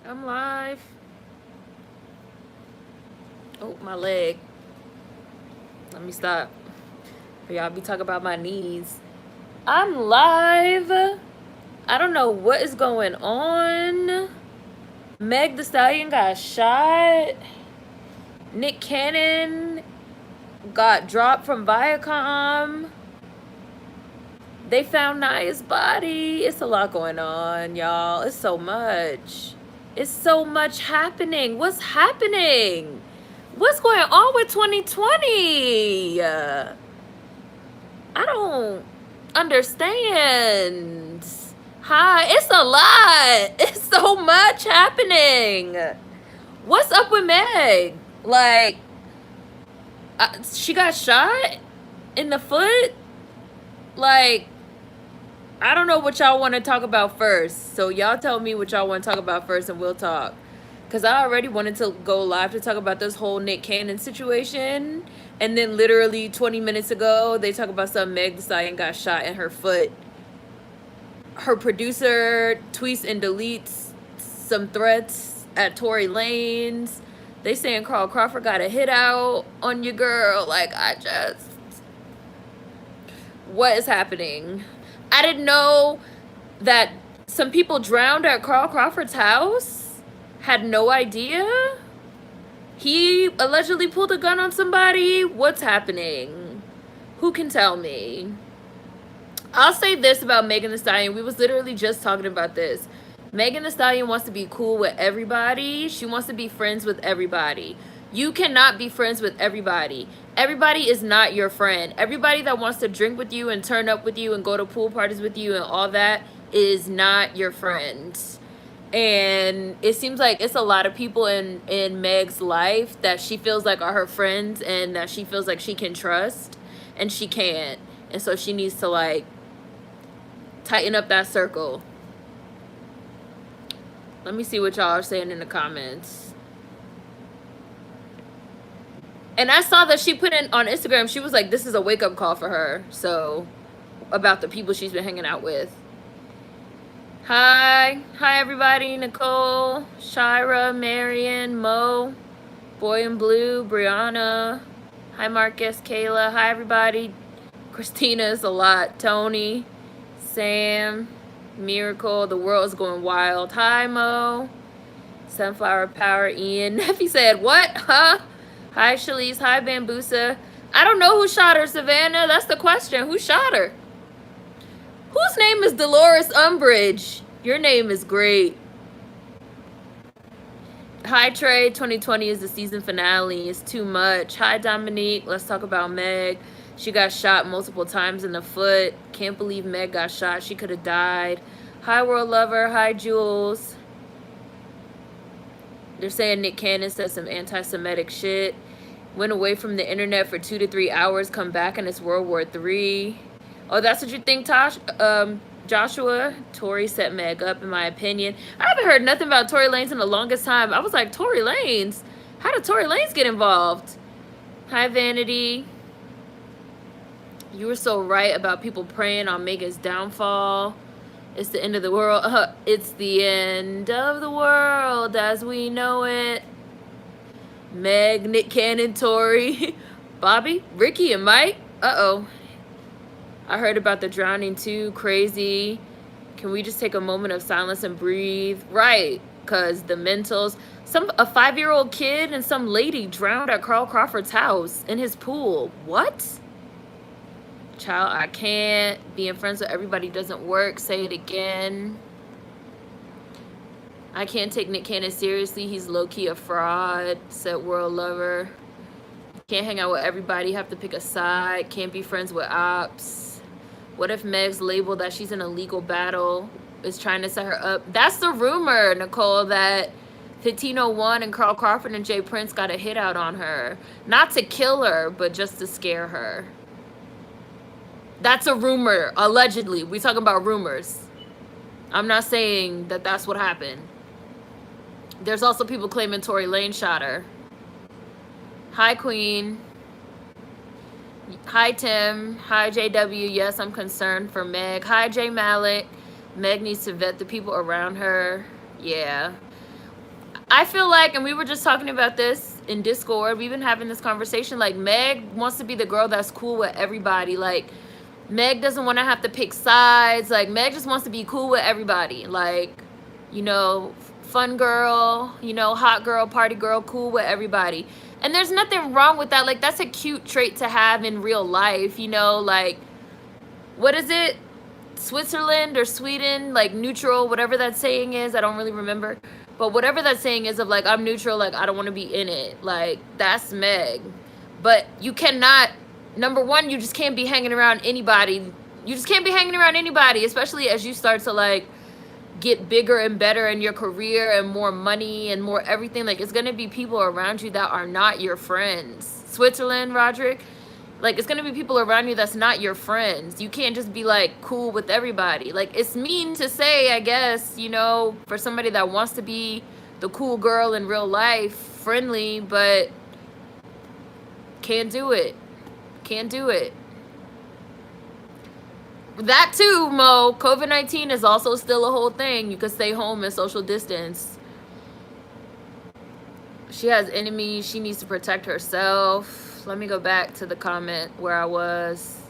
I'm live. Oh, my leg. Let me stop. Y'all be talking about my knees. I'm live. I don't know what is going on. Meg the Stallion got shot. Nick Cannon got dropped from Viacom. They found Naya's body. It's a lot going on, y'all. It's so much. It's so much happening. What's happening? What's going on with 2020? I don't understand. Hi, it's a lot. It's so much happening. What's up with Meg? Like, she got shot in the foot? Like, I don't know what y'all want to talk about first. So y'all tell me what y'all want to talk about first and we'll talk. Because I already wanted to go live to talk about this whole Nick Cannon situation. And then literally 20 minutes ago, they talk about some Meg Thee Stallion got shot in her foot. Her producer tweets and deletes some threats at Tory Lanez. They saying Carl Crawford got a hit out on your girl. Like, what is happening? I didn't know that some people drowned at Carl Crawford's house. Had no idea. He allegedly pulled a gun on somebody. What's happening? Who can tell me? I'll say this about Megan Thee Stallion. We was literally just talking about this. Megan Thee Stallion wants to be cool with everybody. She wants to be friends with everybody. You cannot be friends with everybody. Everybody is not your friend. Everybody that wants to drink with you and turn up with you and go to pool parties with you and all that is not your friend. And it seems like it's a lot of people in Meg's life that she feels like are her friends and that she feels like she can trust, and she can't. And so she needs to, like, tighten up that circle. Let me see what y'all are saying in the comments. And I saw that she put in on Instagram, she was like, this is a wake-up call for her. So, about the people she's been hanging out with. Hi everybody. Nicole, Shira, Marion, Mo, Boy in Blue, Brianna. Hi Marcus, Kayla. Hi everybody. Christina's a lot. Tony, Sam, Miracle. The world's going wild. Hi Mo. Sunflower Power, Ian. Neffy said, what? Huh? Hi Shalise. Hi Bambusa. I don't know who shot her, Savannah. That's the question. Who shot her? Whose name is Dolores Umbridge? Your name is great. Hi Trey, 2020 is the season finale. It's too much. Hi Dominique, let's talk about Meg. She got shot multiple times in the foot. Can't believe Meg got shot. She could have died. Hi World Lover. Hi Jules. They're saying Nick Cannon said some anti-Semitic shit. Went away from the internet for 2 to 3 hours. Come back and it's World War III. Oh, that's what you think, Joshua? Tory set Meg up, in my opinion. I haven't heard nothing about Tory Lanez in the longest time. I was like, Tory Lanez? How did Tory Lanez get involved? Hi, Vanity. You were so right about people praying on Megan's downfall. It's the end of the world. It's the end of the world as we know it. Meg, Nick Cannon, Tory, Bobby, Ricky, and Mike. Uh-oh. I heard about the drowning too. Crazy. Can we just take a moment of silence and breathe? Right, because the mentals. A 5-year-old kid and some lady drowned at Carl Crawford's house in his pool. What? Child, I can't. Being friends with everybody doesn't work. Say it again. I can't take Nick Cannon seriously. He's low-key a fraud, said World Lover. Can't hang out with everybody. Have to pick a side. Can't be friends with ops. What if Meg's label that she's in a legal battle is trying to set her up? That's the rumor, Nicole, that 1501 and Carl Crawford and Jay Prince got a hit out on her. Not to kill her, but just to scare her. That's a rumor, allegedly. We talking about rumors. I'm not saying that that's what happened. There's also people claiming Tory Lanez shot her. Hi, Queen. Hi, Tim. Hi, JW. Yes, I'm concerned for Meg. Hi, J Malik. Meg needs to vet the people around her. Yeah. I feel like, and we were just talking about this in Discord, we've been having this conversation, like, Meg wants to be the girl that's cool with everybody. Like, Meg doesn't want to have to pick sides. Like, Meg just wants to be cool with everybody. Like, you know, fun girl, you know, hot girl, party girl, cool with everybody. And there's nothing wrong with that. Like, that's a cute trait to have in real life, you know, like, what is it? Switzerland or Sweden, like neutral, whatever that saying is, I don't really remember. But whatever that saying is of like, I'm neutral, like I don't want to be in it. Like, that's Meg. But you cannot, number one, you just can't be hanging around anybody. You just can't be hanging around anybody, especially as you start to like get bigger and better in your career and more money and more everything. Like, it's gonna be people around you that are not your friends. Switzerland, Roderick. Like, it's gonna be people around you that's not your friends. You can't just be like cool with everybody. Like, it's mean to say, I guess, you know, for somebody that wants to be the cool girl in real life, friendly, but can't do it. Can't do it. That too, Mo, COVID-19 is also still a whole thing. You could stay home and social distance. She has enemies. She needs to protect herself. Let me go back to the comment where I was.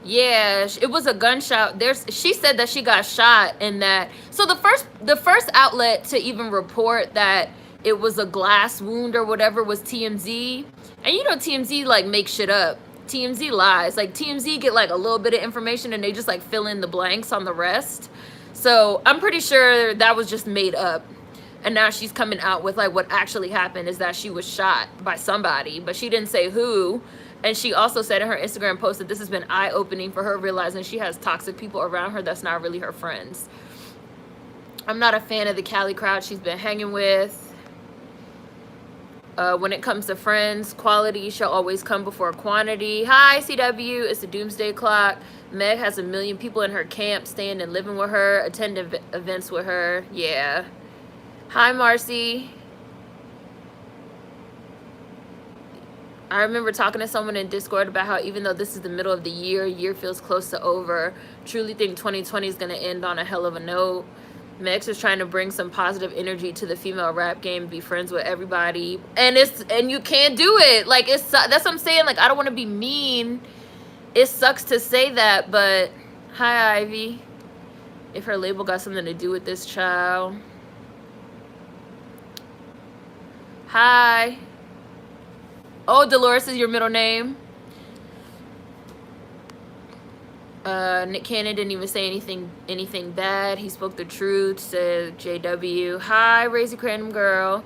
Yeah, it was a gunshot. She said that she got shot and that. So the first outlet to even report that it was a glass wound or whatever was TMZ. And you know TMZ like makes shit up. TMZ lies. Like, TMZ get like a little bit of information and they just like fill in the blanks on the rest. So I'm pretty sure that was just made up. And now she's coming out with like what actually happened is that she was shot by somebody, but she didn't say who. And she also said in her Instagram post that this has been eye-opening for her, realizing she has toxic people around her that's not really her friends. I'm not a fan of the Cali crowd she's been hanging with. When it comes to friends, quality shall always come before quantity. Hi, CW. It's the Doomsday Clock. Meg has 1 million people in her camp staying and living with her, attending events with her. Yeah. Hi, Marcy. I remember talking to someone in Discord about how even though this is the middle of the year feels close to over. Truly think 2020 is going to end on a hell of a note. Mex is trying to bring some positive energy to the female rap game, be friends with everybody. And you can't do it. Like, that's what I'm saying. Like, I don't want to be mean. It sucks to say that, but hi, Ivy. If her label got something to do with this child. Hi. Oh, Dolores is your middle name. Nick Cannon didn't even say anything bad. He spoke the truth, said JW. Hi, Razy Cranham girl.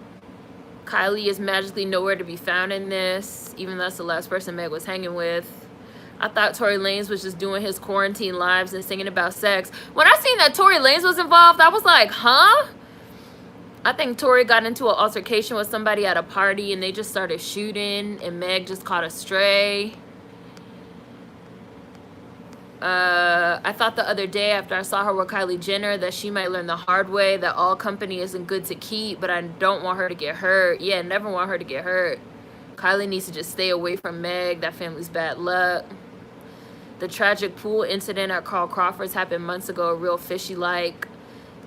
Kylie is magically nowhere to be found in this, even though that's the last person Meg was hanging with. I thought Tory Lanez was just doing his quarantine lives and singing about sex. When I seen that Tory Lanez was involved, I was like, huh? I think Tory got into an altercation with somebody at a party and they just started shooting and Meg just caught a stray. I thought the other day after I saw her with Kylie Jenner that she might learn the hard way that all company isn't good to keep, but I don't want her to get hurt. Yeah, never want her to get hurt. Kylie needs to just stay away from Meg. That family's bad luck. The tragic pool incident at Carl Crawford's happened months ago, real fishy-like.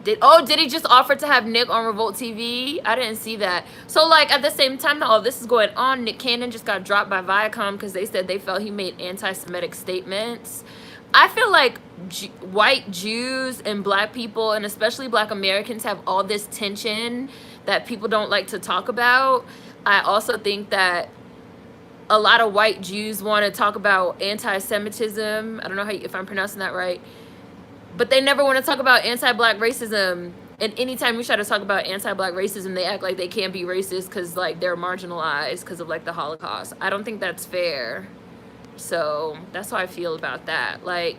Did he just offer to have Nick on Revolt TV? I didn't see that. So, like, at the same time that all this is going on, Nick Cannon just got dropped by Viacom because they said they felt he made anti-Semitic statements. I feel like white Jews and black people, and especially black Americans, have all this tension that people don't like to talk about. I also think that a lot of white Jews want to talk about anti-Semitism. I don't know if I'm pronouncing that right. But they never want to talk about anti-black racism. And anytime we try to talk about anti-black racism, they act like they can't be racist because, like, they're marginalized because of, like, the Holocaust. I don't think that's fair. So that's how I feel about that. Like,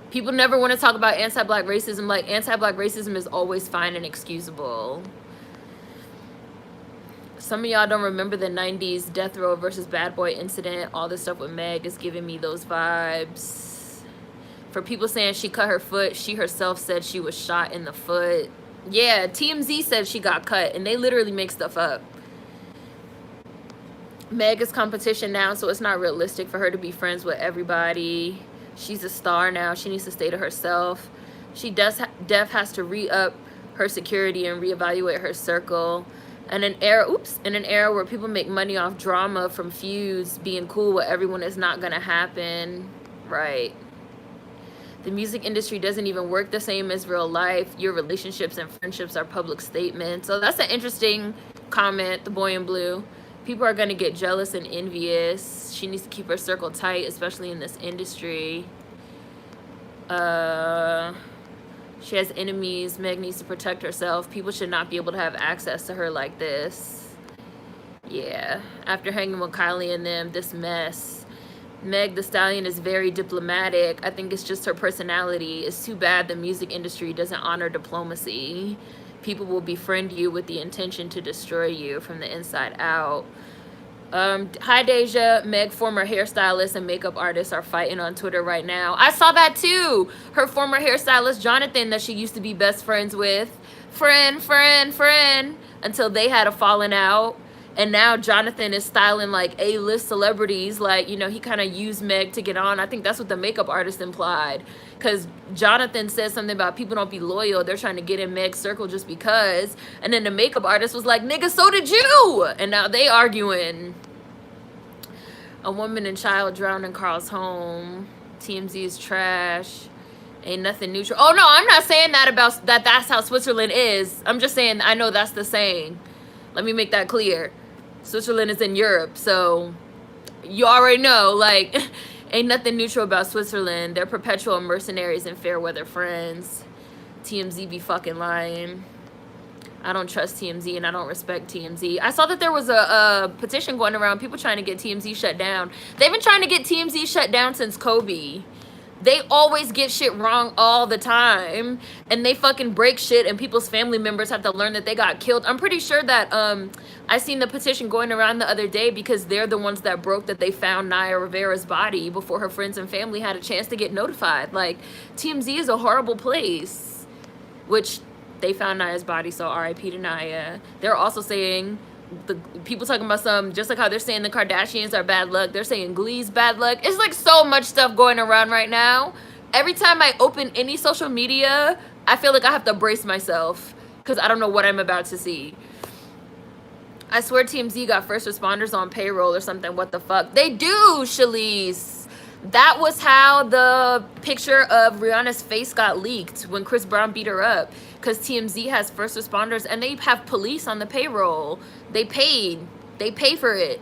people never want to talk about anti-black racism. Like, anti-black racism is always fine and excusable. Some of y'all don't remember the 90s Death Row versus Bad Boy incident. All this stuff with Meg is giving me those vibes. For people saying she cut her foot, she herself said she was shot in the foot. Yeah, TMZ said she got cut, and they literally make stuff up. Meg is competition now, so it's not realistic for her to be friends with everybody. She's a star now. She needs to stay to herself. She does. Def has to re-up her security and reevaluate her circle. And in an era where people make money off drama from feuds, being cool with everyone is not gonna happen, right? The music industry doesn't even work the same as real life. Your relationships and friendships are public statements. So that's an interesting comment, the boy in blue. People are going to get jealous and envious. She needs to keep her circle tight, especially in this industry. She has enemies. Meg needs to protect herself. People should not be able to have access to her like this. Yeah. After hanging with Kylie and them, this mess. Meg the Stallion is very diplomatic. I think it's just her personality. It's too bad the music industry doesn't honor diplomacy. People will befriend you with the intention to destroy you from the inside out. Hi Deja. Meg former hairstylist and makeup artist are fighting on Twitter right now. I saw that too. Her former hairstylist Jonathan that she used to be best friends with. Friend. Until they had a falling out. And now Jonathan is styling like A-list celebrities. Like, you know, he kind of used Meg to get on. I think that's what the makeup artist implied. Because Jonathan said something about people don't be loyal. They're trying to get in Meg's circle just because. And then the makeup artist was like, nigga, so did you. And now they arguing. A woman and child drowned in Carl's home. TMZ is trash. Ain't nothing neutral. Oh, no, I'm not saying that about that. That's how Switzerland is. I'm just saying I know that's the saying. Let me make that clear. Switzerland is in Europe, so you already know, like, ain't nothing neutral about Switzerland. They're perpetual mercenaries and fair weather friends. TMZ be fucking lying. I don't trust TMZ and I don't respect TMZ. I saw that there was a petition going around, people trying to get TMZ shut down. They've been trying to get TMZ shut down since Kobe. They always get shit wrong all the time. And they fucking break shit and people's family members have to learn that they got killed. I'm pretty sure that I seen the petition going around the other day because they're the ones that broke that they found Naya Rivera's body before her friends and family had a chance to get notified. Like, TMZ is a horrible place. Which, they found Naya's body, so RIP to Naya. They're also saying... the people talking about some, just like how they're saying the Kardashians are bad luck, they're saying Glee's bad luck. It's like so much stuff going around right now. Every time I open any social media, I feel like I have to brace myself because I don't know what I'm about to see. I swear TMZ got first responders on payroll or something. What the fuck? They do, Shalice. That was how the picture of Rihanna's face got leaked when Chris Brown beat her up. Because TMZ has first responders and they have police on the payroll. They paid. They pay for it.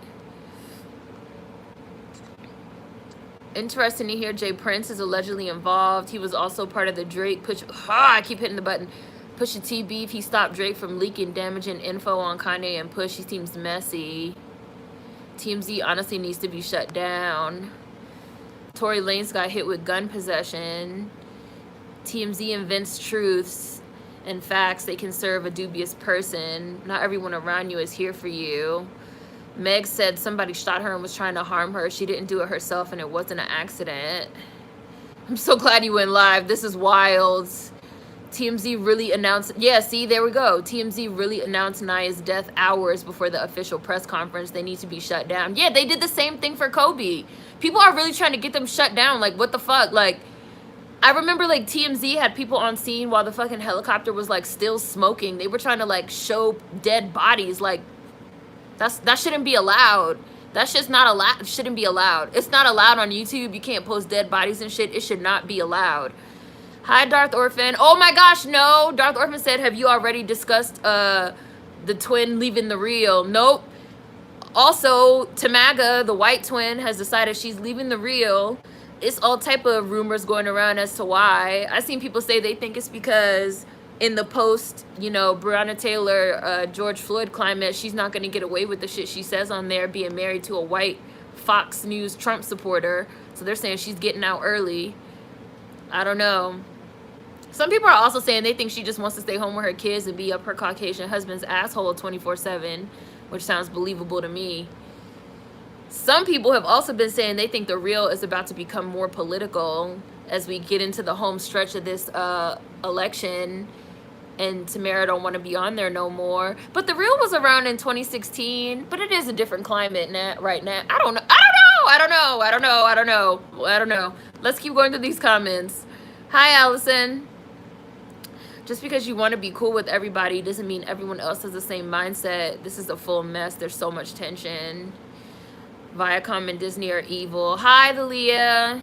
Interesting to hear Jay Prince is allegedly involved. He was also part of the Drake push. I keep hitting the button. Pusha T beef. He stopped Drake from leaking damaging info on Kanye and Push. He seems messy. TMZ honestly needs to be shut down. Tory Lanez got hit with gun possession. TMZ invents truths and facts. They can serve a dubious person. Not everyone around you is here for you. Meg said somebody shot her and was trying to harm her. She didn't do it herself and it wasn't an accident. I'm so glad you went live. This is wild. TMZ really announced... yeah, see, there we go. TMZ really announced Naya's death hours before the official press conference. They need to be shut down. Yeah, they did the same thing for Kobe. People are really trying to get them shut down. Like, what the fuck? Like... I remember, like, TMZ had people on scene while the fucking helicopter was, like, still smoking. They were trying to, like, show dead bodies. Like, that shouldn't be allowed. That's just not allowed. Shouldn't be allowed. It's not allowed on YouTube. You can't post dead bodies and shit. It should not be allowed. Hi, Darth Orphan. Oh, my gosh, no. Darth Orphan said, have you already discussed the twin leaving the real? Nope. Also, Tamaga, the white twin, has decided she's leaving the real. It's all type of rumors going around as to why. I've seen people say they think it's because in the post, you know, Breonna Taylor, George Floyd climate, she's not going to get away with the shit she says on there, being married to a white Fox News Trump supporter. So they're saying she's getting out early. I don't know. Some people are also saying they think she just wants to stay home with her kids and be up her Caucasian husband's asshole 24/7, which sounds believable to me. Some people have also been saying they think the real is about to become more political as we get into the home stretch of this election and Tamara don't want to be on there no more. But the Real was around in 2016, but it is a different climate now, right now. I don't know. Let's keep going through these comments. Hi, Allison. Just because you want to be cool with everybody doesn't mean everyone else has the same mindset. This is a full mess. There's so much tension. Viacom and Disney are evil. Hi, Leah.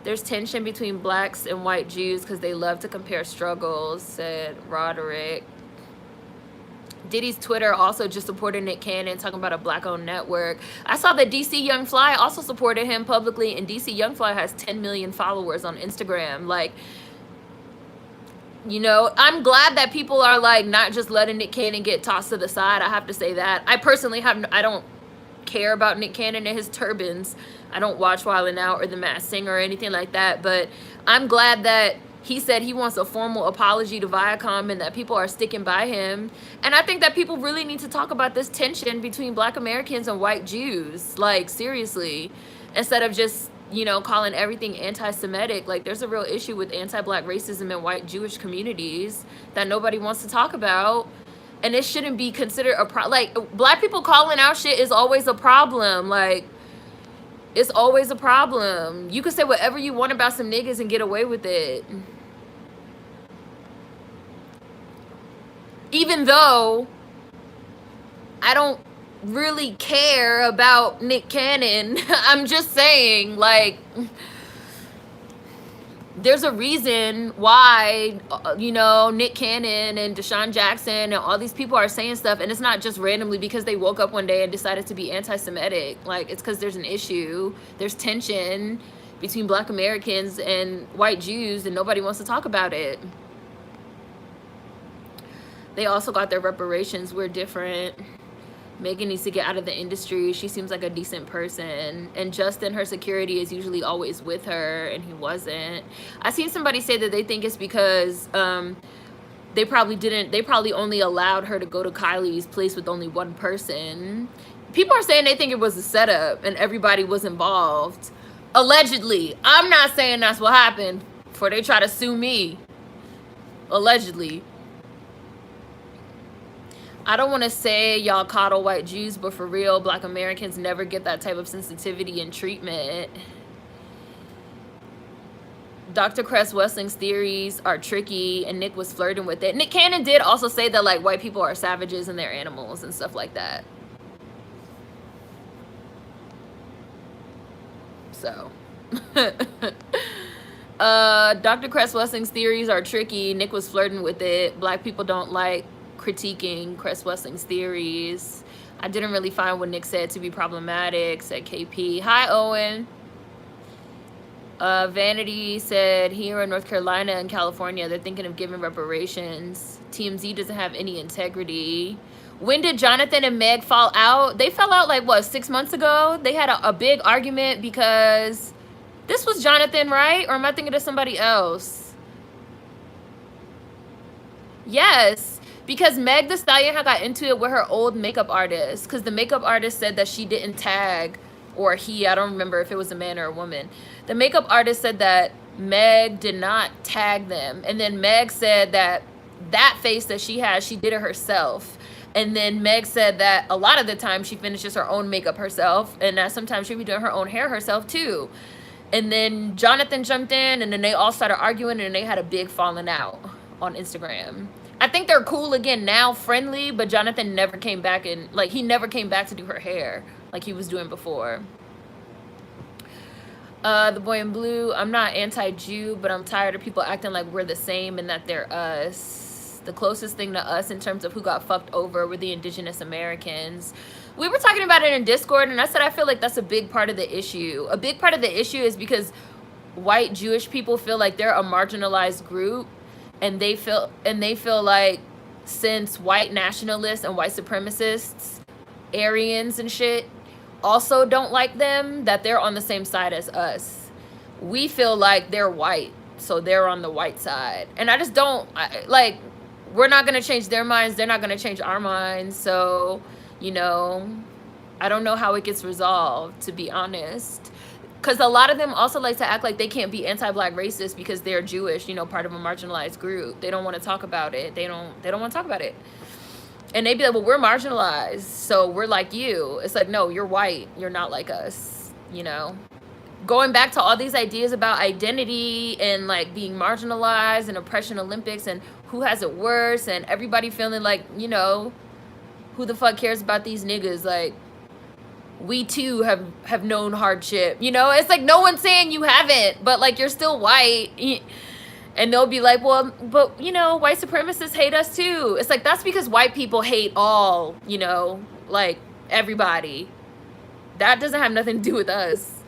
There's tension between blacks and white Jews because they love to compare struggles, said Roderick. Diddy's Twitter also just supported Nick Cannon, talking about a black-owned network. I saw that DC Young Fly also supported him publicly, and DC Young Fly has 10 million followers on Instagram. Like, you know, I'm glad that people are, like, not just letting Nick Cannon get tossed to the side. I have to say that. I personally I don't care about Nick Cannon and his turbans. I don't watch Wild 'N Out or The Masked Singer or anything like that, but I'm glad that he said he wants a formal apology to Viacom and that people are sticking by him. And I think that people really need to talk about this tension between black Americans and white Jews, like, seriously, instead of just, you know, calling everything anti-Semitic. Like, there's a real issue with anti-black racism in white Jewish communities that nobody wants to talk about. And it shouldn't be considered a like, black people calling out shit is always a problem. Like, it's always a problem. You can say whatever you want about some niggas and get away with it. Even though I don't really care about Nick Cannon. I'm just saying, like, there's a reason why, you know, Nick Cannon and Deshaun Jackson and all these people are saying stuff, and it's not just randomly because they woke up one day and decided to be anti-Semitic. Like, it's because there's an issue, there's tension between black Americans and white Jews, and nobody wants to talk about it. They also got their reparations. We're different. Megan needs to get out of the industry. She seems like a decent person. And Justin, her security, is usually always with her, and he wasn't. I seen somebody say that they think it's because they probably only allowed her to go to Kylie's place with only one person. People are saying they think it was a setup and everybody was involved. Allegedly. I'm not saying that's what happened before they try to sue me. Allegedly. I don't want to say y'all coddle white Jews, but for real, black Americans never get that type of sensitivity and treatment. Dr. Cress Westling's theories are tricky, and Nick was flirting with it. Nick Cannon did also say that, like, white people are savages and they're animals and stuff like that. So. Dr. Cress Westling's theories are tricky. Nick was flirting with it. Black people don't like critiquing Cress Westling's theories. I didn't really find what Nick said to be problematic, said KP. Hi, Owen. Vanity said here in North Carolina and California, they're thinking of giving reparations. TMZ doesn't have any integrity. When did Jonathan and Meg fall out? They fell out, like, what, 6 months ago? They had a big argument because this was Jonathan, right? Or am I thinking of somebody else? Yes. Because Meg Thee Stallion had got into it with her old makeup artist. Because the makeup artist said that she didn't tag, or he, I don't remember if it was a man or a woman. The makeup artist said that Meg did not tag them. And then Meg said that that face that she has, she did it herself. And then Meg said that a lot of the time she finishes her own makeup herself. And that sometimes she'll be doing her own hair herself too. And then Jonathan jumped in, and then they all started arguing, and they had a big falling out on Instagram. I think they're cool again now, friendly, but Jonathan never came back, and, like, he never came back to do her hair like he was doing before. The boy in blue, I'm not anti-Jew, but I'm tired of people acting like we're the same and that they're us. The closest thing to us in terms of who got fucked over were the indigenous Americans. We were talking about it in Discord, and I said I feel like that's a big part of the issue. A big part of the issue is because white Jewish people feel like they're a marginalized group. And they feel like since white nationalists and white supremacists, Aryans and shit, also don't like them, that they're on the same side as us. We feel like they're white, so they're on the white side. And I just don't, like, we're not going to change their minds. They're not going to change our minds. So, you know, I don't know how it gets resolved, to be honest. Because a lot of them also like to act like they can't be anti-black racist because they're Jewish, you know, part of a marginalized group. They don't want to talk about it. They don't want to talk about it. And they be like, well, we're marginalized, so we're like you. It's like, no, you're white. You're not like us, you know? Going back to all these ideas about identity and like being marginalized and oppression Olympics and who has it worse and everybody feeling like, you know, who the fuck cares about these niggas? Like, we too have known hardship, you know? It's like no one's saying you haven't, but like you're still white. And they'll be like, well, but you know, white supremacists hate us too. It's like, that's because white people hate all, you know, like everybody. That doesn't have nothing to do with us.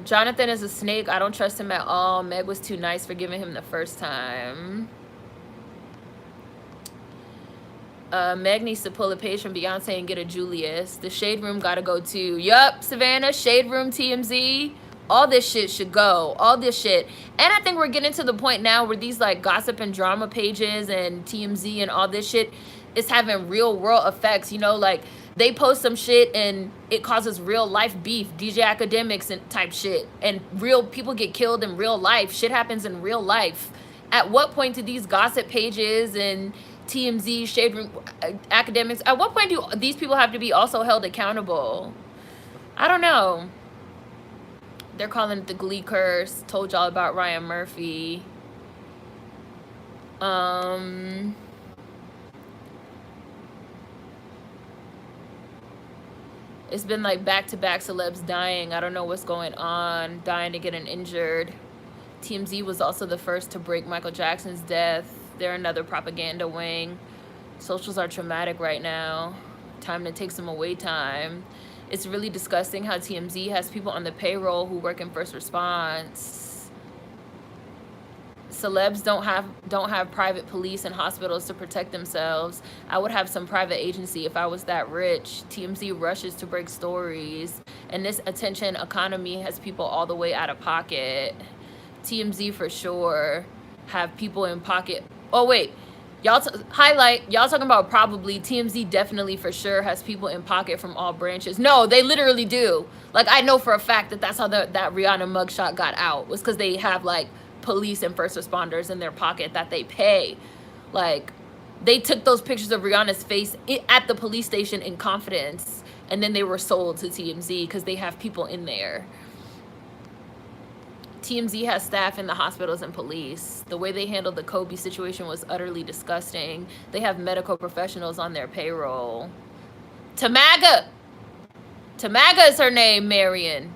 Jonathan is a snake. I don't trust him at all. Meg was too nice for giving him the first time. Meg needs to pull a page from Beyonce and get a Julius. The Shade Room gotta go too. Yup, Savannah, Shade Room, TMZ. All this shit should go. All this shit. And I think we're getting to the point now where these like gossip and drama pages and TMZ and all this shit is having real world effects, you know, like they post some shit and it causes real life beef, DJ academics and type shit, and real people get killed in real life. Shit happens in real life. At what point do these gossip pages and TMZ, Shade Room, academics, at what point do these people have to be also held accountable? I don't know. They're calling it the Glee curse. Told y'all about Ryan Murphy. It's been like back-to-back celebs dying. I don't know what's going on. Dying to get an injured. TMZ was also the first to break Michael Jackson's death. They're another propaganda wing. Socials are traumatic right now. Time to take some away time. It's really disgusting how TMZ has people on the payroll who work in first response. Celebs don't have private police and hospitals to protect themselves. I would have some private agency if I was that rich. TMZ rushes to break stories, and this attention economy has people all the way out of pocket. TMZ for sure have people in pocket. Oh wait, y'all highlight, y'all talking about probably. TMZ definitely for sure has people in pocket from all branches. No, they literally do. Like, I know for a fact that that's how that Rihanna mugshot got out, was because they have like police and first responders in their pocket that they pay. Like, they took those pictures of Rihanna's face at the police station in confidence, and then they were sold to TMZ because they have people in there. TMZ has staff in the hospitals and police. The way they handled the Kobe situation was utterly disgusting. They have medical professionals on their payroll. Tamaga is her name, Marion.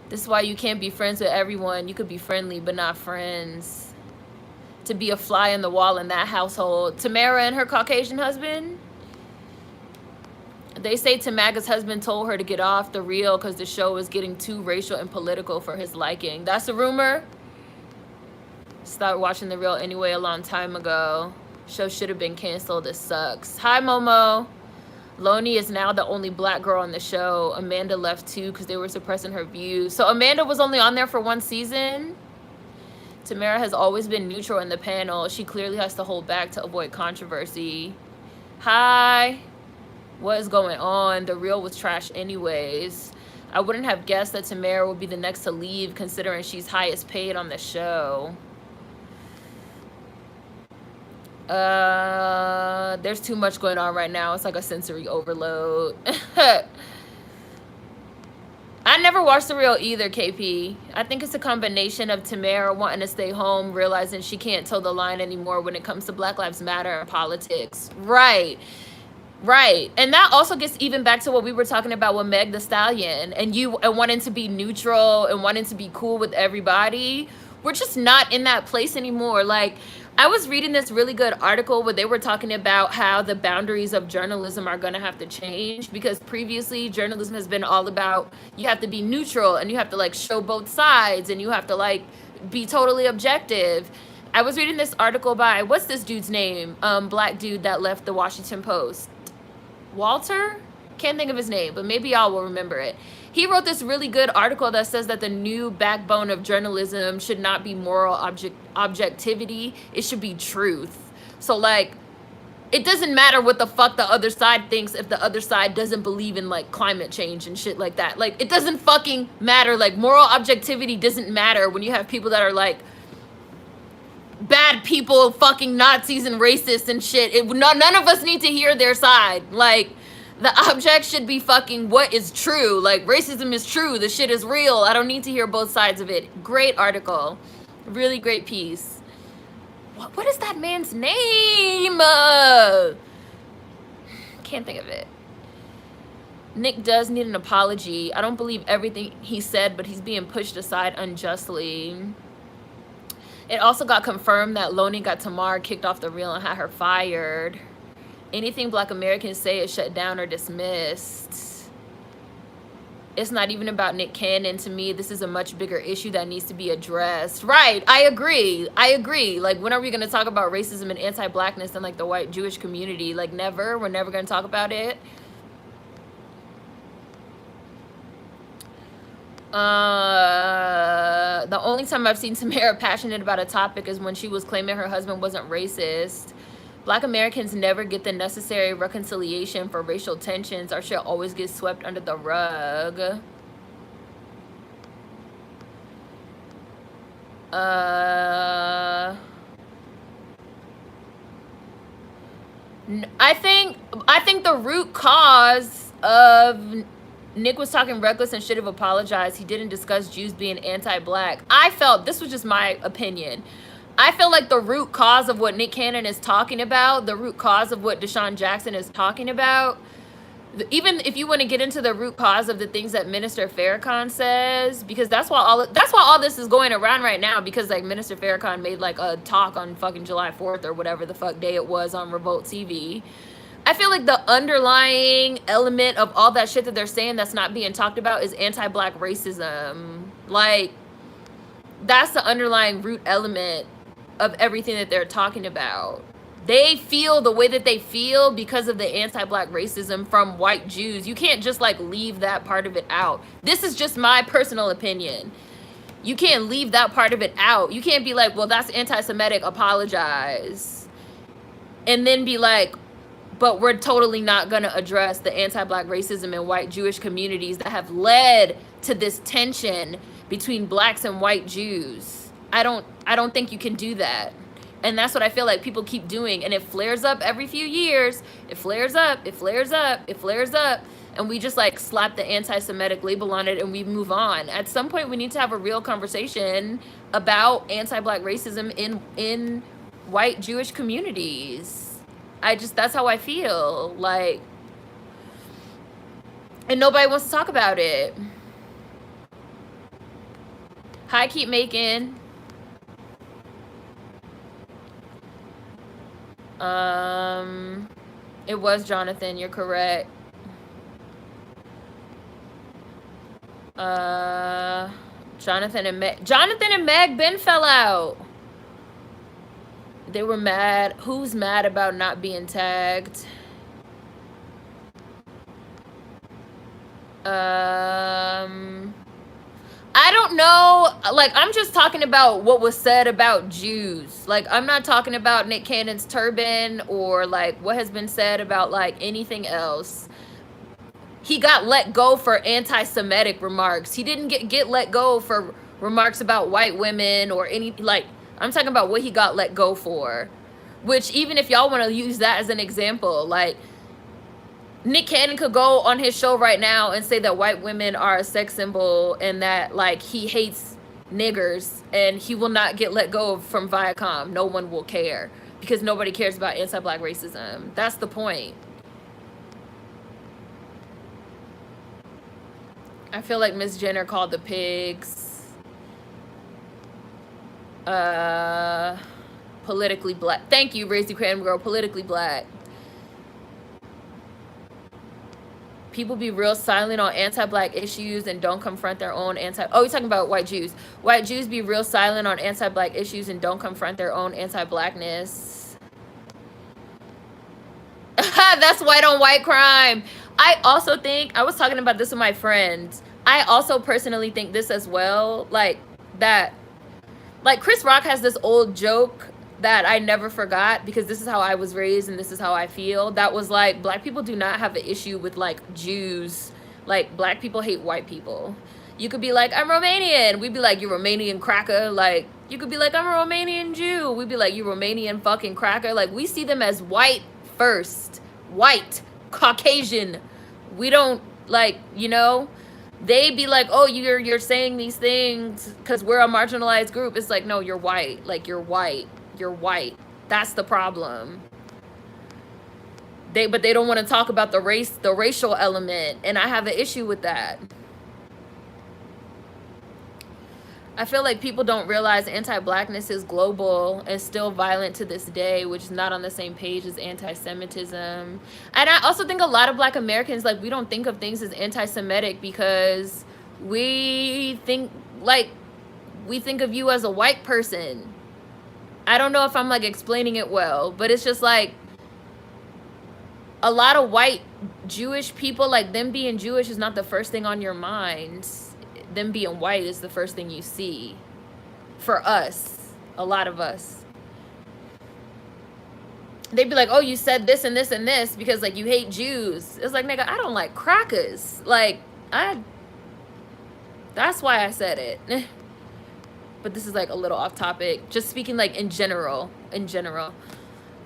This is why you can't be friends with everyone. You could be friendly, but not friends. To be a fly on the wall in that household. Tamara and her Caucasian husband? They say Tamaga's husband told her to get off The Real because the show was getting too racial and political for his liking. That's a rumor? Started watching The Real anyway a long time ago. Show should have been canceled. It sucks. Hi, Momo. Loney is now the only black girl on the show. Amanda left too because they were suppressing her views. So Amanda was only on there for one season? Tamara has always been neutral in the panel. She clearly has to hold back to avoid controversy. Hi. What is going on? The Real was trash anyways. I wouldn't have guessed that Tamara would be the next to leave considering she's highest paid on the show. There's too much going on right now. It's like a sensory overload. I never watched The Real either, KP. I think it's a combination of Tamara wanting to stay home, realizing she can't toe the line anymore when it comes to Black Lives Matter and politics. Right. Right. And that also gets even back to what we were talking about with Meg the Stallion and wanting to be neutral and wanting to be cool with everybody. We're just not in that place anymore. Like, I was reading this really good article where they were talking about how the boundaries of journalism are going to have to change, because previously journalism has been all about you have to be neutral and you have to like show both sides and you have to like be totally objective. I was reading this article by, what's this dude's name? Black dude that left the Washington Post. Walter? Can't think of his name, but maybe y'all will remember it. He wrote this really good article that says that the new backbone of journalism should not be moral objectivity. It should be truth. So like, it doesn't matter what the fuck the other side thinks if the other side doesn't believe in like climate change and shit like that. Like, it doesn't fucking matter. Like, moral objectivity doesn't matter when you have people that are like bad people, fucking Nazis and racists and shit. None of us need to hear their side. Like, the object should be fucking what is true. Like, racism is true. The shit is real. I don't need to hear both sides of it. Great article. Really great piece. What is that man's name? Can't think of it. Nick does need an apology. I don't believe everything he said, but he's being pushed aside unjustly. It also got confirmed that Loney got Tamar kicked off the reel and had her fired. Anything Black Americans say is shut down or dismissed. It's not even about Nick Cannon. To me, this is a much bigger issue that needs to be addressed. Right, I agree. I agree. Like, when are we going to talk about racism and anti-blackness in like the white Jewish community? Like, never. We're never going to talk about it. The only time I've seen Tamara passionate about a topic is when she was claiming her husband wasn't racist. Black Americans never get the necessary reconciliation for racial tensions. Our shit always gets swept under the rug. I think the root cause of Nick was talking reckless and should have apologized. He didn't discuss Jews being anti-black. I felt, this was just my opinion, I feel like the root cause of what Nick Cannon is talking about, the root cause of what Deshaun Jackson is talking about, even if you want to get into the root cause of the things that Minister Farrakhan says, because that's why all this is going around right now, because like Minister Farrakhan made like a talk on fucking July 4th or whatever the fuck day it was on Revolt TV. I feel like the underlying element of all that shit that they're saying that's not being talked about is anti-black racism. Like, that's the underlying root element of everything that they're talking about. They feel the way that they feel because of the anti-black racism from white Jews. You can't just like leave that part of it out. This is just my personal opinion. You can't leave that part of it out. You can't be like, well, that's anti-Semitic, apologize. And then be like, but we're totally not going to address the anti-black racism in white Jewish communities that have led to this tension between blacks and white Jews. I don't think you can do that. And that's what I feel like people keep doing. And it flares up every few years. It flares up, it flares up, it flares up. And we just like slap the anti-Semitic label on it and we move on. At some point, we need to have a real conversation about anti-black racism in white Jewish communities. That's how I feel. Like, and nobody wants to talk about it. Hi, keep making. It was Jonathan, you're correct. Jonathan and Meg Ben fell out. They were mad. Who's mad about not being tagged? I don't know. Like, I'm just talking about what was said about Jews. Like, I'm not talking about Nick Cannon's turban or like what has been said about like anything else. He got let go for anti-Semitic remarks. He didn't get let go for remarks about white women or any, like, I'm talking about what he got let go for. Which, even if y'all want to use that as an example, like, Nick Cannon could go on his show right now and say that white women are a sex symbol and that, like, he hates niggers, and he will not get let go from Viacom. No one will care because nobody cares about anti-black racism. That's the point. I feel like Miss Jenner called the pigs politically black. Thank you, Raised Cram Girl. Politically black. People be real silent on anti-black issues and don't confront their own oh, you're talking about white Jews. White Jews be real silent on anti-black issues and don't confront their own anti-blackness. That's white on white crime. I also think, I was talking about this with my friends, I also personally think this as well, like, that, like, Chris Rock has this old joke that I never forgot, because this is how I was raised and this is how I feel. That was like, black people do not have an issue with like Jews. Like, black people hate white people. You could be like, I'm Romanian. We'd be like, you Romanian cracker. Like, you could be like, I'm a Romanian Jew. We'd be like, you Romanian fucking cracker. Like, we see them as white first. White. Caucasian. We don't, like, you know, they be like, oh, you're saying these things because we're a marginalized group. It's like, no, you're white. Like, you're white. You're white. That's the problem. But they don't want to talk about the racial element, and I have an issue with that. I feel like people don't realize anti-blackness is global and still violent to this day, which is not on the same page as anti-Semitism. And I also think a lot of black Americans, like, we don't think of things as anti-Semitic because we think of you as a white person. I don't know if I'm like explaining it well, but it's just like a lot of white Jewish people, like, them being Jewish is not the first thing on your mind. Them being white is the first thing you see. For us, a lot of us. They'd be like, oh, you said this and this and this because, like, you hate Jews. It's like, nigga, I don't like crackers. Like, that's why I said it. But this is like a little off topic. Just speaking like in general.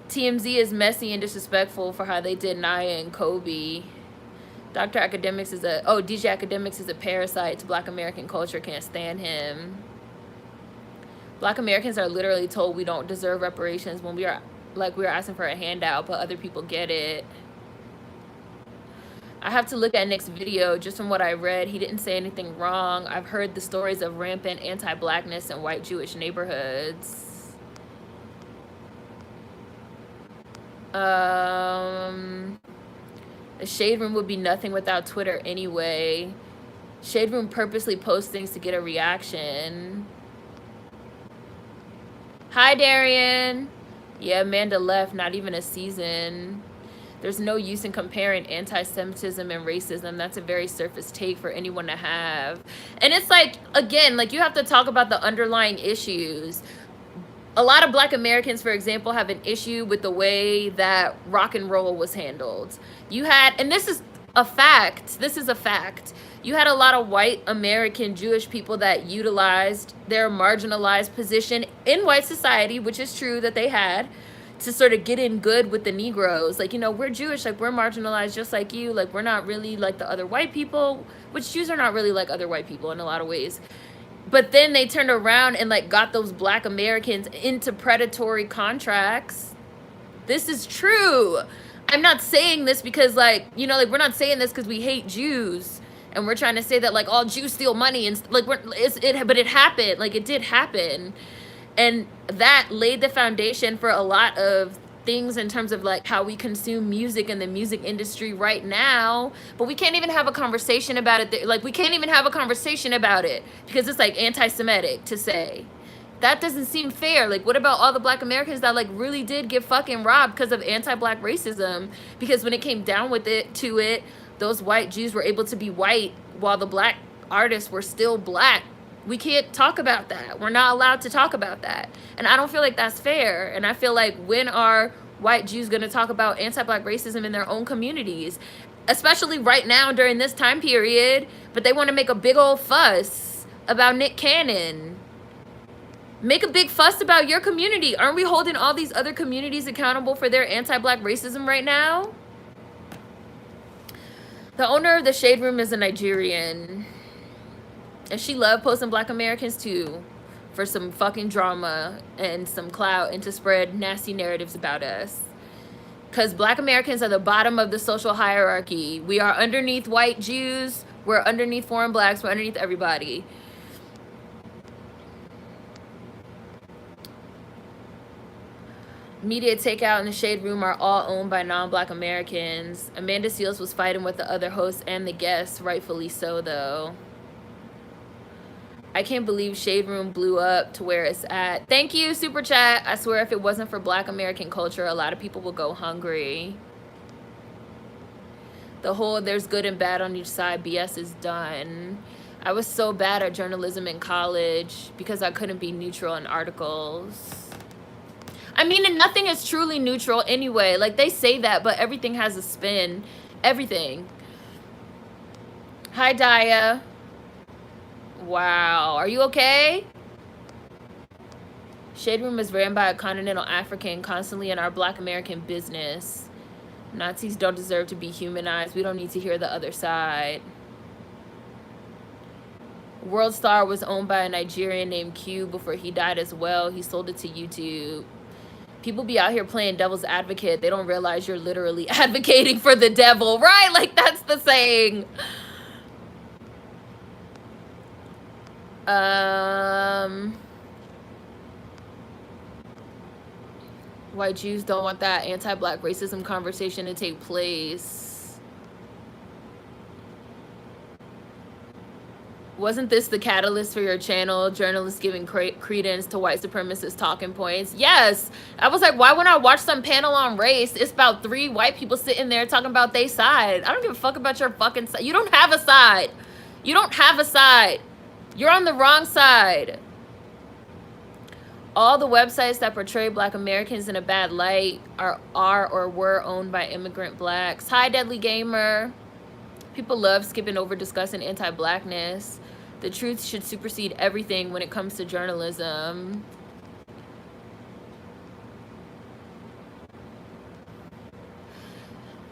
TMZ is messy and disrespectful for how they did Naya and Kobe. DJ Academics is a parasite to black American culture. Can't stand him. Black Americans are literally told we don't deserve reparations when we are asking for a handout, but other people get it. I have to look at Nick's video. Just from what I read, he didn't say anything wrong. I've heard the stories of rampant anti-blackness in white Jewish neighborhoods. The Shade Room would be nothing without Twitter anyway. Shade Room purposely posts things to get a reaction. Hi, Darian. Yeah, Amanda left, not even a season. There's no use in comparing anti-Semitism and racism. That's a very surface take for anyone to have. And it's like, again, like, you have to talk about the underlying issues. A lot of black Americans, for example, have an issue with the way that rock and roll was handled. You had, and this is a fact, you had a lot of white American Jewish people that utilized their marginalized position in white society, which is true that they had, to sort of get in good with the Negroes. Like, you know, we're Jewish, like, we're marginalized just like you, like, we're not really like the other white people, which Jews are not really like other white people in a lot of ways. But then they turned around and, like, got those black Americans into predatory contracts. This is true. I'm not saying this because, like, you know, like, we're not saying this because we hate Jews and we're trying to say that, like, all Jews steal money and, like, but it happened. Like, it did happen. And that laid the foundation for a lot of things in terms of, like, how we consume music in the music industry right now. But we can't even have a conversation about it. Like, we can't even have a conversation about it because it's, like, anti-Semitic to say. That doesn't seem fair. Like, what about all the black Americans that, like, really did get fucking robbed because of anti-black racism? Because when it came down to it, those white Jews were able to be white while the black artists were still black. We can't talk about that. We're not allowed to talk about that. And I don't feel like that's fair. And I feel like, when are white Jews going to talk about anti-black racism in their own communities? Especially right now during this time period. But they want to make a big old fuss about Nick Cannon. Make a big fuss about your community. Aren't we holding all these other communities accountable for their anti-black racism right now? The owner of the Shade Room is a Nigerian. And she loved posting black Americans too, for some fucking drama and some clout and to spread nasty narratives about us. Because black Americans are the bottom of the social hierarchy. We are underneath white Jews. We're underneath foreign blacks. We're underneath everybody. Media Takeout and the Shade Room are all owned by non-black Americans. Amanda Seales was fighting with the other hosts and the guests, rightfully so though. I can't believe Shade Room blew up to where it's at. Thank you, Super Chat. I swear if it wasn't for black American culture, a lot of people would go hungry. The whole there's good and bad on each side BS is done. I was so bad at journalism in college because I couldn't be neutral in articles. I mean, and nothing is truly neutral anyway. Like, they say that, but everything has a spin. Everything. Hi, Daya. Wow. Are you okay? Shade Room is ran by a continental African constantly in our Black American business. Nazis don't deserve to be humanized. We don't need to hear the other side. World Star was owned by a Nigerian named Q before he died as well. He sold it to YouTube. People be out here playing devil's advocate. They don't realize you're literally advocating for the devil, right? Like, that's the saying. White Jews don't want that anti-Black racism conversation to take place. Wasn't this the catalyst for your channel? Journalists giving credence to white supremacist talking points? Yes. I was like, why when I watch some panel on race, it's about 3 white people sitting there talking about their side. I don't give a fuck about your fucking side. You don't have a side. You don't have a side. You're on the wrong side. All the websites that portray Black Americans in a bad light are or were owned by immigrant Blacks. Hi, Deadly Gamer. People love skipping over discussing anti-Blackness. The truth should supersede everything when it comes to journalism.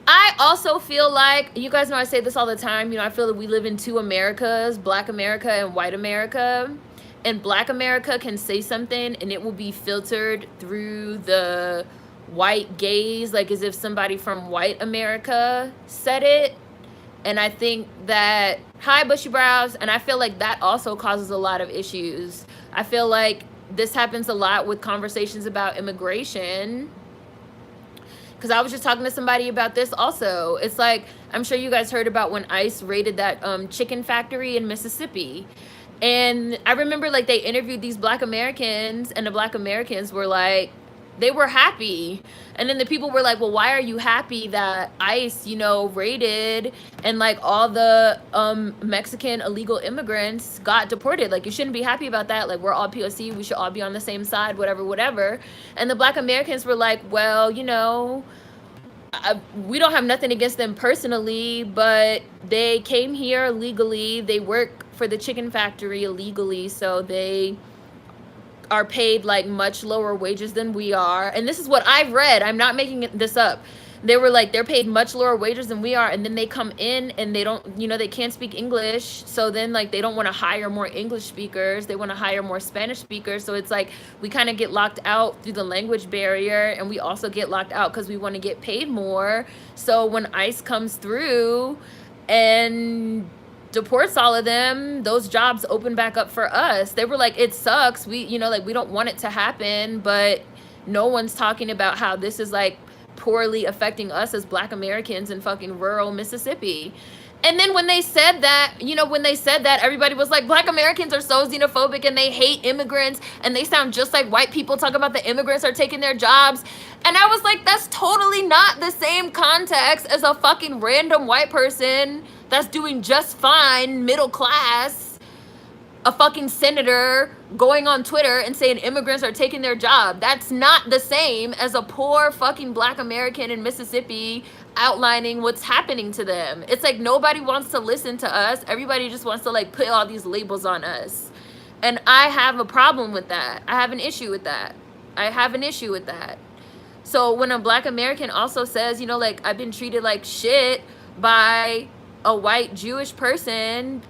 I also feel like, you guys know I say this all the time, you know, I feel that we live in 2 Americas, Black America and white America. And Black America can say something and it will be filtered through the white gaze, like as if somebody from white America said it. And I think that, hi Bushy Brows, and I feel like that also causes a lot of issues. I feel like this happens a lot with conversations about immigration. Because I was just talking to somebody about this also. It's like, I'm sure you guys heard about when ICE raided that chicken factory in Mississippi. And I remember like they interviewed these Black Americans and the Black Americans were like, they were happy. And then the people were like, well, why are you happy that ICE, you know, raided and like all the Mexican illegal immigrants got deported? Like, you shouldn't be happy about that. Like, we're all POC. We should all be on the same side, whatever, whatever. And the Black Americans were like, well, you know, we don't have nothing against them personally, but they came here illegally. They work for the chicken factory illegally, so they are paid like much lower wages than we are. And this is what I've read. I'm not making this up. They were like, they're paid much lower wages than we are, and then they come in and they don't, you know, they can't speak English, so then like they don't want to hire more English speakers, they want to hire more Spanish speakers. So it's like we kind of get locked out through the language barrier, and we also get locked out because we want to get paid more. So when ICE comes through and deports all of them, those jobs open back up for us. They were like, it sucks, we, you know, like we don't want it to happen, but no one's talking about how this is like poorly affecting us as Black Americans in fucking rural Mississippi. And then when they said that, you know, when they said that, everybody was like, Black Americans are so xenophobic and they hate immigrants and they sound just like white people talk about the immigrants are taking their jobs. And I was like, that's totally not the same context as a fucking random white person that's doing just fine, middle class, a fucking senator going on Twitter and saying immigrants are taking their job. That's not the same as a poor fucking Black American in Mississippi outlining what's happening to them. It's like nobody wants to listen to us. Everybody just wants to like put all these labels on us. And I have a problem with that. I have an issue with that. I have an issue with that. So when a Black American also says, you know, like, I've been treated like shit by a white Jewish person,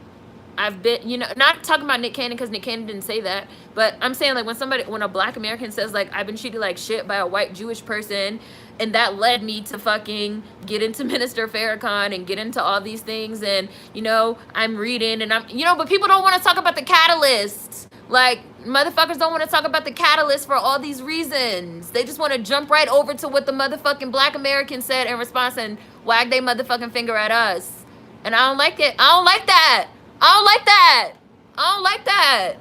I've been, you know, not talking about Nick Cannon because Nick Cannon didn't say that, but I'm saying like when a Black American says like, I've been treated like shit by a white Jewish person, and that led me to fucking get into Minister Farrakhan and get into all these things, and, you know, I'm reading and I'm, you know, but people don't want to talk about the catalyst. Like, motherfuckers don't want to talk about the catalyst for all these reasons. They just want to jump right over to what the motherfucking Black American said in response and wag their motherfucking finger at us. And I don't like it. I don't like that. I don't like that. I don't like that.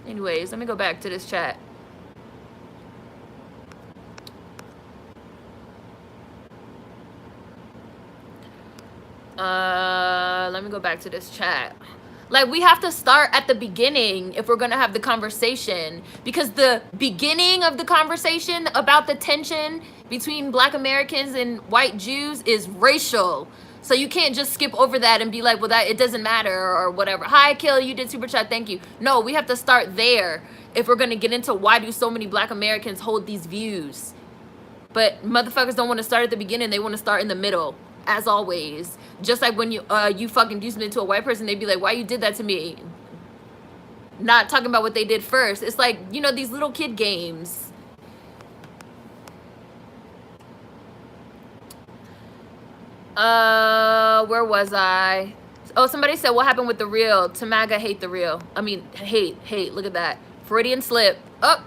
Anyways, let me go back to this chat. Let me go back to this chat. Like, we have to start at the beginning if we're going to have the conversation, because the beginning of the conversation about the tension between Black Americans and white Jews is racial. So you can't just skip over that and be like, well, that it doesn't matter or whatever. Hi, Kill, you did super chat, thank you. No, we have to start there if we're going to get into why do so many Black Americans hold these views. But motherfuckers don't want to start at the beginning, they want to start in the middle, as always. Just like when you fucking do something to a white person, they'd be like, why you did that to me? Not talking about what they did first. It's like, you know, these little kid games. Where was I? Oh, somebody said, what happened with the real? Tamaga hate the real. I mean, hate. Look at that. Freudian slip. Oh.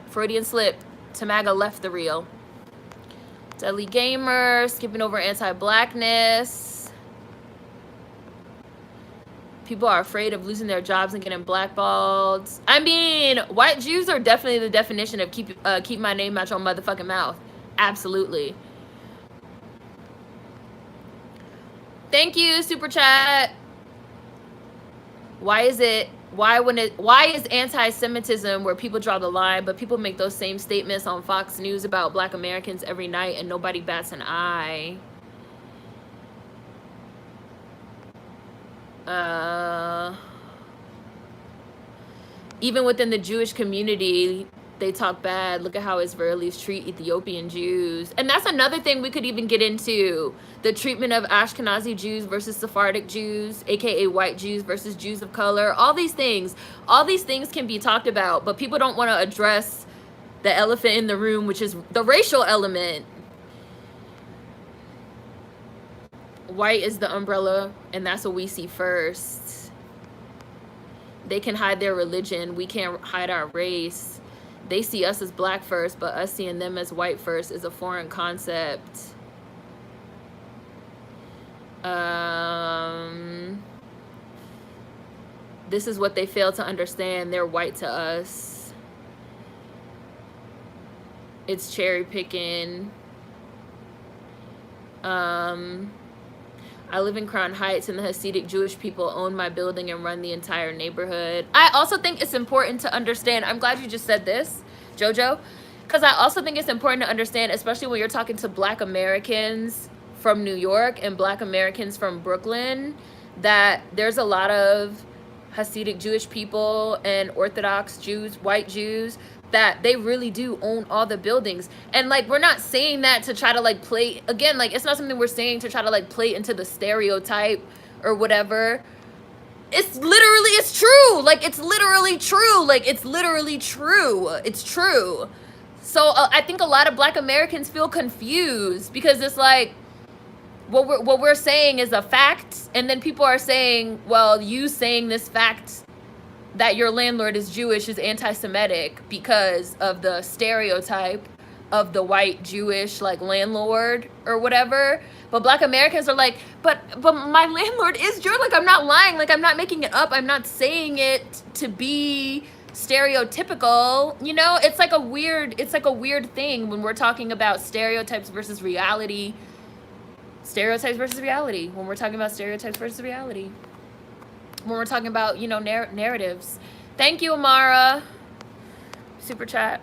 Freudian slip. Tamaga left the real. Deadly gamer, skipping over anti-blackness. People are afraid of losing their jobs and getting blackballed. I mean, white Jews are definitely the definition of keep my name out your motherfucking mouth. Absolutely. Thank you, super chat. Why is anti-Semitism where people draw the line, but people make those same statements on Fox News about Black Americans every night and nobody bats an eye? Even within the Jewish community, they talk bad. Look at how Israelis treat Ethiopian Jews. And that's another thing we could even get into. The treatment of Ashkenazi Jews versus Sephardic Jews, aka white Jews versus Jews of color. All these things can be talked about, but people don't want to address the elephant in the room, which is the racial element. White is the umbrella, and that's what we see first. They can hide their religion. We can't hide our race. They see us as black first, but us seeing them as white first is a foreign concept. This is what they fail to understand. They're white to us. It's cherry picking. I live in Crown Heights, and the Hasidic Jewish people own my building and run the entire neighborhood. I also think it's important to understand. I'm glad you just said this, Jojo, because I also think it's important to understand, especially when you're talking to Black Americans from New York and Black Americans from Brooklyn, that there's a lot of Hasidic Jewish people and Orthodox Jews, white Jews, that they really do own all the buildings. And like, we're not saying that to try to like play, again, like, it's not something we're saying to try to like play into the stereotype or whatever. It's literally, it's true. Like, it's literally true. Like, it's literally true. It's true. So I think a lot of Black Americans feel confused because it's like, what we're saying is a fact, and then people are saying, well, you saying this fact that your landlord is Jewish is anti-Semitic because of the stereotype of the white Jewish like landlord or whatever. But Black Americans are like, but my landlord is Jewish. Like, I'm not lying. Like, I'm not making it up. I'm not saying it to be stereotypical. You know, it's like a weird thing when we're talking about stereotypes versus reality. Stereotypes versus reality. When we're talking about stereotypes versus reality. When we're talking about, you know, narratives. Thank you, Amara. Super chat.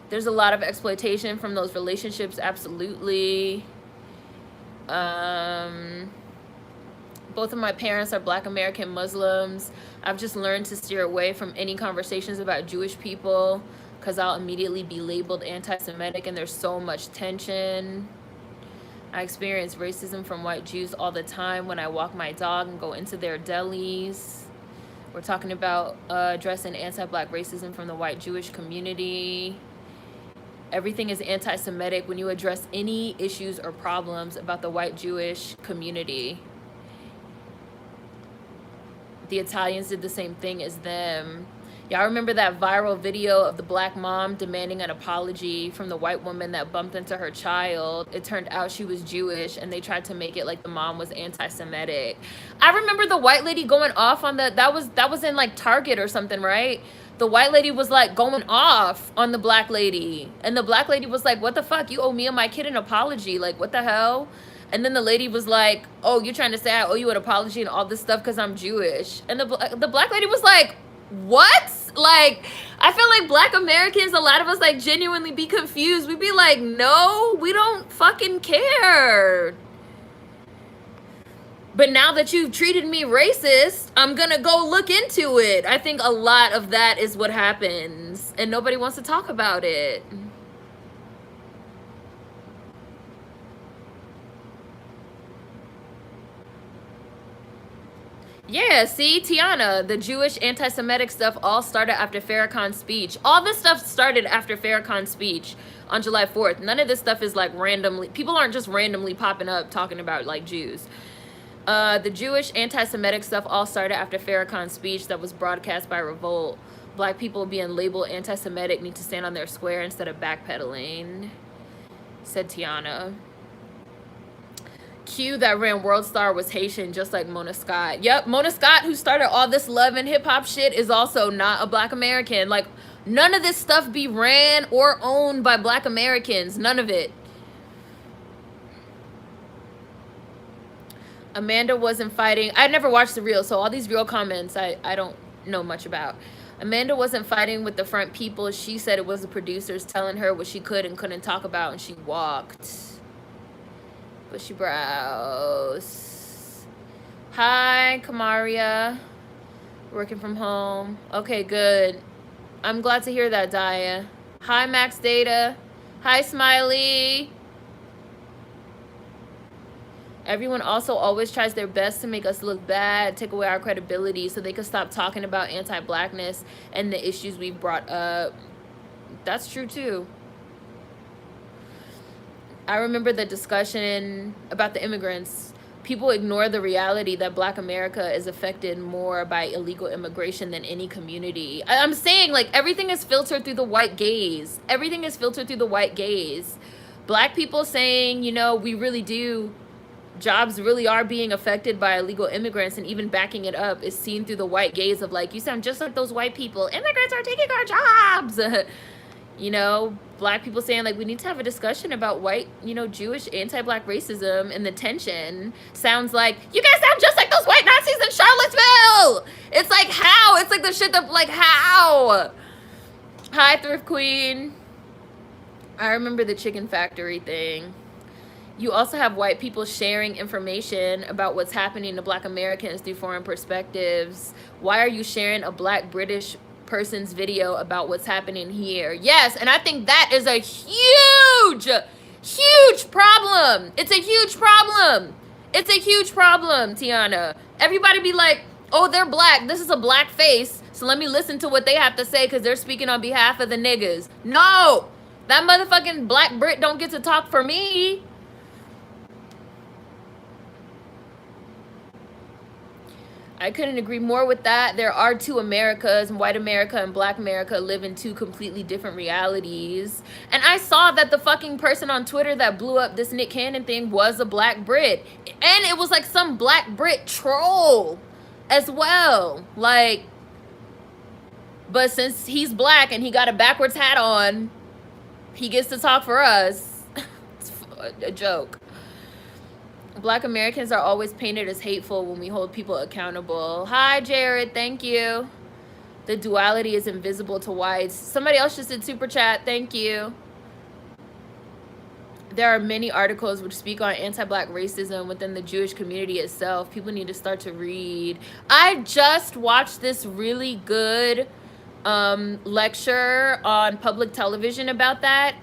There's a lot of exploitation from those relationships, absolutely. Both of my parents are Black American Muslims. I've just learned to steer away from any conversations about Jewish people because I'll immediately be labeled anti-Semitic, and there's so much tension. I experience racism from white Jews all the time when I walk my dog and go into their delis. We're talking about addressing anti-Black racism from the white Jewish community. Everything is anti-Semitic when you address any issues or problems about the white Jewish community. The Italians did the same thing as them. Y'all remember that viral video of the black mom demanding an apology from the white woman that bumped into her child? It turned out she was Jewish, and they tried to make it like the mom was anti-Semitic. I remember the white lady going off on that was in like Target or something, right? The white lady was like going off on the black lady, and the black lady was like, what the fuck, you owe me and my kid an apology, like what the hell? And then the lady was like, oh, you're trying to say I owe you an apology and all this stuff because I'm Jewish? And the black lady was like, what? Like, I feel like black Americans, a lot of us like genuinely be confused. We'd be like, no, we don't fucking care. But now that you've treated me racist, I'm gonna go look into it. I think a lot of that is what happens, and nobody wants to talk about it. Yeah, see, Tiana, the Jewish anti-Semitic stuff all started after Farrakhan's speech. All this stuff started after Farrakhan's speech on July 4th. None of this stuff is like randomly, people aren't just randomly popping up talking about like Jews. The Jewish anti-Semitic stuff all started after Farrakhan's speech that was broadcast by Revolt. Black people being labeled anti-Semitic need to stand on their square instead of backpedaling, said Tiana. Q that ran World Star was Haitian, just like Mona Scott. Yep, Mona Scott, who started all this love and hip-hop shit, is also not a black American. Like, none of this stuff be ran or owned by black Americans. None of it. Amanda wasn't fighting. I never watched the reel, so all these real comments I don't know much about. Amanda wasn't fighting with the front people. She said it was the producers telling her what she could and couldn't talk about, and she walked. Bushy brows. Hi, Kamaria. Working from home. Okay, good. I'm glad to hear that, Daya. Hi, Max Data. Hi, Smiley. Everyone also always tries their best to make us look bad, take away our credibility so they can stop talking about anti-blackness and the issues we've brought up. That's true, too. I remember the discussion about the immigrants. People ignore the reality that black America is affected more by illegal immigration than any community. I'm saying, like, everything is filtered through the white gaze. Everything is filtered through the white gaze. Black people saying, you know, we really do, jobs really are being affected by illegal immigrants, and even backing it up is seen through the white gaze of like, you sound just like those white people. Immigrants are taking our jobs. You know, black people saying like, we need to have a discussion about white, you know, Jewish anti-black racism, and the tension sounds like, you guys sound just like those white Nazis in Charlottesville. It's like, how? It's like the shit that, like, how? Hi, Thrift Queen. I remember the chicken factory thing. You also have white people sharing information about what's happening to black Americans through foreign perspectives. Why are you sharing a black British person's video about what's happening here? Yes, and I think that is a huge problem. It's a huge problem. It's a huge problem, Tiana. Everybody be like, oh, they're black. This is a black face, so let me listen to what they have to say because they're speaking on behalf of the niggas. No, that motherfucking black Brit don't get to talk for me. I couldn't agree more with that. There are two Americas, and white America and black America live in two completely different realities. And I saw that the fucking person on Twitter that blew up this Nick Cannon thing was a black Brit. And it was like some black Brit troll as well. Like, but since he's black and he got a backwards hat on, he gets to talk for us. It's a joke. Black Americans are always painted as hateful when we hold people accountable. Hi, Jared. Thank you. The duality is invisible to whites. Somebody else just did super chat. Thank you. There are many articles which speak on anti-black racism within the Jewish community itself. People need to start to read. I just watched this really good lecture on public television about that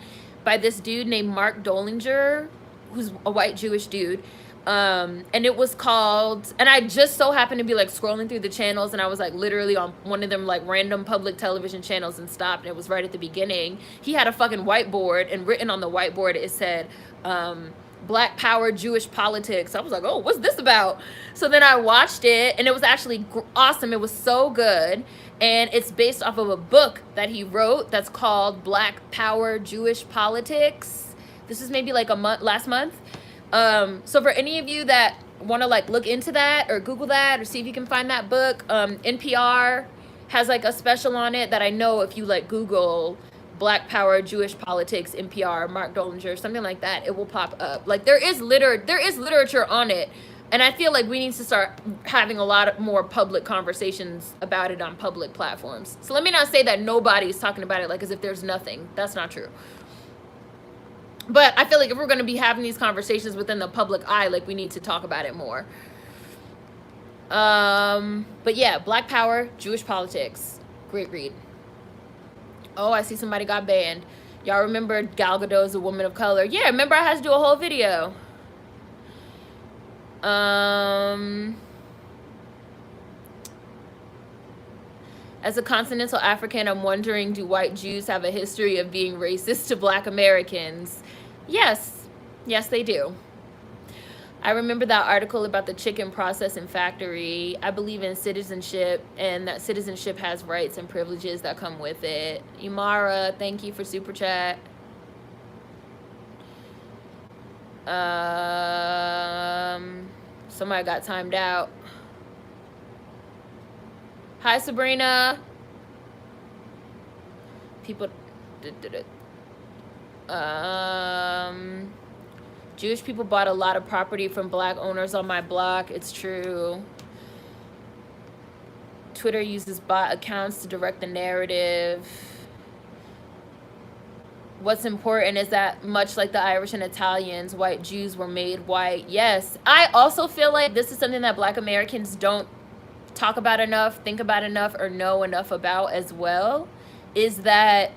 by this dude named Mark Dollinger, who's a white Jewish dude. And it was called, and I just so happened to be like scrolling through the channels, and I was like literally on one of them like random public television channels and stopped, and it was right at the beginning. He had a fucking whiteboard, and written on the whiteboard it said, Black Power, Jewish Politics. I was like, oh, what's this about? So then I watched it, and it was actually awesome. It was so good. And it's based off of a book that he wrote that's called Black Power, Jewish Politics. This is maybe like last month. So for any of you that want to like look into that or Google that or see if you can find that book, NPR has like a special on it that I know if you like Google Black Power, Jewish Politics, NPR, Mark Dollinger, something like that, it will pop up. Like there is literature on it, and I feel like we need to start having a lot more public conversations about it on public platforms. So let me not say that nobody's talking about it like as if there's nothing. That's not true. But I feel like if we're going to be having these conversations within the public eye, like we need to talk about it more. But yeah, Black Power, Jewish Politics, great read. Oh, I see somebody got banned. Y'all remember Gal Gadot's a woman of color? Yeah, remember I had to do a whole video. As a continental African, I'm wondering, do white Jews have a history of being racist to Black Americans? Yes. Yes, they do. I remember that article about the chicken processing factory. I believe in citizenship, and that citizenship has rights and privileges that come with it. Imara, thank you for super chat. Somebody got timed out. Hi, Sabrina. People. Jewish people bought a lot of property from Black owners on my block. It's true. Twitter uses bot accounts to direct the narrative. What's important is that much like the Irish and Italians, white Jews were made white. Yes. I also feel like this is something that Black Americans don't talk about enough, think about enough, or know enough about as well, is that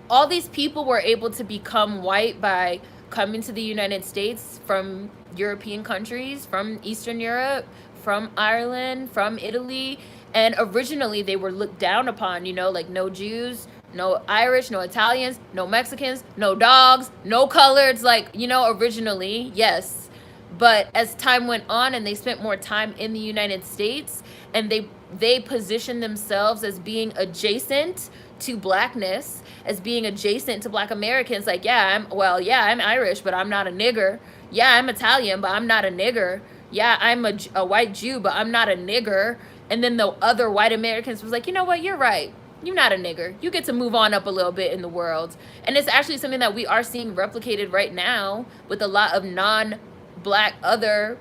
all these people were able to become white by coming to the United States from European countries, from Eastern Europe, from Ireland, from Italy. And originally they were looked down upon, you know, like no Jews, no Irish, no Italians, no Mexicans, no dogs, no coloreds, like, you know, originally, yes. But as time went on and they spent more time in the United States, and they positioned themselves as being adjacent to Blackness, as being adjacent to Black Americans, like, yeah, I'm Irish, but I'm not a nigger. Yeah, I'm Italian, but I'm not a nigger. Yeah, I'm a white Jew, but I'm not a nigger. And then the other white Americans was like, you know what, you're right. You're not a nigger. You get to move on up a little bit in the world. And it's actually something that we are seeing replicated right now with a lot of non-Black other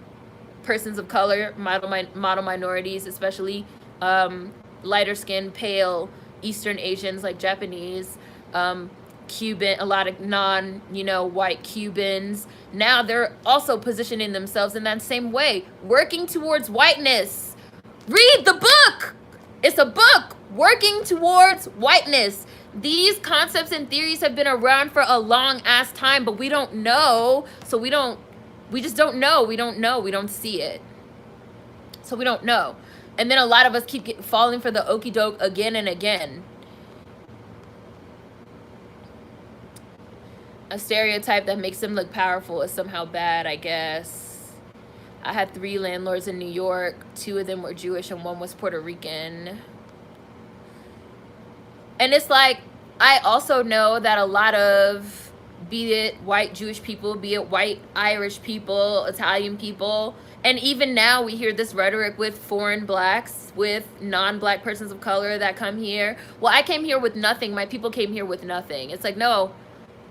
persons of color, model minorities, especially lighter skin, pale Eastern Asians like Japanese, Cuban, a lot of white Cubans. Now they're also positioning themselves in that same way, working towards whiteness. Read the book. It's a book, Working Towards Whiteness. These concepts and theories have been around for a long ass time, but we don't know. So we just don't know. We don't see it. So we don't know. And then a lot of us keep falling for the okie doke again and again. A stereotype that makes them look powerful is somehow bad, I guess. I had 3 landlords in New York. 2 of them were Jewish and 1 was Puerto Rican. And it's like, I also know that a lot of, be it white Jewish people, be it white Irish people, Italian people, and even now we hear this rhetoric with foreign Blacks, with non-Black persons of color that come here. Well, I came here with nothing. My people came here with nothing. It's like, no,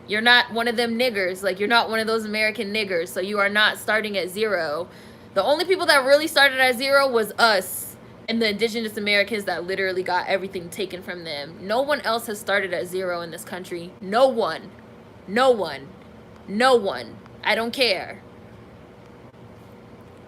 you're not one of them niggers. Like, you're not one of those American niggers. So you are not starting at zero. The only people that really started at zero was us and the indigenous Americans that literally got everything taken from them. No one else has started at zero in this country. No one. No one. No one. I don't care.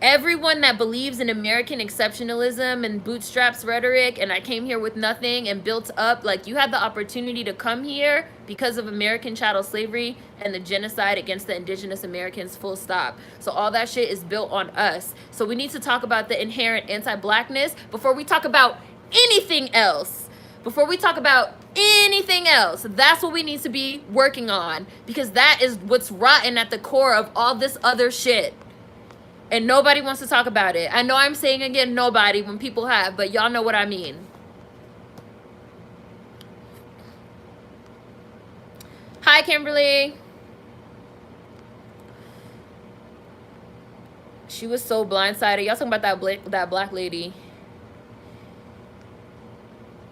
Everyone that believes in American exceptionalism and bootstraps rhetoric, and I came here with nothing and built up, like, you had the opportunity to come here because of American chattel slavery and the genocide against the indigenous Americans, full stop. So all that shit is built on us. So we need to talk about the inherent anti-Blackness before we talk about anything else. Before we talk about anything else, that's what we need to be working on, because that is what's rotten at the core of all this other shit. And nobody wants to talk about it. I know I'm saying again nobody when people have, but y'all know what I mean. Hi, Kimberly. She was so blindsided. Y'all talking about that black lady.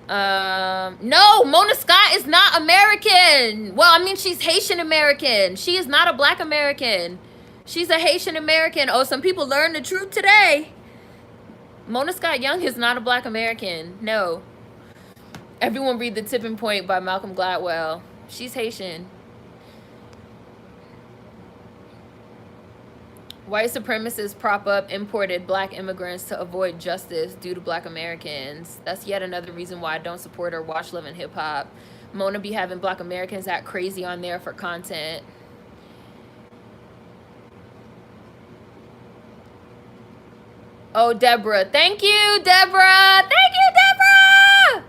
No, Mona Scott is not American. Well, I mean, she's Haitian American. She is not a black American. She's a Haitian American. Oh, some people learned the truth today. Mona Scott Young is not a black American. No. Everyone read The Tipping Point by Malcolm Gladwell. She's Haitian. White supremacists prop up imported black immigrants to avoid justice due to black Americans. That's yet another reason why I don't support or watch Love and Hip Hop. Mona be having black Americans act crazy on there for content. Oh, Deborah. Thank you, Deborah. Thank you, Deborah.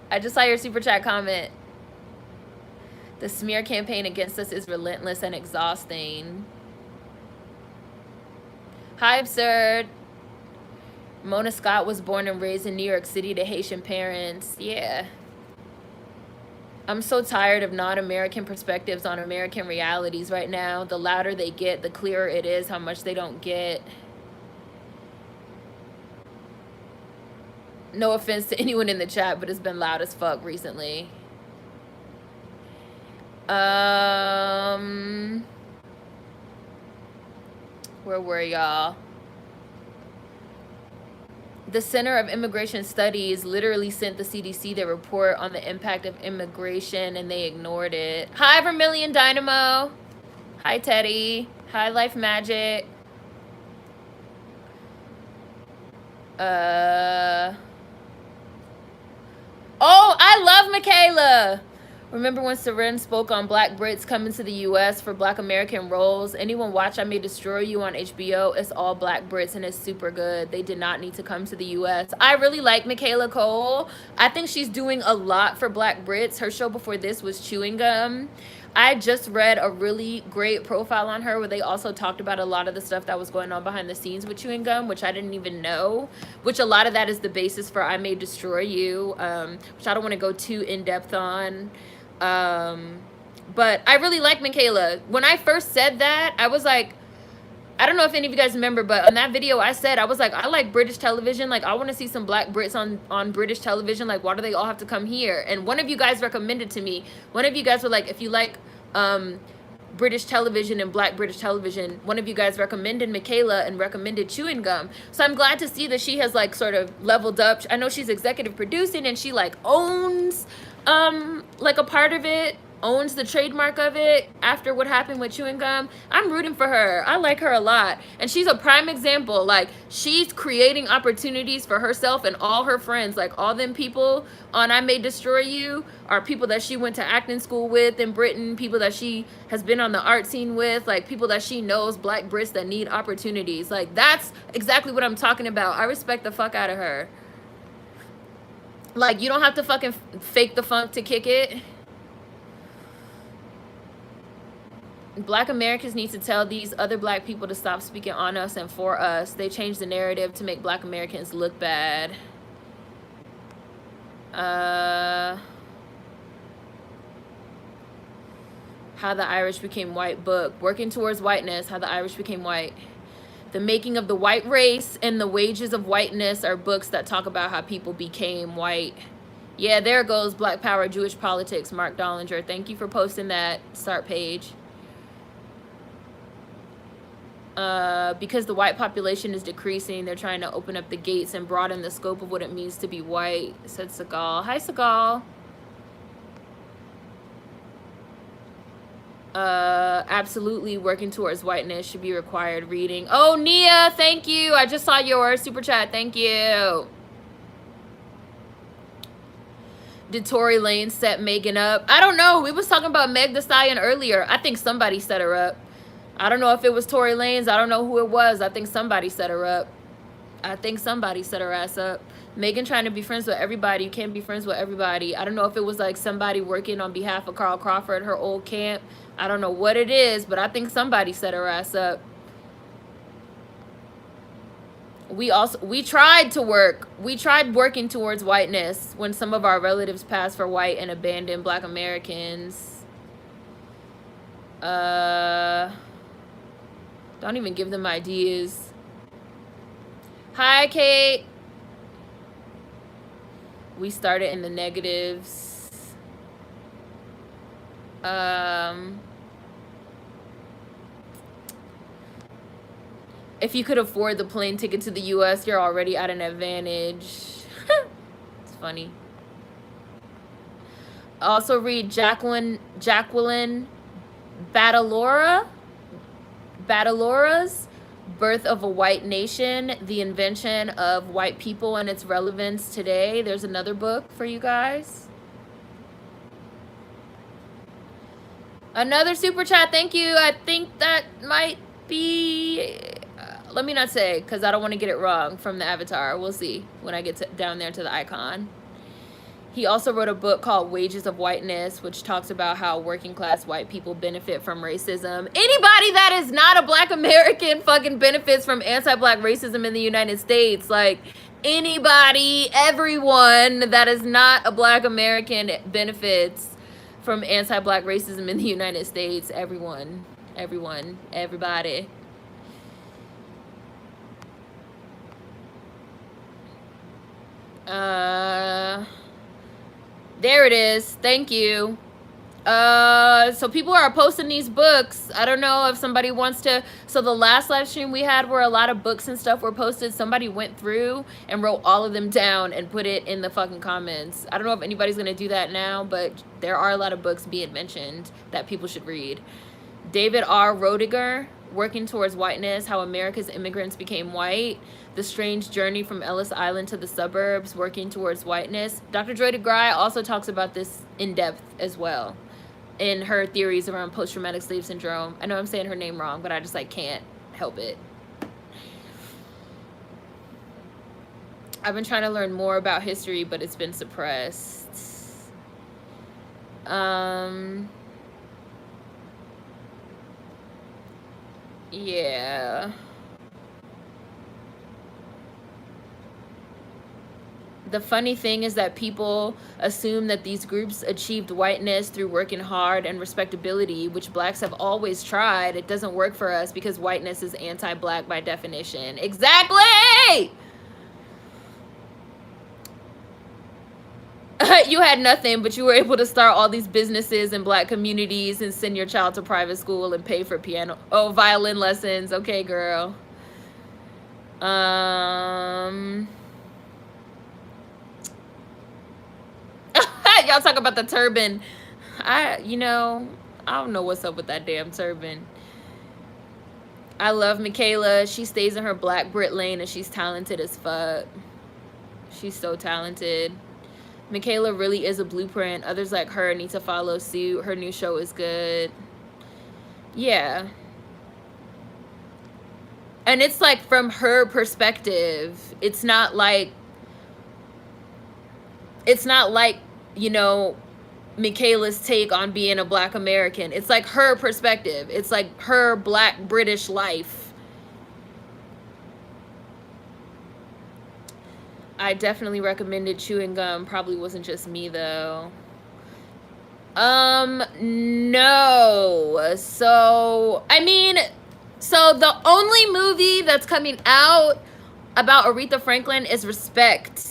I just saw your super chat comment. The smear campaign against us is relentless and exhausting. Hi, Absurd. Mona Scott was born and raised in New York City to Haitian parents. Yeah. I'm so tired of non-American perspectives on American realities right now. The louder they get, the clearer it is how much they don't get. No offense to anyone in the chat, but it's been loud as fuck recently. Where were y'all? The Center of Immigration Studies literally sent the CDC their report on the impact of immigration, and they ignored it. Hi, Vermilion Dynamo. Hi, Teddy. Hi, Life Magic. Oh, I love Michaela. Remember when Seren spoke on black Brits coming to the U.S. for black American roles? Anyone watch I May Destroy You on HBO? It's all black Brits and it's super good. They did not need to come to the U.S. I really like Michaela Cole. I think she's doing a lot for black Brits. Her show before this was Chewing Gum. I just read a really great profile on her where they also talked about a lot of the stuff that was going on behind the scenes with Chewing Gum, which I didn't even know, which a lot of that is the basis for I May Destroy You, which I don't want to go too in-depth on. But I really like Michaela. When I first said that, I was like, I don't know if any of you guys remember, but on that video I said, I was like, I like British television. Like, I want to see some black Brits on British television. Like, why do they all have to come here? And one of you guys recommended to me, one of you guys were like, if you like British television and black British television, one of you guys recommended Michaela and recommended Chewing Gum. So I'm glad to see that she has like sort of leveled up. I know she's executive producing and she like owns like a part of it, owns the trademark of it after what happened with Chewing Gum. I'm rooting for her. I like her a lot. And she's a prime example. Like, she's creating opportunities for herself and all her friends. Like, all them people on I May Destroy You are people that she went to acting school with in Britain, people that she has been on the art scene with, like people that she knows, black Brits that need opportunities. Like, that's exactly what I'm talking about. I respect the fuck out of her. Like, you don't have to fucking fake the funk to kick it. Black Americans need to tell these other black people to stop speaking on us and for us. They changed the narrative to make black Americans look bad. How the Irish Became White book. Working Towards Whiteness, How the Irish Became White. The Making of the White Race and The Wages of Whiteness are books that talk about how people became white. Yeah, there goes Black Power, Jewish Politics, Mark Dollinger. Thank you for posting that start page. Because the white population is decreasing, they're trying to open up the gates and broaden the scope of what it means to be white, said Segal. Hi, Segal. Absolutely, Working Towards Whiteness should be required reading. Oh, Nia, thank you. I just saw your super chat. Thank you. Did Tory Lanez set Megan up? I don't know. We was talking about Meg Thee Stallion earlier. I think somebody set her up. I don't know if it was Tory Lanez. I don't know who it was. I think somebody set her up. I think somebody set her ass up. Megan trying to be friends with everybody. You can't be friends with everybody. I don't know if it was like somebody working on behalf of Carl Crawford, her old camp. I don't know what it is, but I think somebody set her ass up. We tried working towards whiteness when some of our relatives passed for white and abandoned Black Americans. Don't even give them ideas. Hi, Kate. We started in the negatives. If you could afford the plane ticket to the U.S., you're already at an advantage. It's funny. Also read Jacqueline Badalora's Birth of a White Nation, The Invention of White People and Its Relevance Today. There's another book for you guys. Another super chat. Thank you. I think that might be... let me not say, because I don't want to get it wrong from the avatar. We'll see when I get down there to the icon. He also wrote a book called Wages of Whiteness, which talks about how working class white people benefit from racism. Anybody that is not a Black American fucking benefits from anti-Black racism in the United States. Like, anybody, everyone that is not a Black American benefits from anti-Black racism in the United States. Everyone, everybody. There it is. Thank you. So people are posting these books. I don't know if somebody wants to. So the last live stream we had where a lot of books and stuff were posted, somebody went through and wrote all of them down and put it in the fucking comments. I don't know if anybody's gonna do that now, but there are a lot of books being mentioned that people should read. David R. Rodiger, Working Towards Whiteness, How America's Immigrants Became White. The Strange Journey from Ellis Island to the Suburbs, Working Towards Whiteness. Dr. Joy DeGruy also talks about this in depth as well in her theories around post-traumatic slave syndrome. I know I'm saying her name wrong, but I just like can't help it. I've been trying to learn more about history, but it's been suppressed. Yeah. The funny thing is that people assume that these groups achieved whiteness through working hard and respectability, which Blacks have always tried. It doesn't work for us because whiteness is anti-Black by definition. Exactly! You had nothing, but you were able to start all these businesses in Black communities and send your child to private school and pay for violin lessons. Okay, girl. Y'all talk about the turban. I don't know what's up with that damn turban. I love Michaela. She stays in her Black Brit lane and she's talented as fuck. She's so talented. Michaela really is a blueprint. Others like her need to follow suit. Her new show is good. Yeah. And it's like from her perspective. It's not like, you know, Michaela's take on being a Black American. It's like her perspective. It's like her Black British life. I definitely recommended chewing gum. Probably wasn't just me though. No. So, I mean, so the only movie that's coming out about Aretha Franklin is Respect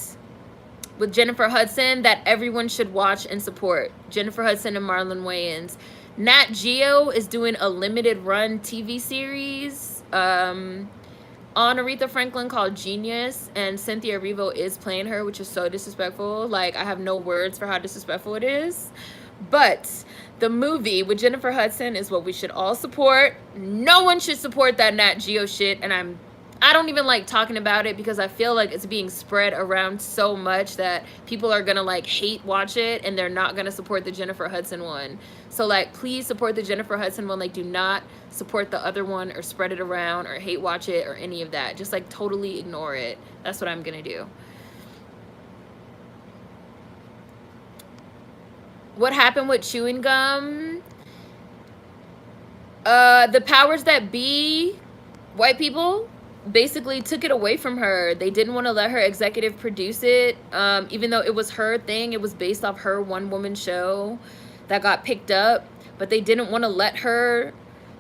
with Jennifer Hudson that everyone should watch and support. Jennifer Hudson and Marlon Wayans. Nat Geo is doing a limited run TV series on Aretha Franklin called Genius, and Cynthia Erivo is playing her, which is so disrespectful. Like, I have no words for how disrespectful it is. But the movie with Jennifer Hudson is what we should all support. No one should support that Nat Geo shit, and I'm I don't even like talking about it because I feel like it's being spread around so much that people are gonna like hate watch it and they're not gonna support the Jennifer Hudson one. So like, please support the Jennifer Hudson one. Like, do not support the other one or spread it around or hate watch it or any of that. Just like totally ignore it. That's what I'm gonna do. What happened with chewing gum? The powers that be, white people, basically took it away from her. They didn't want to let her executive produce it, even though it was her thing. It was based off her one-woman show that got picked up, but they didn't want to let her.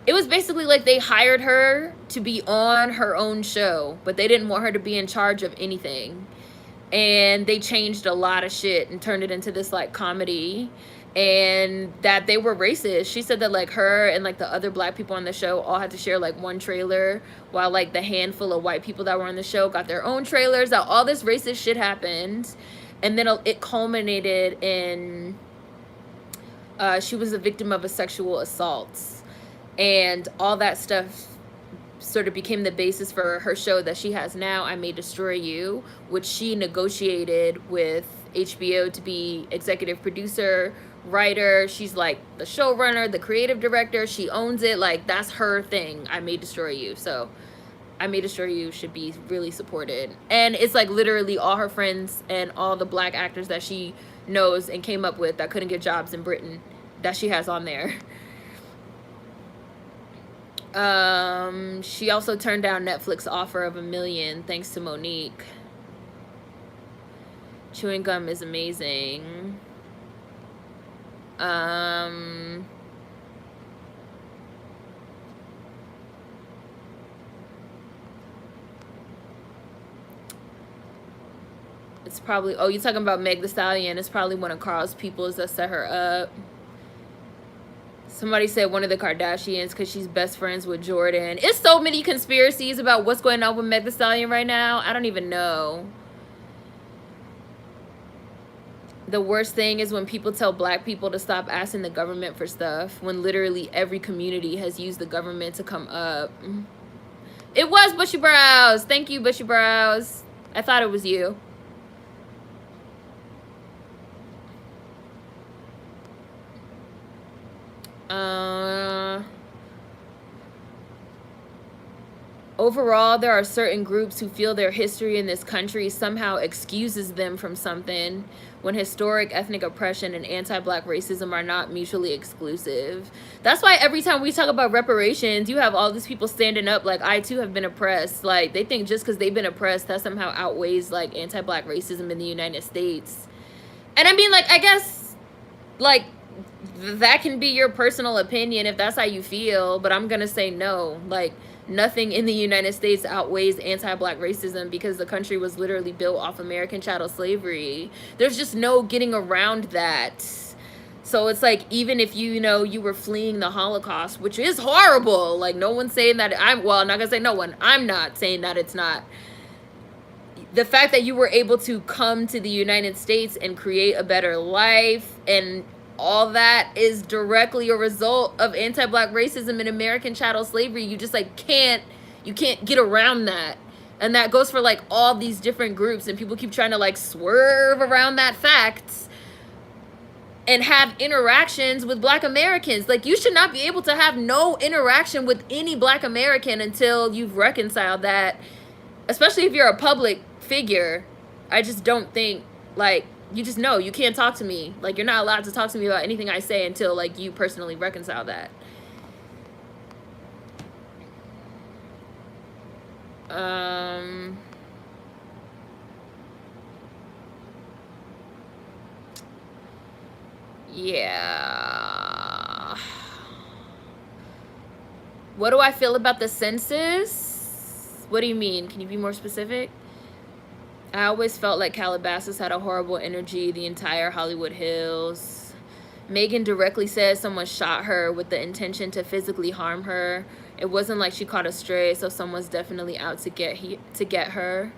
It was basically like they hired her to be on her own show, but they didn't want her to be in charge of anything. And they changed a lot of shit and turned it into this like comedy, and that they were racist. She said that like her and like the other black people on the show all had to share like one trailer, while like the handful of white people that were on the show got their own trailers. That all this racist shit happened, and then it culminated in she was a victim of a sexual assault, and all that stuff sort of became the basis for her show that she has now, I May Destroy You, which she negotiated with HBO to be executive producer, writer. She's like the showrunner, the creative director. She owns it. Like, that's her thing, I May Destroy You. So I May Destroy You should be really supported. And it's like literally all her friends and all the black actors that she knows and came up with that couldn't get jobs in Britain that she has on there. She also turned down Netflix offer of $1 million thanks to Monique. Chewing gum is amazing. It's probably, oh, you're talking about Meg Thee Stallion. It's probably one of Carl's peoples that set her up. Somebody said one of the Kardashians because she's best friends with Jordan. It's so many conspiracies about what's going on with Meg Thee Stallion right now. I don't even know. The worst thing is when people tell black people to stop asking the government for stuff when literally every community has used the government to come up. It was Bushy Brows. Thank you, Bushy Brows. I thought it was you. Overall, there are certain groups who feel their history in this country somehow excuses them from something, when historic ethnic oppression and anti-black racism are not mutually exclusive. That's why every time we talk about reparations, you have all these people standing up like, I too have been oppressed. Like, they think just because they've been oppressed, that somehow outweighs like anti-black racism in the United States. And I mean, like, I guess like that can be your personal opinion if that's how you feel, but I'm gonna say no. Like, nothing in the United States outweighs anti-black racism because the country was literally built off American chattel slavery. There's just no getting around that. So it's like, even if you know you were fleeing the Holocaust, which is horrible, like, no one's saying that. Well, I'm not gonna say no one. I'm not saying that it's not. The fact that you were able to come to the United States and create a better life and all that is directly a result of anti-black racism and American chattel slavery. You just like you can't get around that. And that goes for like all these different groups, and people keep trying to like swerve around that fact and have interactions with black Americans. Like, you should not be able to have no interaction with any black American until you've reconciled that, especially if you're a public figure. I just don't think, like, you just know you can't talk to me. Like, you're not allowed to talk to me about anything I say until like you personally reconcile that. Yeah. What do I feel about the census? What do you mean? Can you be more specific? I always felt like Calabasas had a horrible energy, the entire Hollywood Hills. Megan directly said someone shot her with the intention to physically harm her. It wasn't like she caught a stray, so someone's definitely out to get her.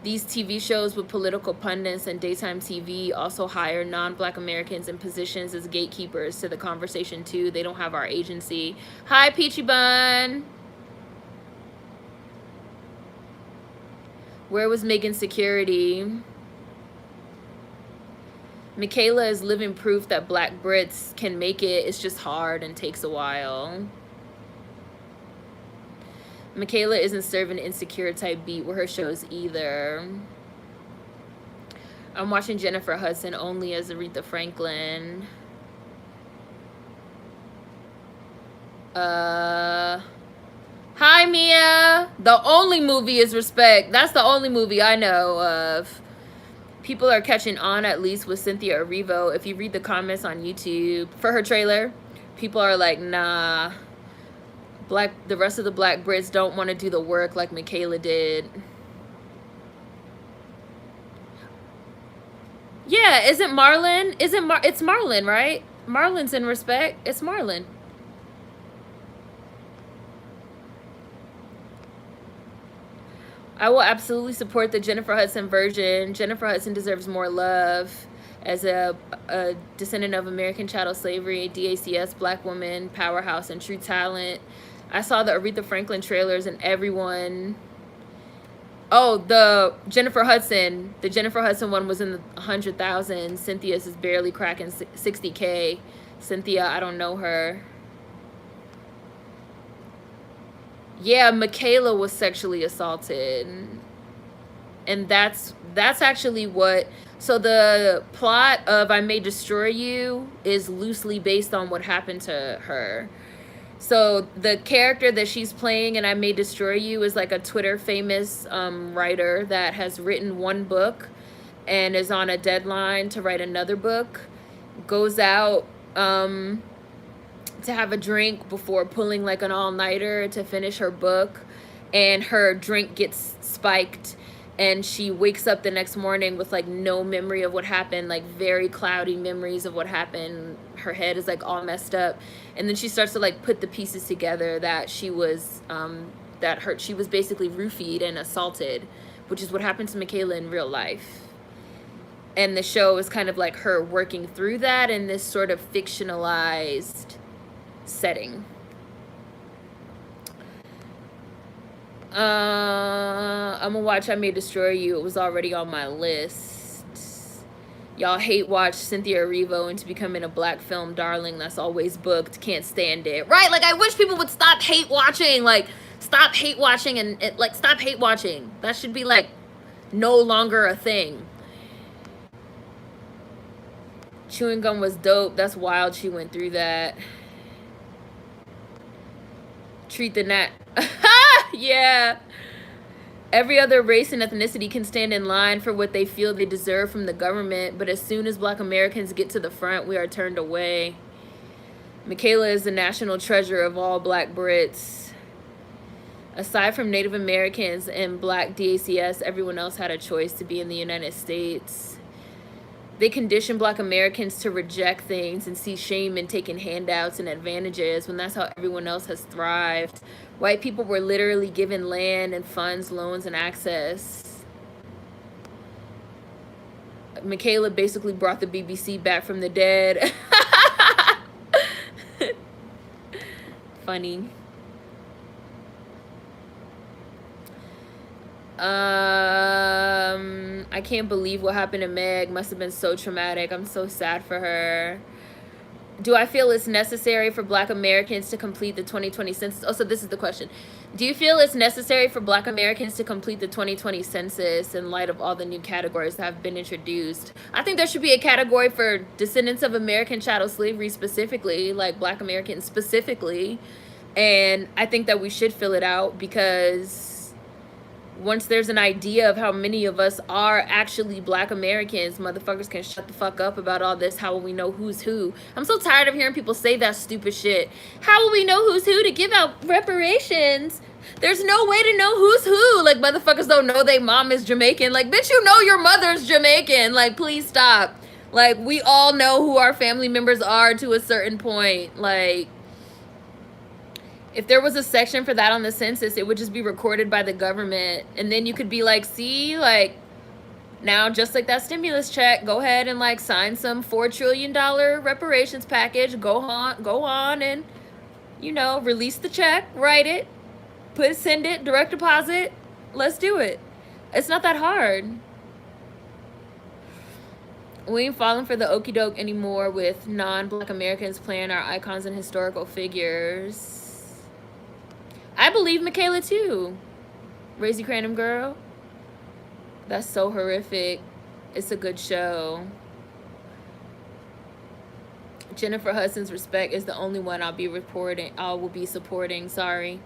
These TV shows with political pundits and daytime TV also hire non-black Americans in positions as gatekeepers to the conversation too. They don't have our agency. Hi, Peachy Bun. Where was Megan's security? Michaela is living proof that Black Brits can make it. It's just hard and takes a while. Michaela isn't serving Insecure type beat with her shows either. I'm watching Jennifer Hudson only as Aretha Franklin. Hi, Mia. The only movie is Respect. That's the only movie I know of. People are catching on, at least with Cynthia Erivo. If you read the comments on YouTube for her trailer, people are like, nah, the rest of the Black Brits don't want to do the work like Michaela did. Yeah, isn't Marlon? It's Marlon, right? Marlon's in Respect. It's Marlon. I will absolutely support the Jennifer Hudson version. Jennifer Hudson deserves more love as a descendant of American chattel slavery, DACS, Black woman, powerhouse, and true talent. I saw the Aretha Franklin trailers and everyone... Oh, the Jennifer Hudson one was in the 100,000. Cynthia's is barely cracking 60K. Cynthia, I don't know her. Yeah, Michaela was sexually assaulted. And that's actually what... So the plot of I May Destroy You is loosely based on what happened to her. So the character that she's playing in I May Destroy You is like a Twitter famous writer that has written one book and is on a deadline to write another book. Goes out to have a drink before pulling like an all-nighter to finish her book, and her drink gets spiked and she wakes up the next morning with like no memory of what happened, like very cloudy memories of what happened. Her head is like all messed up, and then she starts to like put the pieces together that she was she was basically roofied and assaulted, which is what happened to Michaela in real life. And the show is kind of like her working through that in this sort of fictionalized setting. I'm gonna watch I May Destroy You. It was already on my list. Y'all hate watch Cynthia Erivo into becoming a Black film darling that's always booked. Can't stand it. Right? Like, I wish people would stop hate watching. Like, stop hate watching and stop hate watching. That should be like no longer a thing. Chewing gum was dope. That's wild she went through that. Treat the nat. Yeah. Every other race and ethnicity can stand in line for what they feel they deserve from the government, but as soon as Black Americans get to the front, we are turned away. Michaela is the national treasure of all Black Brits. Aside from Native Americans and Black DACS, everyone else had a choice to be in the United States. They condition Black Americans to reject things and see shame in taking handouts and advantages when that's how everyone else has thrived. White people were literally given land and funds, loans, and access. Michaela basically brought the BBC back from the dead. Funny. I can't believe what happened to Meg. Must have been so traumatic. I'm so sad for her. Do I feel it's necessary for Black Americans to complete the 2020 census? Oh, so this is the question. Do you feel it's necessary for Black Americans to complete the 2020 census in light of all the new categories that have been introduced? I think there should be a category for descendants of American chattel slavery specifically, like Black Americans specifically. And I think that we should fill it out, because once there's an idea of how many of us are actually Black Americans, motherfuckers can shut the fuck up about all this. How will we know who's who? I'm so tired of hearing people say that stupid shit. How will we know who's who to give out reparations? There's no way to know who's who. Like, motherfuckers don't know their mom is Jamaican. Like, bitch, you know your mother's Jamaican. Like, please stop. Like, we all know who our family members are to a certain point. Like, if there was a section for that on the census, it would just be recorded by the government. And then you could be like, see, like, now just like that stimulus check, go ahead and like sign some $4 trillion reparations package. Go on and, you know, release the check, write it, send it, direct deposit. Let's do it. It's not that hard. We ain't falling for the okie doke anymore with non-black Americans playing our icons and historical figures. I believe Michaela too. Raisey Crandom Girl. That's so horrific. It's a good show. Jennifer Hudson's Respect is the only one I will be supporting. Sorry.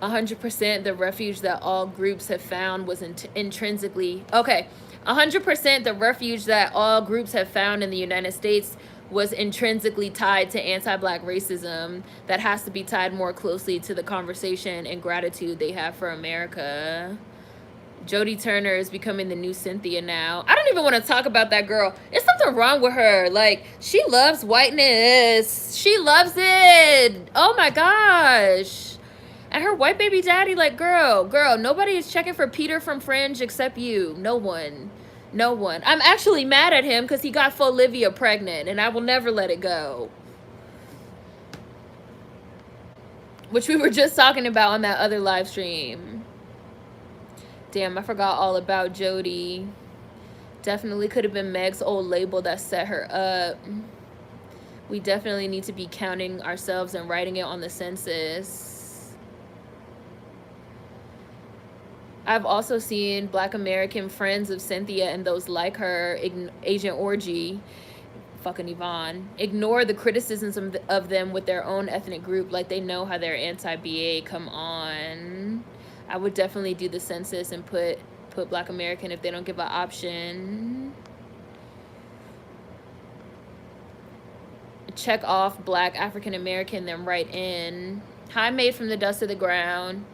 100% the refuge that all groups have found was intrinsically... Okay. 100% the refuge that all groups have found in the United States was intrinsically tied to anti-black racism that has to be tied more closely to the conversation and gratitude they have for America. Jodie Turner is becoming the new Cynthia now. I don't even want to talk about that girl. There's something wrong with her. Like, she loves whiteness. She loves it. Oh my gosh. And her white baby daddy, like, girl, nobody is checking for Peter from Fringe except you. No one. I'm actually mad at him because he got Folivia pregnant, and I will never let it go. Which we were just talking about on that other live stream. Damn, I forgot all about Jodie. Definitely could have been Meg's old label that set her up. We definitely need to be counting ourselves and writing it on the census. I've also seen Black American friends of Cynthia and those like her, Agent Orgy, fucking Yvonne, ignore the criticisms of them with their own ethnic group like they know how they're anti-BA. Come on. I would definitely do the census and put Black American if they don't give an option. Check off Black African American, then write in. Hi, made from the dust of the ground.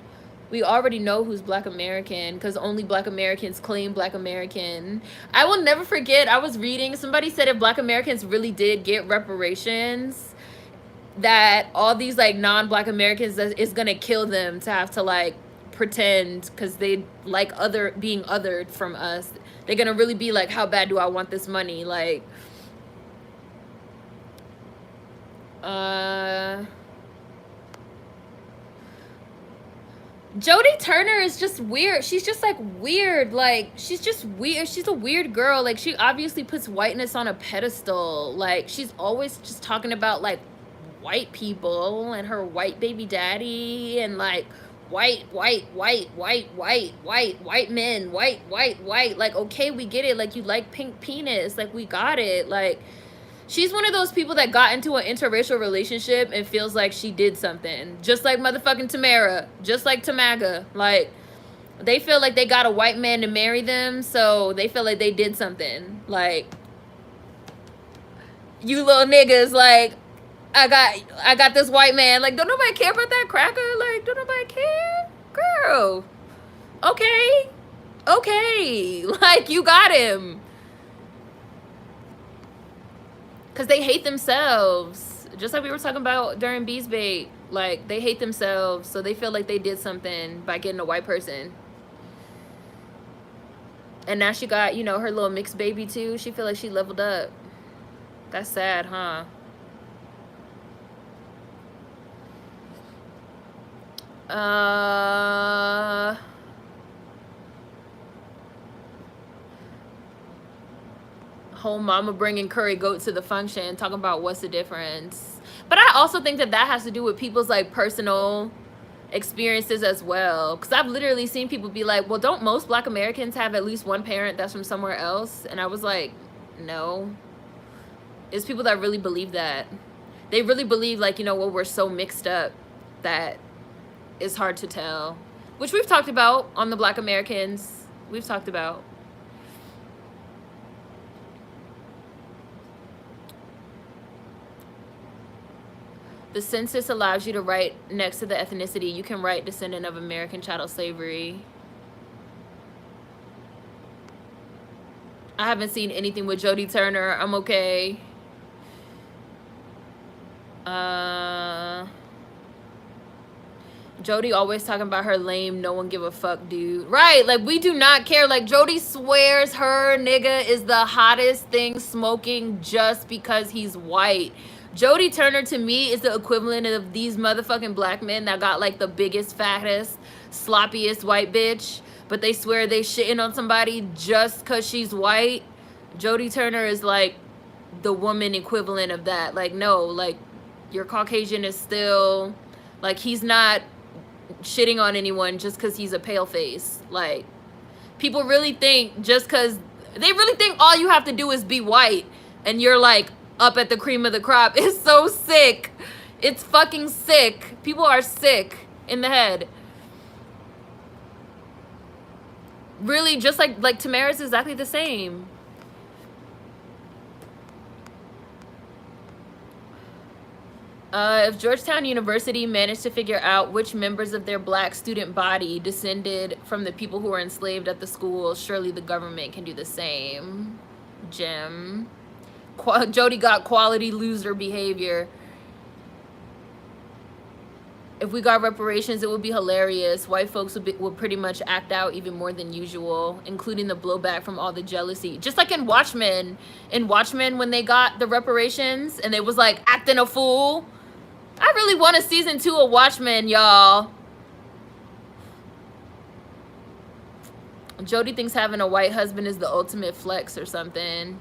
We already know who's Black American because only Black Americans claim Black American. I will never forget, I was reading, somebody said if Black Americans really did get reparations, that all these like non-Black Americans is gonna kill them to have to like pretend because they like being othered from us. They're gonna really be like, how bad do I want this money? Like, Jodie Turner is just weird. She's just like weird. Like, she's just weird. She's a weird girl. Like, she obviously puts whiteness on a pedestal. Like, she's always just talking about like white people and her white baby daddy and like white men, white. Like, okay, we get it. Like, you like pink penis. Like, we got it. Like, she's one of those people that got into an interracial relationship and feels like she did something. Just like motherfucking Tamara. Just like Tamaga. Like, they feel like they got a white man to marry them, so they feel like they did something. Like, you little niggas, like, I got this white man. Like, don't nobody care about that cracker? Like, don't nobody care? Girl. Okay. Like, you got him. Because they hate themselves. Just like we were talking about during Bees Bait. Like, they hate themselves, so they feel like they did something by getting a white person. And now she got, you know, her little mixed baby too. She feel like she leveled up. That's sad, huh? Whole mama bringing curry goat to the function, talking about what's the difference. But I also think that has to do with people's like personal experiences as well, because I've literally seen people be like, well, don't most Black Americans have at least one parent that's from somewhere else? And I was like, no. It's people that really believe that. They really believe, like, you know, well, we're so mixed up that it's hard to tell, which we've talked about on the Black Americans. We've talked about. The census allows you to write next to the ethnicity. You can write descendant of American chattel slavery. I haven't seen anything with Jodie Turner. I'm okay. Jodie always talking about her lame, no one give a fuck dude. Right, like, we do not care. Like, Jodie swears her nigga is the hottest thing smoking just because he's white. Jody Turner to me is the equivalent of these motherfucking black men that got like the biggest, fattest, sloppiest white bitch, but they swear they shitting on somebody just cause she's white. Jody Turner is like the woman equivalent of that. Like, no, like your Caucasian is still like, he's not shitting on anyone just because he's a pale face. Like, people really think just because they really think all you have to do is be white and you're like up at the cream of the crop. It's so sick. It's fucking sick. People are sick in the head. Really, just like Tamara's exactly the same. If Georgetown University managed to figure out which members of their black student body descended from the people who were enslaved at the school, surely the government can do the same. Jim. Jody got quality loser behavior. If we got reparations, it would be hilarious. White folks would pretty much act out even more than usual, including the blowback from all the jealousy. Just like in Watchmen. In Watchmen, when they got the reparations and they was like acting a fool. I really want a season 2 of Watchmen, y'all. Jody thinks having a white husband is the ultimate flex or something.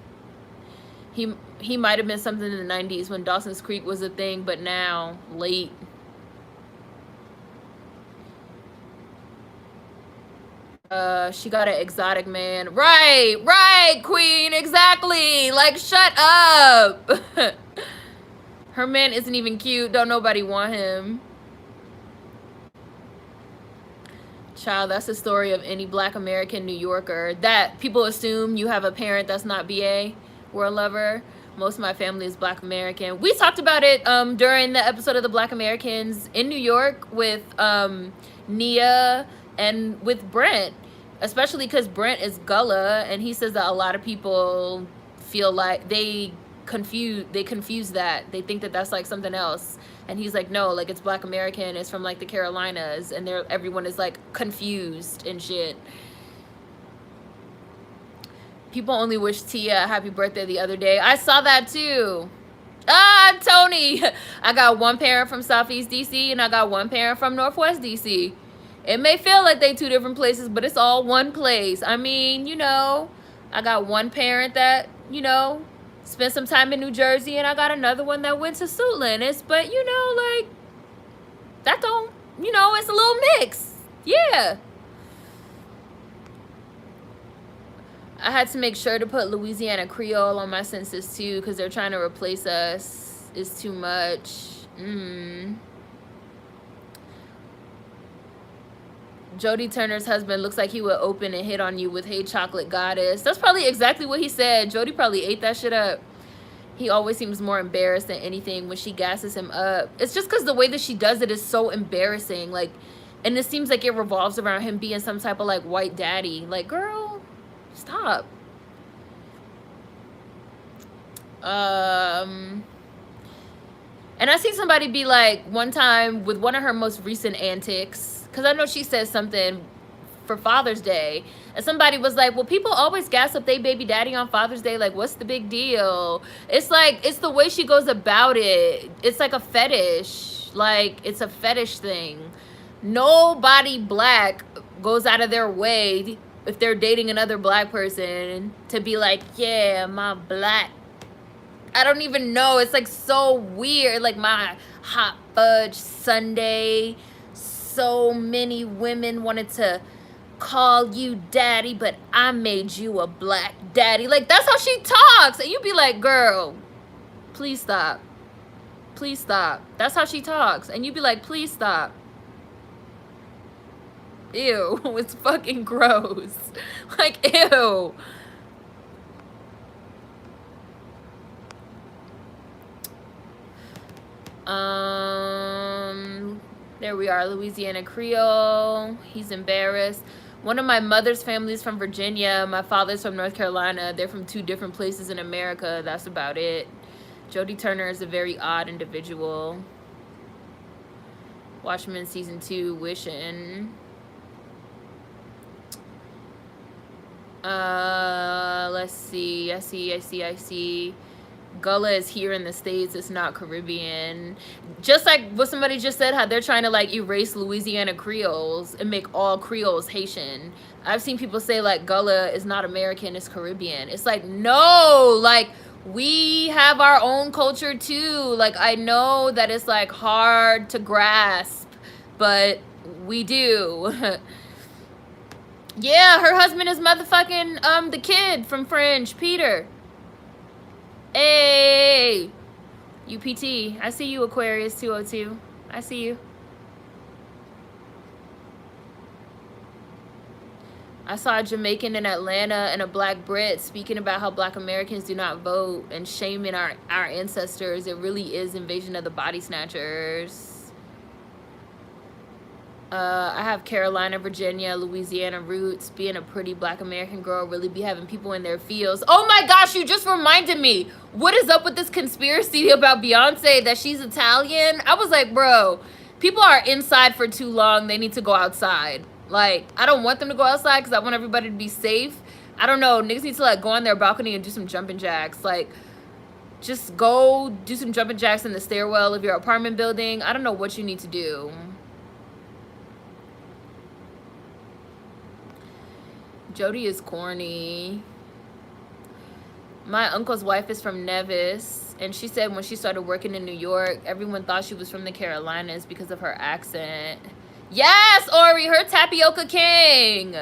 He might have been something in the 90s when Dawson's Creek was a thing, but now, late. She got an exotic man. Right, queen, exactly. Like, shut up. Her man isn't even cute. Don't nobody want him. Child, that's the story of any black American New Yorker. That people assume you have a parent that's not BA or a lover. Most of my family is black American. We talked about it during the episode of the Black Americans in New York with Nia and with Brent. Especially because Brent is Gullah, and he says that a lot of people feel like they confuse that. They think that that's like something else. And he's like, no, like it's black American, it's from like the Carolinas, and everyone is like confused and shit. People only wish Tia a happy birthday the other day. I saw that too. Ah, Tony. I got one parent from Southeast DC and I got one parent from Northwest DC. It may feel like they two different places, but it's all one place. I mean, you know, I got one parent that, you know, spent some time in New Jersey, and I got another one that went to Suitland. But, you know, like, that don't, you know, it's a little mix. Yeah. I had to make sure to put Louisiana Creole on my census, too, because they're trying to replace us. It's too much. Jody Turner's husband looks like he would open and hit on you with "Hey Chocolate Goddess." That's probably exactly what he said. Jody probably ate that shit up. He always seems more embarrassed than anything when she gasses him up. It's just because the way that she does it is so embarrassing. Like, and it seems like it revolves around him being some type of like white daddy. Like, girl, stop. And I see somebody be like, one time with one of her most recent antics, because I know she said something for Father's Day, and somebody was like, well, people always gas up their baby daddy on Father's Day. Like, what's the big deal? It's like, it's the way she goes about it. It's like a fetish. Like, it's a fetish thing. Nobody black goes out of their way, if they're dating another black person, to be like, yeah, my black, I don't even know. It's like so weird. Like, my hot fudge sundae. So many women wanted to call you daddy, but I made you a black daddy. Like, that's how she talks. And you be like, girl, please stop. Please stop. That's how she talks. And you be like, please stop. Ew. It's fucking gross. Like, ew. There we are, Louisiana Creole. He's embarrassed. One of my mother's families from Virginia. My father's from North Carolina. They're from two different places in America. That's about it. Jody Turner is a very odd individual. Watchmen season 2, wishing. Let's see. I see. Gullah is here in the States. It's not Caribbean. Just like what somebody just said, how they're trying to like erase Louisiana Creoles and make all Creoles Haitian. I've seen people say like Gullah is not American, it's Caribbean. It's like, no, like we have our own culture too. Like I know that it's like hard to grasp, but we do. Yeah, her husband is motherfucking the kid from Fringe, Peter. Hey, UPT. I see you, Aquarius 202. I see you. I saw a Jamaican in Atlanta and a black Brit speaking about how black Americans do not vote and shaming our ancestors. It really is invasion of the body snatchers. I have Carolina, Virginia, Louisiana roots. Being a pretty black American girl really be having people in their fields. Oh my gosh, you just reminded me. What is up with this conspiracy about Beyonce that she's Italian? I was like, bro, people are inside for too long. They need to go outside. Like, I don't want them to go outside because I want everybody to be safe. I don't know. Niggas need to like go on their balcony and do some jumping jacks. Like, just go do some jumping jacks in the stairwell of your apartment building. I don't know what you need to do. Jody is corny. My uncle's wife is from Nevis, and she said when she started working in New York, everyone thought she was from the Carolinas because of her accent. Yes, Ori, her tapioca king.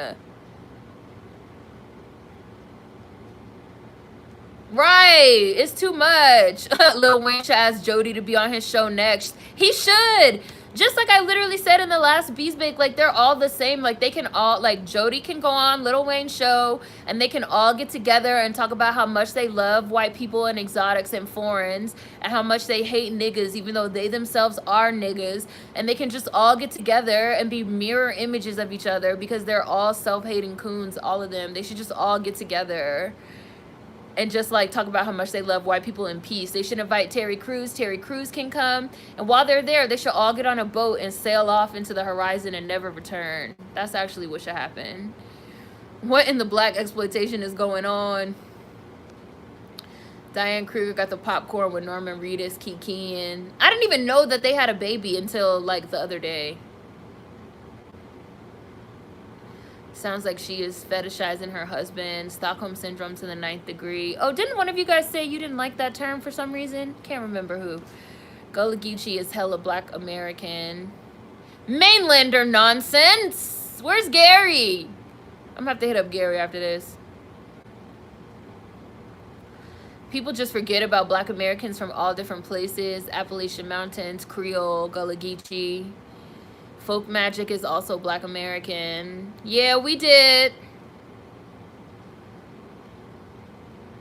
Right, it's too much. Lil Wayne should ask Jody to be on his show next. He should. Just like I literally said in the last Beast Bake, like they're all the same. Like they can all, like Jody can go on Lil Wayne's show and they can all get together and talk about how much they love white people and exotics and foreigns and how much they hate niggas, even though they themselves are niggas. And they can just all get together and be mirror images of each other because they're all self-hating coons, all of them. They should just all get together and just like talk about how much they love white people in peace. They should invite Terry Crews. Terry Crews can come. And while they're there, they should all get on a boat and sail off into the horizon and never return. That's actually what should happen. What in the black exploitation is going on? Diane Kruger got the popcorn with Norman Reedus, Kikiing. I didn't even know that they had a baby until like the other day. Sounds like she is fetishizing her husband. Stockholm Syndrome to the 9th degree. Oh, didn't one of you guys say you didn't like that term for some reason? Can't remember who. Gullah Geechee is hella black American. Mainlander nonsense. Where's Gary? I'm gonna have to hit up Gary after this. People just forget about black Americans from all different places. Appalachian Mountains, Creole, Gullah Geechee. Folk Magic is also black American. Yeah, we did.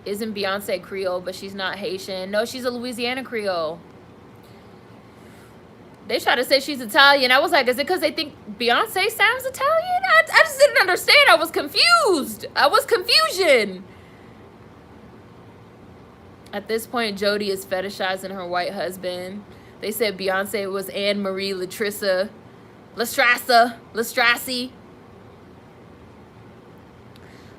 Isn't Beyonce Creole, but she's not Haitian. No, she's a Louisiana Creole. They try to say she's Italian. I was like, is it because they think Beyonce sounds Italian? I just didn't understand. I was confused. I was confusion. At this point, Jody is fetishizing her white husband. They said Beyonce was Anne Marie Latrissa. Lastrassi.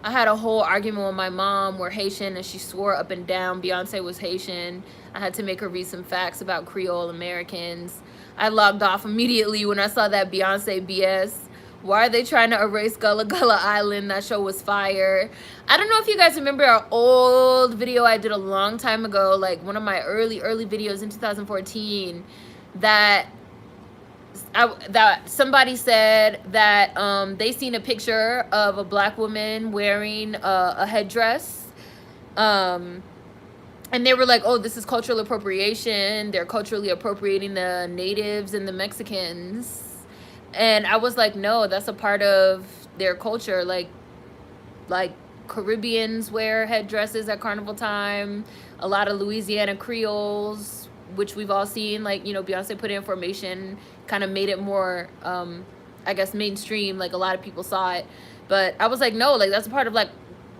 I had a whole argument with my mom. We're Haitian, and she swore up and down Beyonce was Haitian. I had to make her read some facts about Creole Americans. I logged off immediately when I saw that Beyonce BS. Why are they trying to erase Gullah Gullah Island? That show was fire. I don't know if you guys remember our old video I did a long time ago, like one of my early videos in 2014, that somebody said that they seen a picture of a black woman wearing a headdress, and they were like, oh, this is cultural appropriation. They're culturally appropriating the natives and the Mexicans. And I was like, no, that's a part of their culture. Like Caribbeans wear headdresses at carnival time. A lot of Louisiana Creoles, which we've all seen, like, you know, Beyonce put in Formation, kind of made it more, I guess, mainstream. Like, a lot of people saw it. But I was like, no, like, that's a part of, like,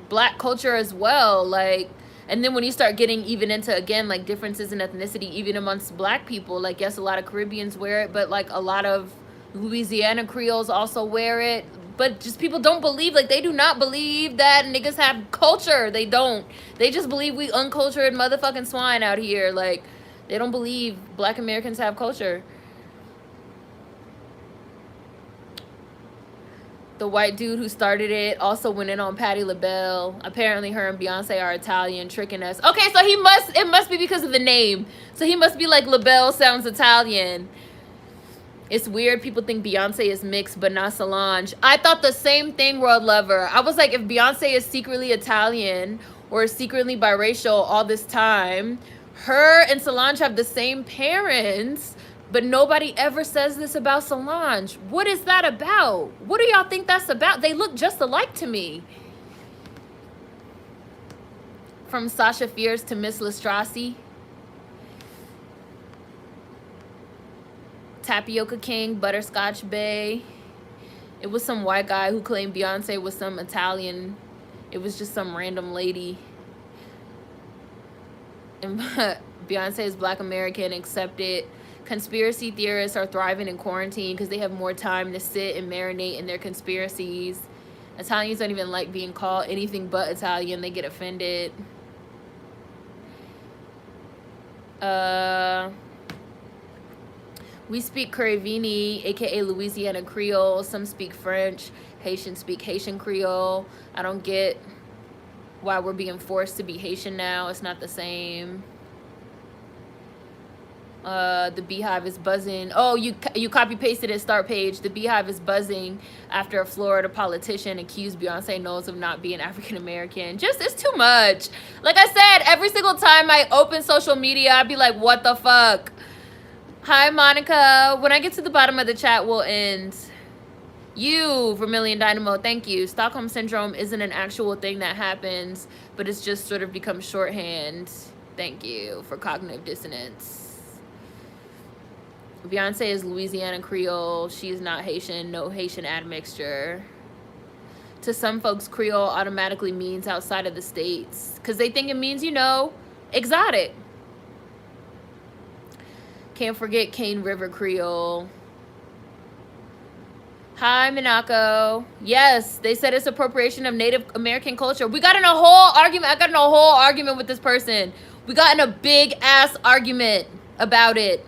black culture as well. Like, and then when you start getting even into, again, like, differences in ethnicity, even amongst black people, like, yes, a lot of Caribbeans wear it, but, like, a lot of Louisiana Creoles also wear it. But just people don't believe, like, they do not believe that niggas have culture. They don't. They just believe we uncultured motherfucking swine out here. Like, they don't believe black Americans have culture. The white dude who started it also went in on Patti LaBelle. Apparently her and Beyonce are Italian, tricking us. Okay, so it must be because of the name. So he must be like, LaBelle sounds Italian. It's weird people think Beyonce is mixed but not Solange. I thought the same thing, World Lover. I was like, if Beyonce is secretly Italian or secretly biracial all this time, her and Solange have the same parents, but nobody ever says this about Solange. What is that about? What do y'all think that's about? They look just alike to me. From Sasha Fierce to Miss Lestrassi. Tapioca King, Butterscotch Bay. It was some white guy who claimed Beyonce was some Italian. It was just some random lady. And Beyonce is black American, accept it. Conspiracy theorists are thriving in quarantine because they have more time to sit and marinate in their conspiracies. Italians don't even like being called anything but Italian. They get offended. We speak Caribini, aka Louisiana Creole. Some speak French. Haitians speak Haitian Creole. I don't get why we're being forced to be Haitian now. It's not the same. The Beehive is buzzing. Oh, you copy pasted it, start page. The Beehive is buzzing after a Florida politician accused Beyonce Knowles of not being African American. Just, it's too much. Like I said, every single time I open social media, I'd be like, what the fuck? Hi, Monica. When I get to the bottom of the chat, we'll end. You, Vermilion Dynamo, thank you. Stockholm Syndrome isn't an actual thing that happens, but it's just sort of become shorthand. Thank you for cognitive dissonance. Beyonce is Louisiana Creole. She is not Haitian. No Haitian admixture. To some folks, Creole automatically means outside of the States because they think it means, you know, exotic. Can't forget Cane River Creole. Hi, Minako. Yes, they said it's appropriation of Native American culture. We got in a whole argument. I got in a whole argument with this person. We got in a big ass argument about it.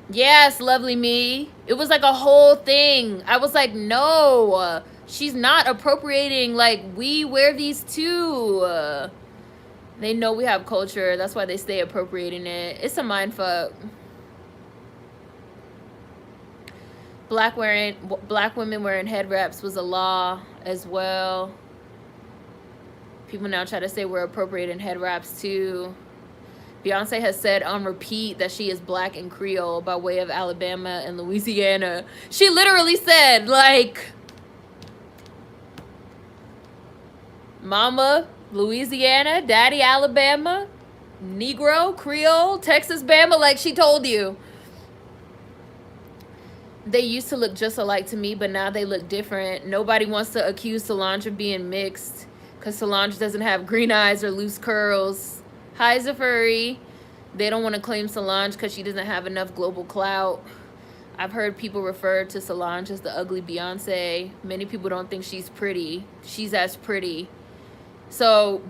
Yes, lovely me. It was like a whole thing. I was like, no, she's not appropriating. Like, we wear these too. They know we have culture. That's why they stay appropriating it. It's a mind fuck. Black women wearing head wraps was a law as well. People now try to say we're appropriating head wraps too. Beyonce has said on repeat that she is black and Creole by way of Alabama and Louisiana. She literally said, like, Mama, Louisiana, Daddy, Alabama, Negro, Creole, Texas, Bama, like she told you. They used to look just alike to me, but now they look different. Nobody wants to accuse Solange of being mixed because Solange doesn't have green eyes or loose curls. Hi, Zafuri. They don't want to claim Solange because she doesn't have enough global clout. I've heard people refer to Solange as the ugly Beyonce. Many people don't think she's pretty. She's as pretty. So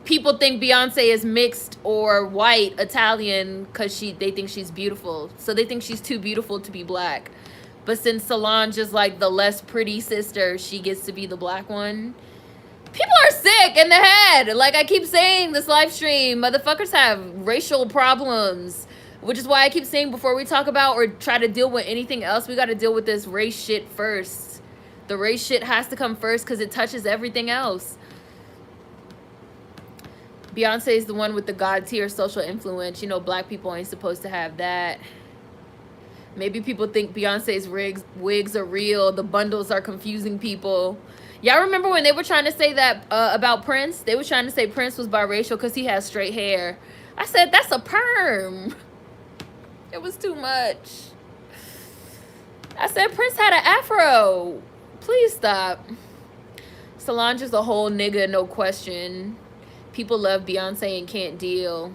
people think Beyonce is mixed or white Italian because they think she's beautiful. So they think she's too beautiful to be black. But since Solange is like the less pretty sister, she gets to be the black one. People are sick in the head. Like I keep saying this live stream, motherfuckers have racial problems, which is why I keep saying before we talk about or try to deal with anything else, we got to deal with this race shit first. The race shit has to come first because it touches everything else. Beyonce is the one with the god tier social influence. You know, black people ain't supposed to have that. Maybe people think Beyonce's wigs are real. The bundles are confusing people. Y'all remember when they were trying to say that about Prince? They were trying to say Prince was biracial because he has straight hair. I said, that's a perm. It was too much. I said, Prince had an afro. Please stop. Solange is a whole nigga, no question. People love Beyonce and can't deal.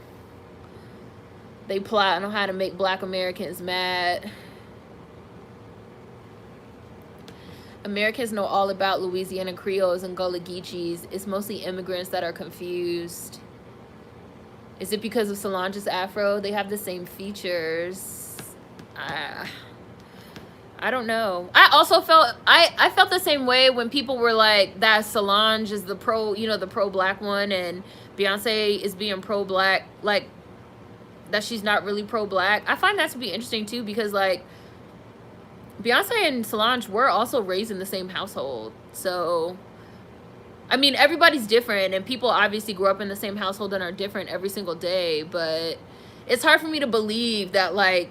They plot on how to make Black Americans mad. Americans know all about Louisiana Creoles and Gullah Geechees. It's mostly immigrants that are confused. Is it because of Solange's afro? They have the same features. I don't know. I also felt I felt the same way when people were like that Solange is the pro, you know, the pro-black one, and Beyonce is being pro-black, like that she's not really pro-black. I find that to be interesting too, because like Beyonce and Solange were also raised in the same household. So I mean, everybody's different, and people obviously grow up in the same household and are different every single day, but it's hard for me to believe that like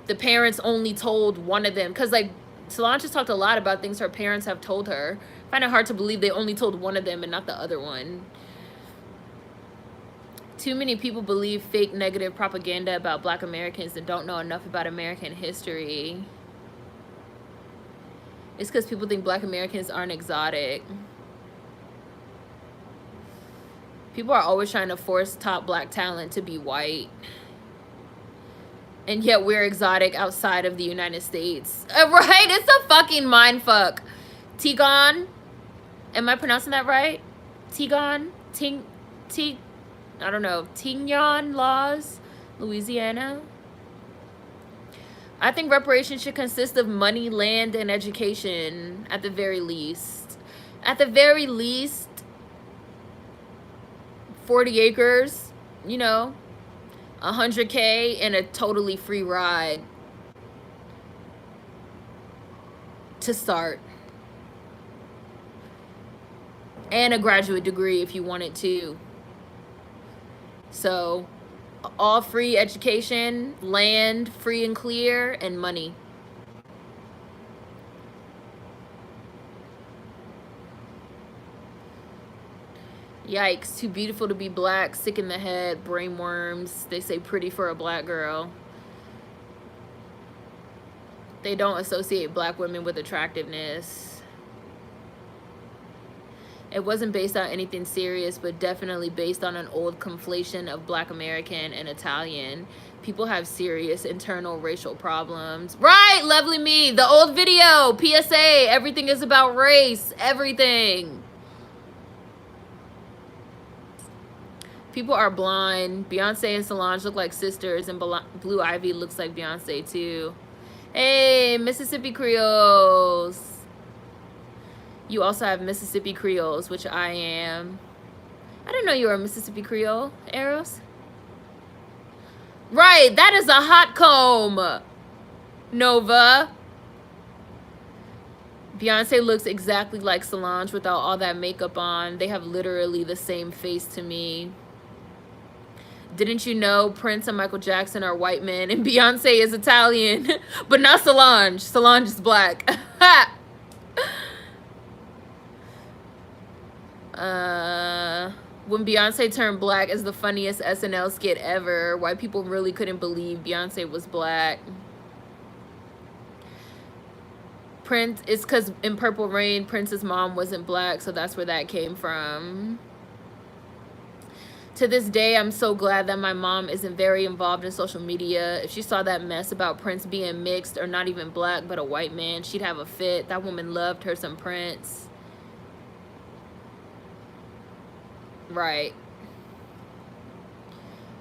the parents only told one of them, because like Solange has talked a lot about things her parents have told her. I find it hard to believe they only told one of them and not the other one. Too many people believe fake negative propaganda about Black Americans and don't know enough about American history. It's because people think Black Americans aren't exotic. People are always trying to force top Black talent to be white. And yet we're exotic outside of the United States. Right? It's a fucking mindfuck. Tigon. Am I pronouncing that right? Tigon? I don't know. Tignon laws. Louisiana. I think reparations should consist of money, land, and education at the very least. At the very least, 40 acres, you know, 100K and a totally free ride to start. And a graduate degree if you wanted to. So, all free education, land free and clear, and money. Yikes, too beautiful to be Black, sick in the head, brainworms. They say pretty for a Black girl. They don't associate Black women with attractiveness. It wasn't based on anything serious, but definitely based on an old conflation of Black American and Italian. People have serious internal racial problems. Right, lovely me, the old video, PSA, everything is about race, everything. People are blind. Beyonce and Solange look like sisters, and Blue Ivy looks like Beyonce too. Hey, Mississippi Creoles. You also have Mississippi Creoles, which I am. I didn't know you were a Mississippi Creole, Eros. Right, that is a hot comb, Nova. Beyonce looks exactly like Solange without all that makeup on. They have literally the same face to me. Didn't you know Prince and Michael Jackson are white men and Beyonce is Italian? But not Solange. Solange is Black. When Beyonce turned Black is the funniest SNL skit ever. White people really couldn't believe Beyonce was Black. Prince, it's because in Purple Rain, Prince's mom wasn't Black, so that's where that came from. To this day, I'm so glad that my mom isn't very involved in social media. If she saw that mess about Prince being mixed or not even Black but a white man, she'd have a fit. That woman loved her some Prince. Right.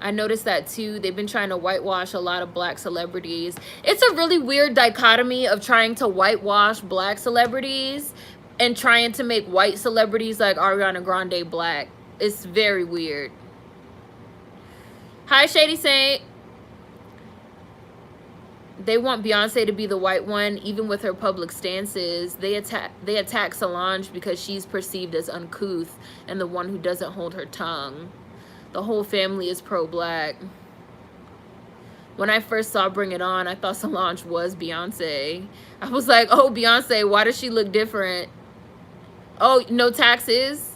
I noticed that too. They've been trying to whitewash a lot of Black celebrities. It's a really weird dichotomy of trying to whitewash Black celebrities and trying to make white celebrities like Ariana Grande Black. It's very weird. Hi, Shady Saint. They want Beyonce to be the white one, even with her public stances. They attack Solange because she's perceived as uncouth and the one who doesn't hold her tongue. The whole family is pro-Black. When I first saw Bring It On, I thought Solange was Beyonce. I was like, oh, Beyonce, why does she look different? Oh, no taxes?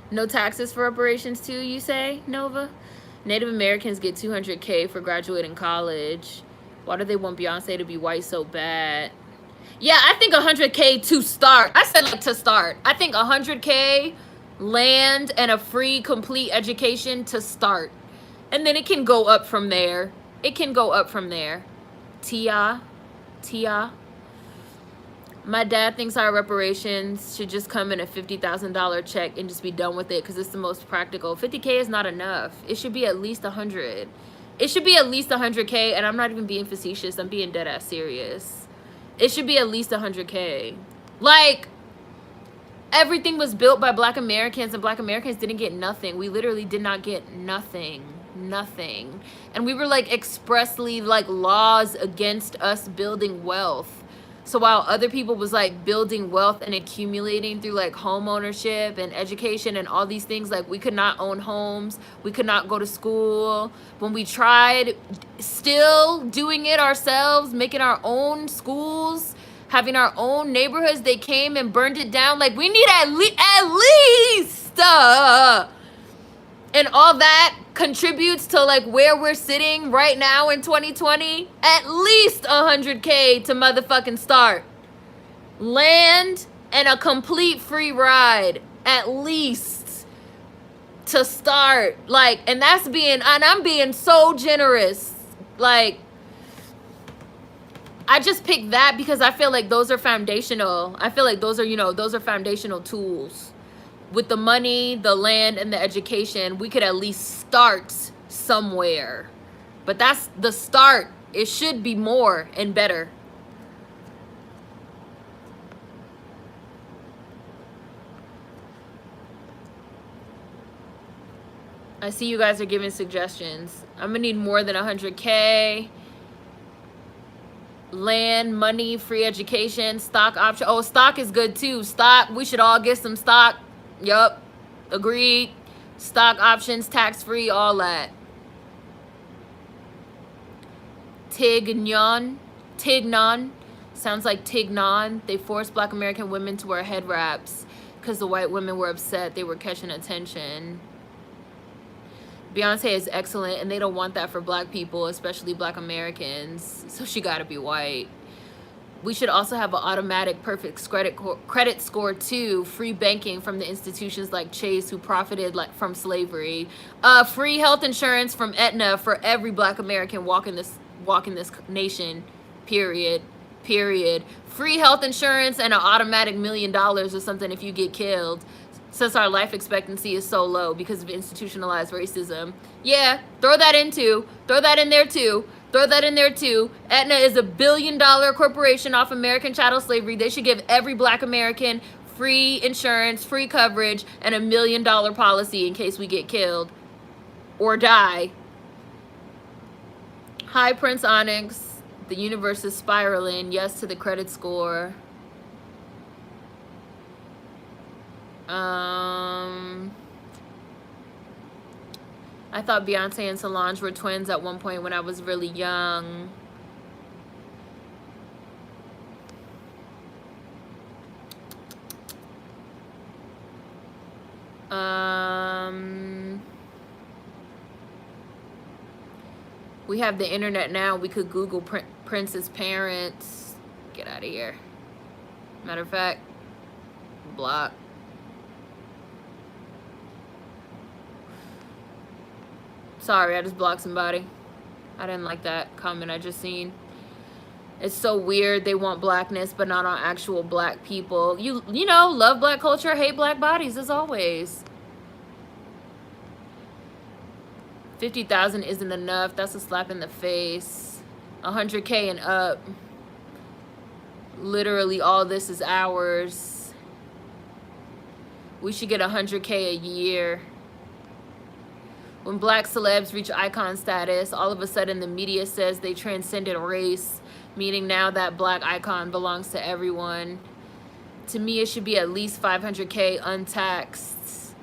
No taxes for reparations too, you say, Nova? Native Americans get $200K for graduating college. Why do they want Beyonce to be white so bad? Yeah, I think $100K to start. I said like to start. I think $100K, land, and a free complete education to start. And then it can go up from there. It can go up from there. Tia. My dad thinks our reparations should just come in a $50,000 check and just be done with it because it's the most practical. 50K is not enough. It should be at least 100. It should be at least 100K, and I'm not even being facetious. I'm being dead ass serious. It should be at least 100K. Like, everything was built by Black Americans, and Black Americans didn't get nothing. We literally did not get nothing. Nothing. And we were like expressly like laws against us building wealth. So while other people was like building wealth and accumulating through like home ownership and education and all these things, like we could not own homes, we could not go to school. When we tried still doing it ourselves, making our own schools, having our own neighborhoods, they came and burned it down. Like, we need at least and all that contributes to like where we're sitting right now in 2020. At least 100K to motherfucking start. Land and a complete free ride. At least to start. Like, and that's being, and I'm being so generous. Like, I just picked that because I feel like those are foundational. I feel like those are, you know, those are foundational tools. With the money, the land, and the education, we could at least start somewhere. But that's the start. It should be more and better. I see you guys are giving suggestions. I'm gonna need more than 100K. Land, money, free education, stock option. Oh, stock is good too. Stock, we should all get some stock. Yup, agreed. Stock options, tax-free, all that. Tignon, sounds like Tignon. They forced Black American women to wear head wraps because the white women were upset they were catching attention. Beyonce is excellent, and they don't want that for Black people, especially Black Americans, so she gotta be white. We should also have an automatic perfect credit score too. Free banking from the institutions like Chase who profited like from slavery. Free health insurance from Aetna for every Black American walking this nation. Period. Free health insurance and an automatic $1 million or something if you get killed. Since our life expectancy is so low because of institutionalized racism. Yeah, throw that in there too. Aetna is a $1 billion corporation off American chattel slavery. They should give every Black American free insurance, free coverage, and a $1 million policy in case we get killed or die. Hi, Prince Onyx. The universe is spiraling. Yes to the credit score. I thought Beyonce and Solange were twins at one point when I was really young. We have the internet now. We could Google Prince's parents. Get out of here. Matter of fact, block. Sorry, I just blocked somebody. I didn't like that comment I just seen. It's so weird. They want blackness, but not on actual Black people. You know, love Black culture, hate Black bodies, as always. 50,000 isn't enough. That's a slap in the face. 100K and up. Literally, all this is ours. We should get 100K a year. When Black celebs reach icon status, all of a sudden the media says they transcended race, meaning now that Black icon belongs to everyone. To me, it should be at least 500K untaxed.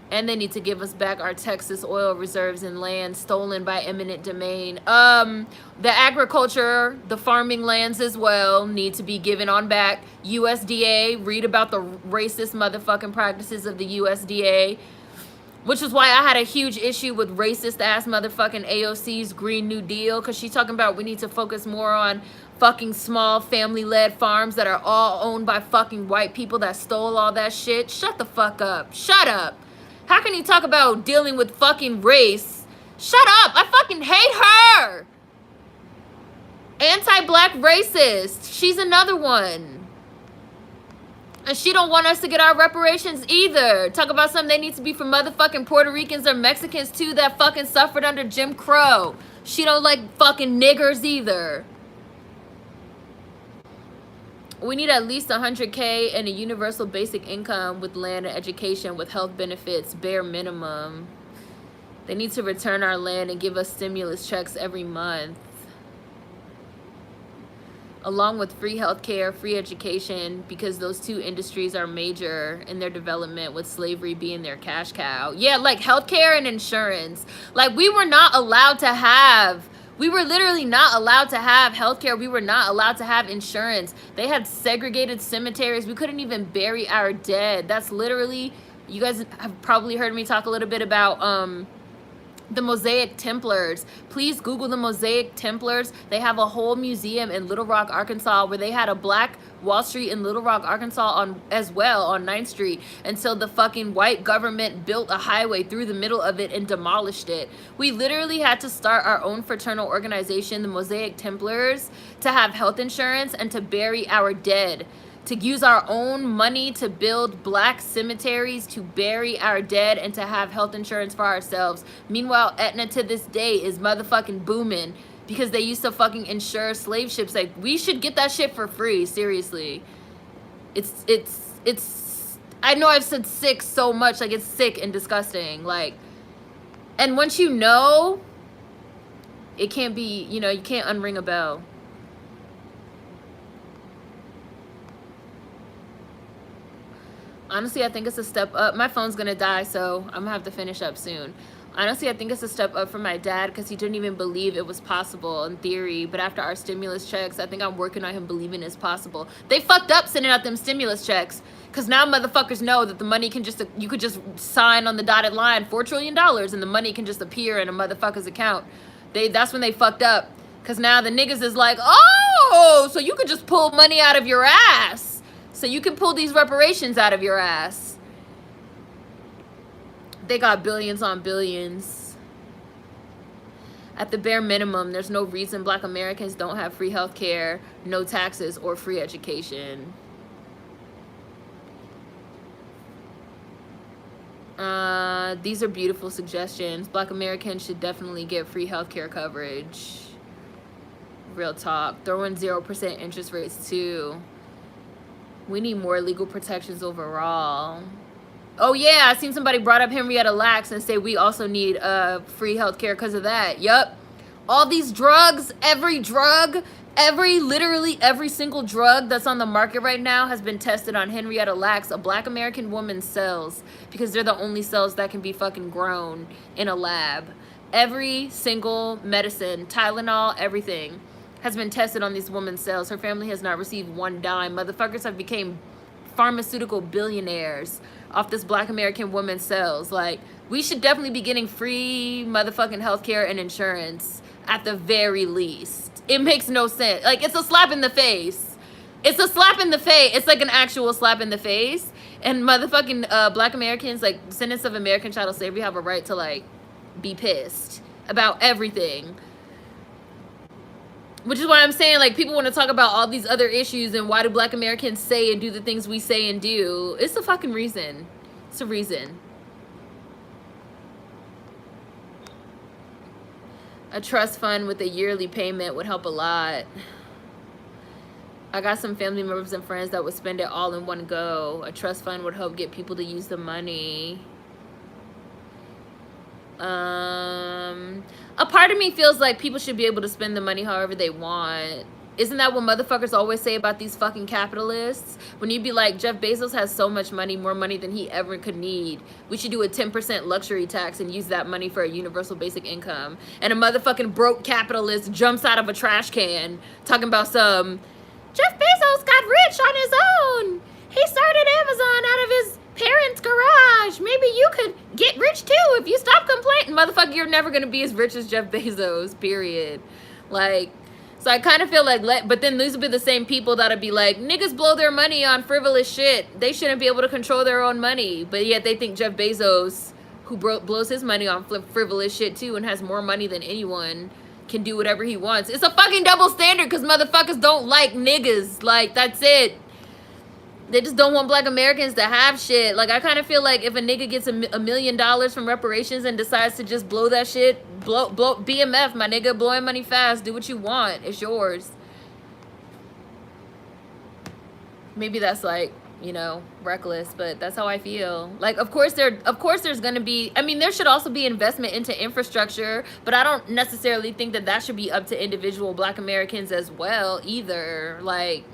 And they need to give us back our Texas oil reserves and land stolen by eminent domain. The agriculture, the farming lands as well, need to be given on back. USDA, read about the racist motherfucking practices of the USDA. Which is why I had a huge issue with racist ass motherfucking AOC's Green New Deal. Because she's talking about we need to focus more on fucking small family-led farms that are all owned by fucking white people that stole all that shit. Shut the fuck up. Shut up. How can you talk about dealing with fucking race? Shut up! I fucking hate her! Anti-black racist. She's another one. And she don't want us to get our reparations either. Talk about something they need to be for motherfucking Puerto Ricans or Mexicans too that fucking suffered under Jim Crow. She don't like fucking niggers either. We need at least 100K and a universal basic income with land and education with health benefits, bare minimum. They need to return our land and give us stimulus checks every month. Along with free healthcare, free education, because those two industries are major in their development, with slavery being their cash cow. Yeah, like healthcare and insurance. Like we were not allowed to have, we were literally not allowed to have healthcare. We were not allowed to have insurance. They had segregated cemeteries. We couldn't even bury our dead. That's literally, you guys have probably heard me talk a little bit about the Mosaic Templars. Please Google the Mosaic Templars. They have a whole museum in Little Rock, Arkansas, where they had a black Wall Street in Little Rock, Arkansas as well on 9th Street until the fucking white government built a highway through the middle of it and demolished it. We literally had to start our own fraternal organization, the Mosaic Templars, to have health insurance and to bury our dead. To use our own money to build black cemeteries, to bury our dead, and to have health insurance for ourselves. Meanwhile, Aetna to this day is motherfucking booming because they used to fucking insure slave ships. Like, we should get that shit for free, seriously. It's I know I've said sick so much, like it's sick and disgusting. Like, and once you know, it can't be, you know, you can't unring a bell. Honestly, I think it's a step up. My phone's gonna die, so I'm gonna have to finish up soon. Honestly, I think it's a step up for my dad because he didn't even believe it was possible in theory. But after our stimulus checks, I think I'm working on him believing it's possible. They fucked up sending out them stimulus checks because now motherfuckers know that the money can just, you could just sign on the dotted line $4 trillion and the money can just appear in a motherfucker's account. That's when they fucked up, because now the niggas is like, oh, so you could just pull money out of your ass. So you can pull these reparations out of your ass. They got billions on billions. At the bare minimum, there's no reason black Americans don't have free health care, no taxes, or free education. These are beautiful suggestions. Black Americans should definitely get free health care coverage. Real talk. Throw in 0% interest rates too. We need more legal protections overall. Oh yeah, I seen somebody brought up Henrietta Lacks and say we also need free healthcare because of that. Yup. All these drugs, literally every single drug that's on the market right now has been tested on Henrietta Lacks, a black American woman's cells, because they're the only cells that can be fucking grown in a lab. Every single medicine, Tylenol, everything has been tested on these woman's cells. Her family has not received one dime. Motherfuckers have become pharmaceutical billionaires off this black American woman's cells. Like, we should definitely be getting free motherfucking healthcare and insurance at the very least. It makes no sense. Like, it's a slap in the face. It's a slap in the face. It's like an actual slap in the face. And motherfucking black Americans, like, descendants of American chattel slavery, have a right to, like, be pissed about everything. Which is why I'm saying, like, people want to talk about all these other issues and why do black Americans say and do the things we say and do. It's the fucking reason. It's a reason. A trust fund with a yearly payment would help a lot. I got some family members and friends that would spend it all in one go. A trust fund would help get people to use the money. A part of me feels like people should be able to spend the money however they want. Isn't that what motherfuckers always say about these fucking capitalists? When you be like, Jeff Bezos has so much money, more money than he ever could need. We should do a 10% luxury tax and use that money for a universal basic income. And a motherfucking broke capitalist jumps out of a trash can talking about some, Jeff Bezos got rich on his own. He started Amazon out of his parents' garage. Maybe you could get rich too if you stop complaining. Motherfucker, you're never gonna be as rich as Jeff Bezos, period. Like, so I kind of feel like, but then these will be the same people that'll be like, niggas blow their money on frivolous shit. They shouldn't be able to control their own money. But yet they think Jeff Bezos who blows his money on frivolous shit too and has more money than anyone, can do whatever he wants. It's a fucking double standard because motherfuckers don't like niggas. Like, that's it. They just don't want black Americans to have shit. Like, I kind of feel like if a nigga gets $1 million from reparations and decides to just blow that shit, blow BMF, my nigga, blowing money fast. Do what you want. It's yours. Maybe that's like, you know, reckless, but that's how I feel. Like, of course there's going to be, I mean, there should also be investment into infrastructure, but I don't necessarily think that that should be up to individual black Americans as well either. Like,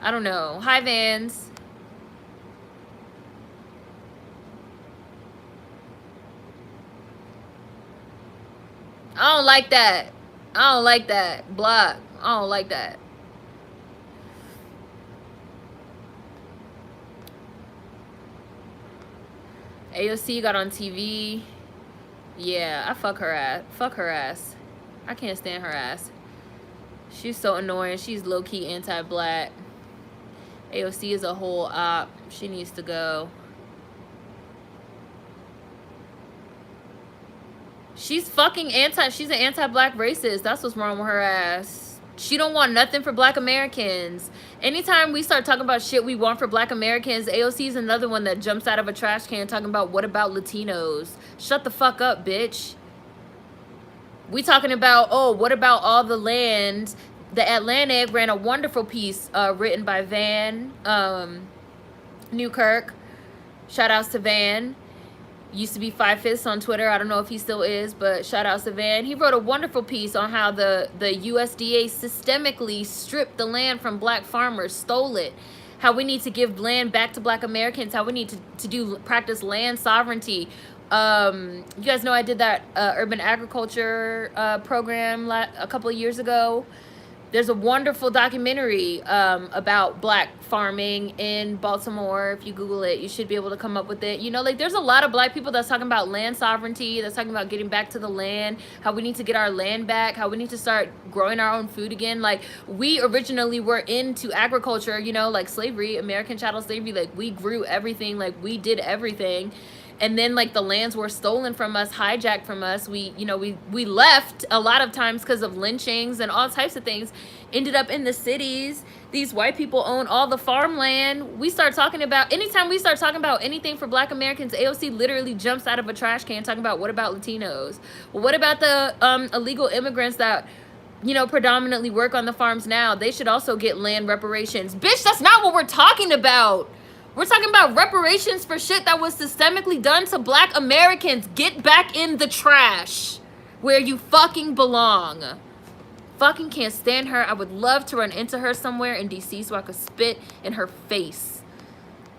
I don't know. Hi, Vans. I don't like that. I don't like that. Block. I don't like that. AOC got on TV. Yeah, I fuck her ass. Fuck her ass. I can't stand her ass. She's so annoying. She's low-key anti-black. AOC is a whole op. She needs to go. She's fucking she's an anti-black racist. That's what's wrong with her ass. She don't want nothing for black Americans. Anytime we start talking about shit we want for black Americans, AOC is another one that jumps out of a trash can talking about what about Latinos. Shut the fuck up, bitch. We talking about, oh, what about all the land? The Atlantic ran a wonderful piece written by Van Newkirk. Shout outs to Van. Used to be 5/5 on Twitter. I don't know if he still is, but shout outs to Van. He wrote a wonderful piece on how the USDA systemically stripped the land from black farmers, stole it. How we need to give land back to black Americans. How we need to practice land sovereignty. You guys know I did that urban agriculture program a couple of years ago. There's a wonderful documentary about black farming in Baltimore. If you Google it, you should be able to come up with it. You know, like, there's a lot of black people that's talking about land sovereignty, that's talking about getting back to the land, how we need to get our land back, how we need to start growing our own food again. Like, we originally were into agriculture, you know, like slavery, American chattel slavery. Like, we grew everything, like, we did everything. And then, like, the lands were stolen from us, hijacked from us. We left a lot of times because of lynchings and all types of things. Ended up in the cities. These white people own all the farmland. We start talking about, anytime we start talking about anything for black Americans, AOC literally jumps out of a trash can talking about, what about Latinos? Well, what about the illegal immigrants that, you know, predominantly work on the farms now? They should also get land reparations. Bitch, that's not what we're talking about. We're talking about reparations for shit that was systemically done to black Americans. Get back in the trash where you fucking belong. Fucking can't stand her. I would love to run into her somewhere in DC so I could spit in her face.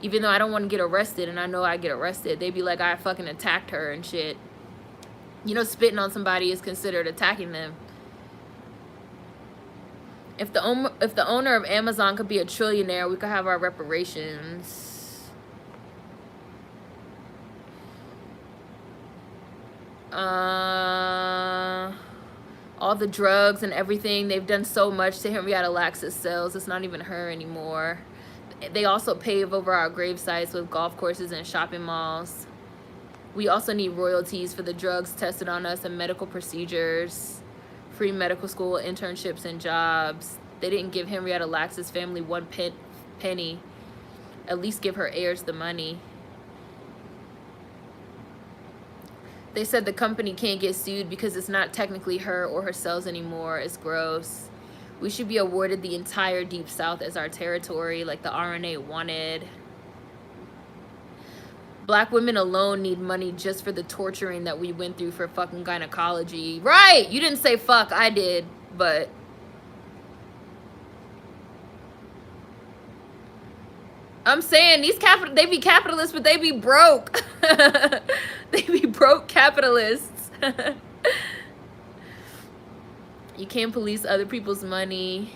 Even though I don't want to get arrested, and I know I get arrested. They'd be like, I fucking attacked her and shit. You know, spitting on somebody is considered attacking them. If the owner of Amazon could be a trillionaire, we could have our reparations. All the drugs and everything, they've done so much to Henrietta Lax's cells. It's not even her anymore. They also pave over our grave sites with golf courses and shopping malls. We also need royalties for the drugs tested on us and medical procedures. Free medical school, internships, and jobs. They didn't give Henrietta Lax's family one penny. At least give her heirs the money. They said the company can't get sued because it's not technically her or her cells anymore. It's gross. We should be awarded the entire Deep South as our territory, like the RNA wanted. Black women alone need money just for the torturing that we went through for fucking gynecology. Right! You didn't say fuck, I did, but... I'm saying, they be capitalists, but they be broke. They be broke capitalists. You can't police other people's money.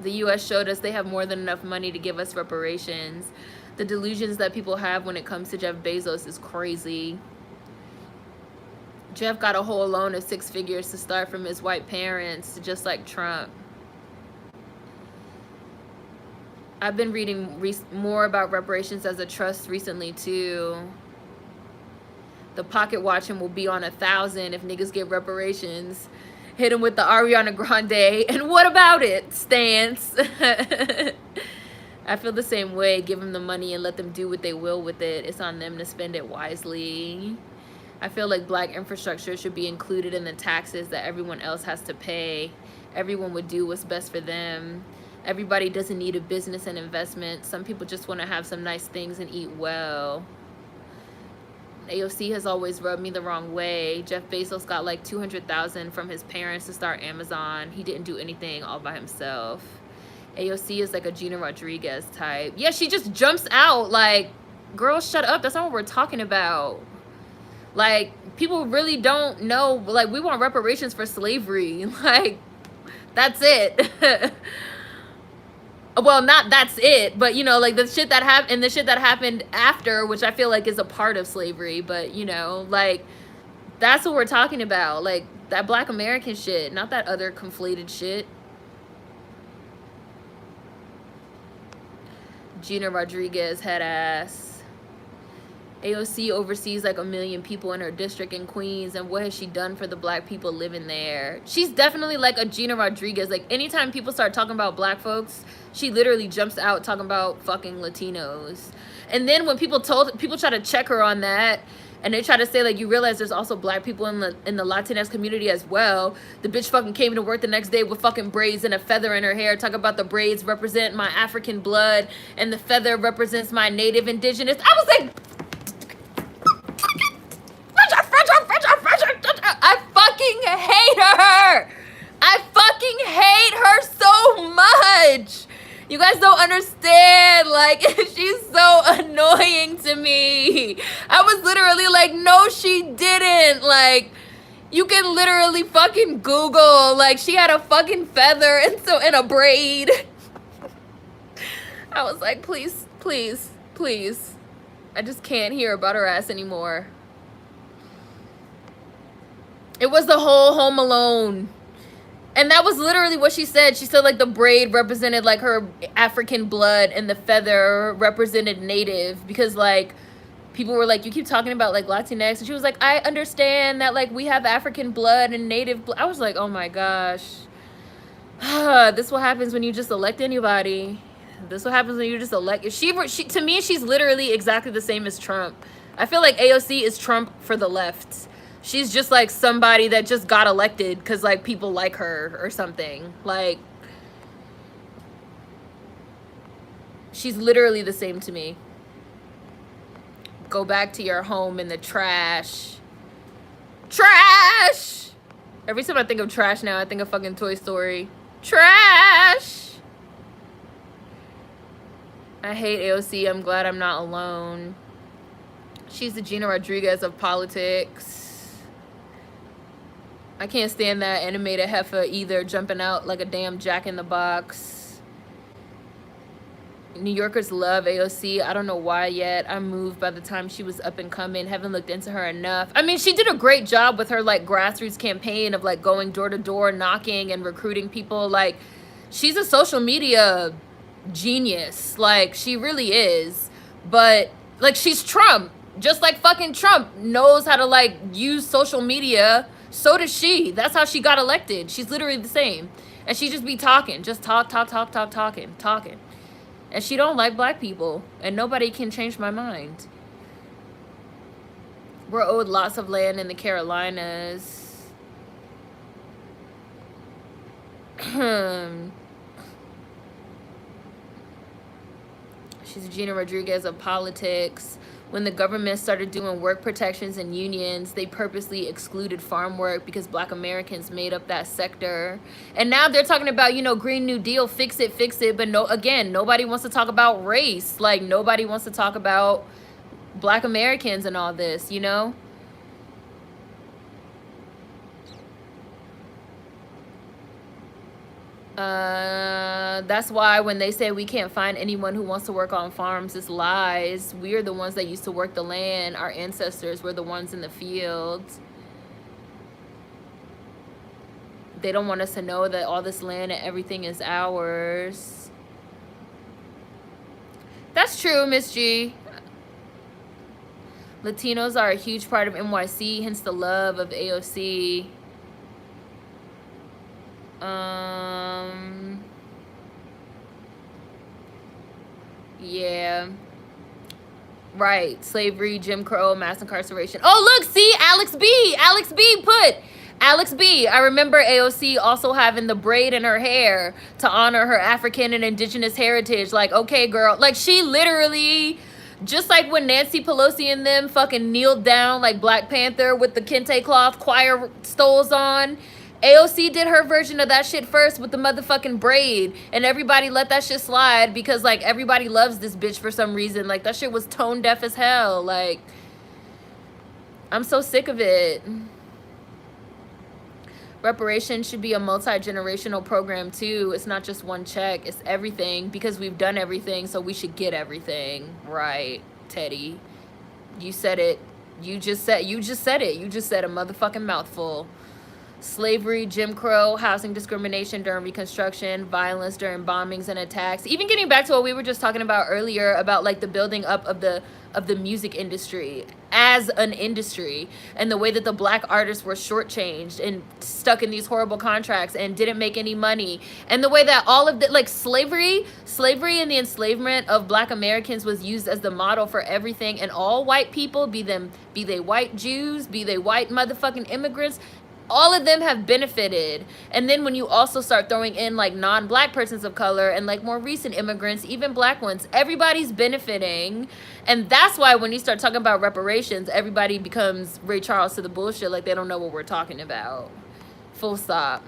The U.S. showed us they have more than enough money to give us reparations. The delusions that people have when it comes to Jeff Bezos is crazy. Jeff got a whole loan of 6 figures to start from his white parents, just like Trump. I've been reading more about reparations as a trust recently, too. The pocket watching will be on 1,000 if niggas get reparations. Hit him with the Ariana Grande. And what about it? Stance. I feel the same way. Give them the money and let them do what they will with it. It's on them to spend it wisely. I feel like black infrastructure should be included in the taxes that everyone else has to pay. Everyone would do what's best for them. Everybody doesn't need a business and investment. Some people just want to have some nice things and eat well. AOC has always rubbed me the wrong way. Jeff Bezos got like $200,000 from his parents to start Amazon. He didn't do anything all by himself. AOC is like a Gina Rodriguez type. Yeah, she just jumps out like, girl, shut up. That's not what we're talking about. Like, people really don't know. Like, we want reparations for slavery. Like, that's it. Well, not that's it, but you know, like the shit that happened and the shit that happened after, which I feel like is a part of slavery, but you know, like that's what we're talking about. Like that Black American shit, not that other conflated shit. Gina Rodriguez head ass. AOC oversees like 1 million people in her district in Queens, and what has she done for the black people living there? She's definitely like a Gina Rodriguez. Like anytime people start talking about black folks, she literally jumps out talking about fucking Latinos. And then when people try to check her on that, and they try to say like, you realize there's also black people in the Latinx community as well. The bitch fucking came to work the next day with fucking braids and a feather in her hair. Talk about the braids represent my African blood and the feather represents my native indigenous. I was like, I fucking hate her. I fucking hate her so much. You guys don't understand. Like, she's so annoying to me. I was literally like, no, she didn't. Like, you can literally fucking Google. Like, she had a fucking feather and a braid. I was like, please, please, please. I just can't hear about her ass anymore. It was the whole Home Alone. And that was literally what she said. She said, like, the braid represented, like, her African blood and the feather represented Native. Because, like, people were like, you keep talking about, like, Latinx. And she was like, I understand that, like, we have African blood and Native blood. I was like, oh, my gosh. This is what happens when you just elect anybody. This is what happens when you just elect. She, to me, she's literally exactly the same as Trump. I feel like AOC is Trump for the left. She's just like somebody that just got elected because like people like her or something. Like, she's literally the same to me. Go back to your home in the trash. Trash! Every time I think of trash now, I think of fucking Toy Story. Trash! I hate AOC. I'm glad I'm not alone. She's the Gina Rodriguez of politics. I can't stand that animated heifer either, jumping out like a damn Jack in the Box. New Yorkers love AOC. I don't know why yet. I'm moved by the time she was up and coming. Haven't looked into her enough. I mean, she did a great job with her like grassroots campaign of like going door to door, knocking and recruiting people. Like, she's a social media genius. Like, she really is. But like, she's Trump. Just like fucking Trump knows how to like use social media. So does she. That's how she got elected. She's literally the same. And she just be talking. Just talking. And she don't like black people. And nobody can change my mind. We're owed lots of land in the Carolinas. She's Gina Rodriguez of politics. When the government started doing work protections and unions, they purposely excluded farm work because black Americans made up that sector. And now they're talking about, you know, Green New Deal, fix it. But no, again, nobody wants to talk about race. Like, nobody wants to talk about black Americans and all this, you know? That's why when they say we can't find anyone who wants to work on farms, it's lies. We're the ones that used to work the land. Our ancestors were the ones in the fields. They don't want us to know that all this land and everything is ours. That's true, Miss G. Latinos are a huge part of NYC, hence the love of AOC. Yeah. Right. Slavery, Jim Crow, mass incarceration. Oh, look, see, Alex B. Alex B. I remember AOC also having the braid in her hair to honor her African and indigenous heritage. Like, okay, girl. Like, she literally, just like when Nancy Pelosi and them fucking kneeled down like Black Panther with the kente cloth choir stoles on, AOC did her version of that shit first with the motherfucking braid, and everybody let that shit slide because, like, everybody loves this bitch for some reason. Like, that shit was tone deaf as hell. Like, I'm so sick of it. Reparations should be a multi-generational program, too. It's not just one check. It's everything because we've done everything, so we should get everything. Right, Teddy. You said it. You just said it. You just said a motherfucking mouthful. Slavery, Jim Crow, housing discrimination during Reconstruction, violence during bombings and attacks. Even getting back to what we were just talking about earlier about like the building up of the music industry as an industry, and the way that the Black artists were shortchanged and stuck in these horrible contracts and didn't make any money, and the way that all of the like slavery and the enslavement of Black Americans was used as the model for everything, and all white people, be they white Jews, be they white motherfucking immigrants, all of them have benefited. And then when you also start throwing in like non-Black persons of color and like more recent immigrants, even Black ones, everybody's benefiting. And that's why when you start talking about reparations, everybody becomes Ray Charles to the bullshit, like they don't know what we're talking about. Full stop.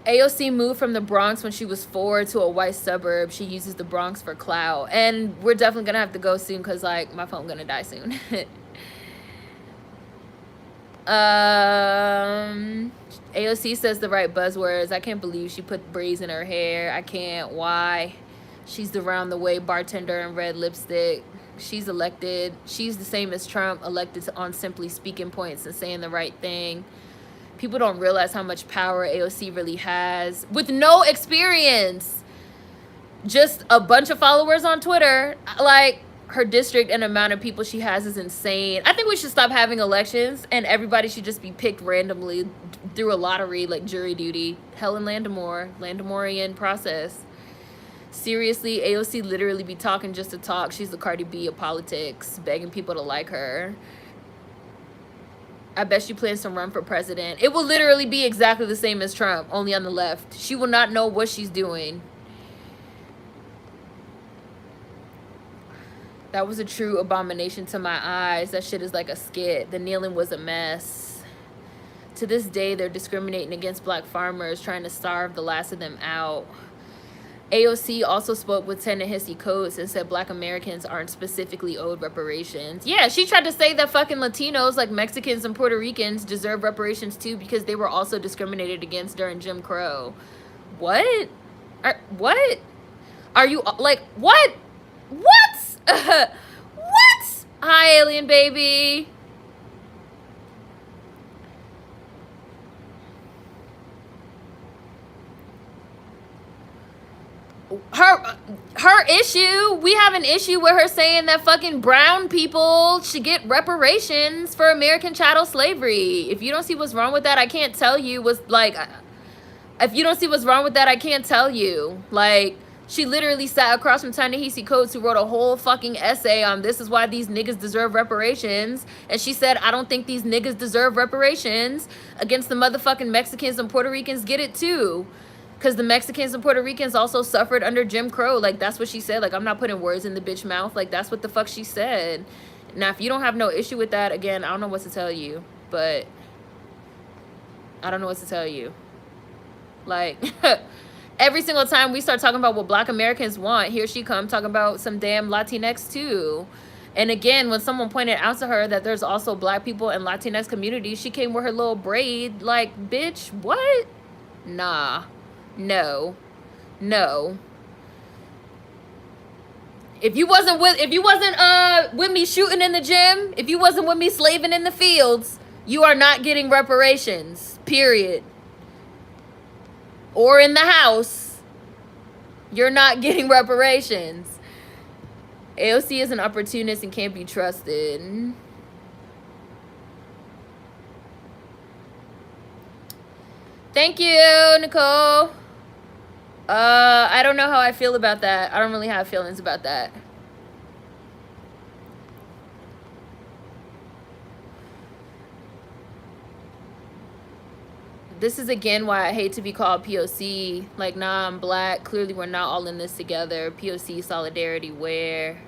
AOC moved from the Bronx when she was 4 to a white suburb. She uses the Bronx for clout. And we're definitely gonna have to go soon because like my phone's gonna die soon. AOC says the right buzzwords. I can't believe she put braids in her hair. I can't. Why? She's the round the way bartender in red lipstick. She's elected. She's the same as Trump, elected on simply speaking points and saying the right thing. People don't realize how much power AOC really has with no experience. Just a bunch of followers on Twitter. Like, her district and amount of people she has is insane. I think we should stop having elections and everybody should just be picked randomly through a lottery, like jury duty. Helen Landemorian process. Seriously, AOC literally be talking just to talk. She's the Cardi B of politics, begging people to like her. I bet she plans to run for president. It will literally be exactly the same as Trump, only on the left. She will not know what she's doing. That was a true abomination to my eyes. That shit is like a skit. The kneeling was a mess. To this day, they're discriminating against Black farmers, trying to starve the last of them out. AOC also spoke with Ta-Nehisi Coates and said Black Americans aren't specifically owed reparations. Yeah, she tried to say that fucking Latinos, like Mexicans and Puerto Ricans, deserve reparations too because they were also discriminated against during Jim Crow. What? What? Are you, like, what? What? What? Hi, alien baby. Her issue, we have an issue with her saying that fucking brown people should get reparations for American chattel slavery. If you don't see what's wrong with that, I can't tell you what's like. If you don't see what's wrong with that, I can't tell you. Like, she literally sat across from Ta-Nehisi Coates, who wrote a whole fucking essay on this is why these niggas deserve reparations. And she said, I don't think these niggas deserve reparations against the motherfucking Mexicans and Puerto Ricans get it too. Because the Mexicans and Puerto Ricans also suffered under Jim Crow. Like, that's what she said. Like, I'm not putting words in the bitch mouth. Like, that's what the fuck she said. Now, if you don't have no issue with that, again, I don't know what to tell you. But I don't know what to tell you. Like... Every single time we start talking about what Black Americans want, here she come talking about some damn Latinx too. And again, when someone pointed out to her that there's also Black people in Latinx communities, she came with her little braid. Like, bitch, what? Nah. No. No. If you wasn't with me shooting in the gym, if you wasn't with me slaving in the fields, you are not getting reparations. Period. Or in the house, you're not getting reparations. AOC is an opportunist and can't be trusted. Thank you, Nicole. I don't know how I feel about that. I don't really have feelings about that. This is again why I hate to be called POC. Like, nah, I'm black. Clearly we're not all in this together. POC solidarity where?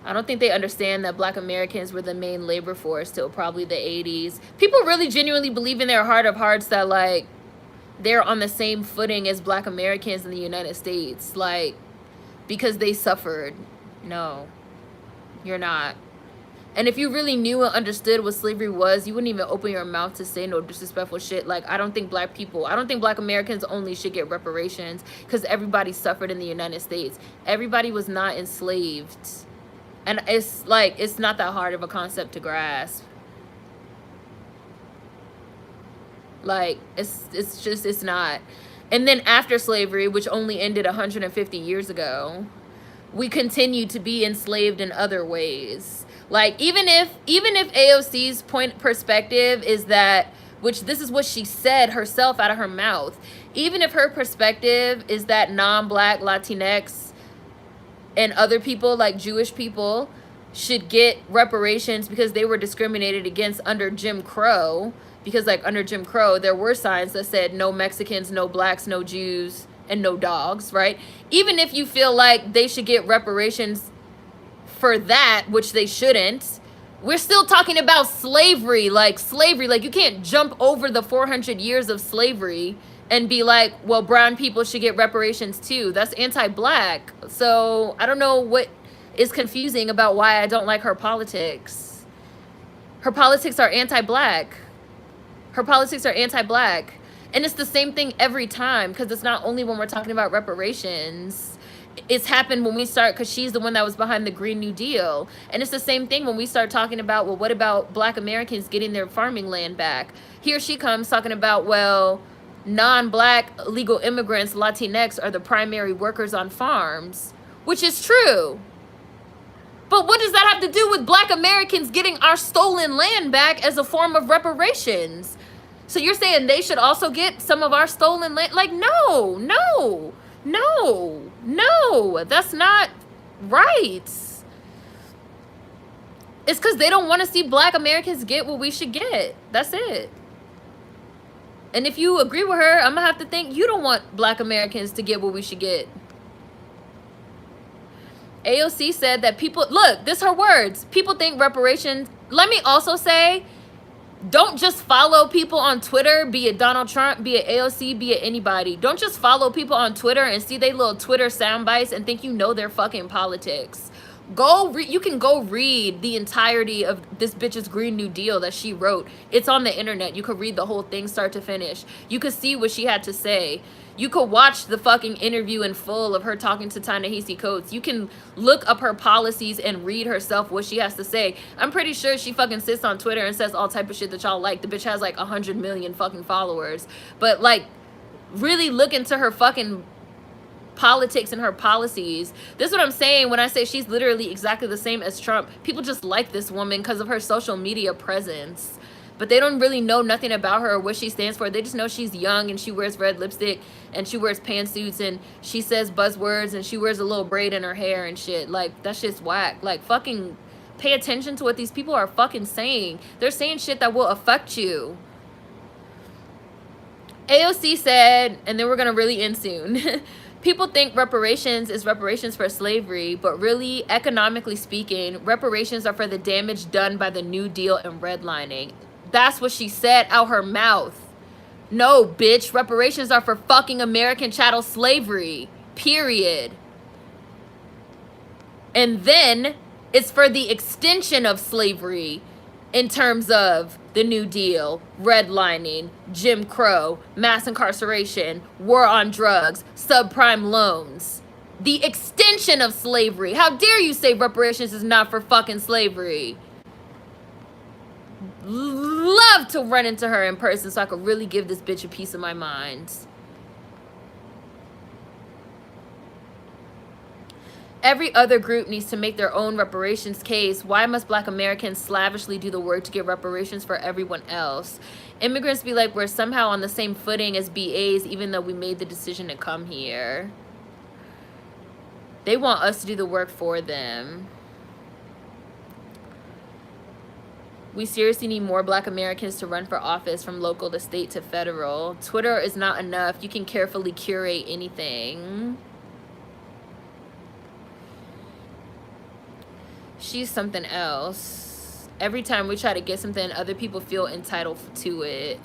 I don't think they understand that black Americans were the main labor force till probably the 80s. People really genuinely believe in their heart of hearts that, like, they're on the same footing as black Americans in the United States. Like, because they suffered. No, you're not. And if you really knew and understood what slavery was, you wouldn't even open your mouth to say no disrespectful shit. Like, I don't think black Americans only should get reparations because everybody suffered in the United States. Everybody was not enslaved. And it's like, it's not that hard of a concept to grasp. Like, it's not. And then after slavery, which only ended 150 years ago, we continue to be enslaved in other ways. Like, even if AOC's perspective is that, which this is what she said herself out of her mouth, even if her perspective is that non-black Latinx and other people, like Jewish people, should get reparations because they were discriminated against under Jim Crow, because, like, under Jim Crow, there were signs that said no Mexicans, no blacks, no Jews, and no dogs, right? Even if you feel like they should get reparations for that, which they shouldn't, we're still talking about slavery. Like, you can't jump over the 400 years of slavery and be like, well, brown people should get reparations too. That's anti-black. So I don't know what is confusing about why I don't like her politics. Her politics are anti-black. Her politics are anti-black. And it's the same thing every time, because it's not only when we're talking about reparations. It's happened when we start, because she's the one that was behind the Green New Deal. And it's the same thing when we start talking about, well, what about black Americans getting their farming land back? Here she comes talking about, well, non-black illegal immigrants, Latinx, are the primary workers on farms, which is true. But what does that have to do with black Americans getting our stolen land back as a form of reparations? So you're saying they should also get some of our stolen land? Like, no, that's not right. It's because they don't want to see black Americans get what we should get. That's it. And if you agree with her, I'm going to have to think you don't want black Americans to get what we should get. AOC said that people, look, this her words. People think reparations. Let me also say, don't just follow people on Twitter, be it Donald Trump, be it AOC, be it anybody. Don't just follow people on Twitter and see they little Twitter sound bites and think you know their fucking politics. You can go read the entirety of this bitch's Green New Deal that she wrote. It's on the internet. You could read the whole thing start to finish. You could see what she had to say. You could watch the fucking interview in full of her talking to Ta-Nehisi Coates. You can look up her policies and read herself what she has to say. I'm pretty sure she fucking sits on Twitter and says all type of shit that y'all like. The bitch has like 100 million fucking followers. But, like, really look into her fucking politics and her policies. This is what I'm saying when I say she's literally exactly the same as Trump. People just like this woman because of her social media presence. But they don't really know nothing about her or what she stands for. They just know she's young and she wears red lipstick and she wears pantsuits and she says buzzwords and she wears a little braid in her hair and shit. Like, that shit's whack. Like, fucking pay attention to what these people are fucking saying. They're saying shit that will affect you. AOC said, and then we're gonna really end soon. People think reparations is reparations for slavery, but really, economically speaking, reparations are for the damage done by the New Deal and redlining. That's what she said out her mouth. No, bitch, reparations are for fucking American chattel slavery, period. And then it's for the extension of slavery in terms of the New Deal, redlining, Jim Crow, mass incarceration, war on drugs, subprime loans. The extension of slavery. How dare you say reparations is not for fucking slavery? Love to run into her in person so I could really give this bitch a piece of my mind. Every other group needs to make their own reparations case. Why must Black Americans slavishly do the work to get reparations for everyone else? Immigrants be like, we're somehow on the same footing as BAs, even though we made the decision to come here. They want us to do the work for them. We seriously need more Black Americans to run for office, from local to state to federal. Twitter is not enough. You can carefully curate anything. She's something else. Every time we try to get something, other people feel entitled to it.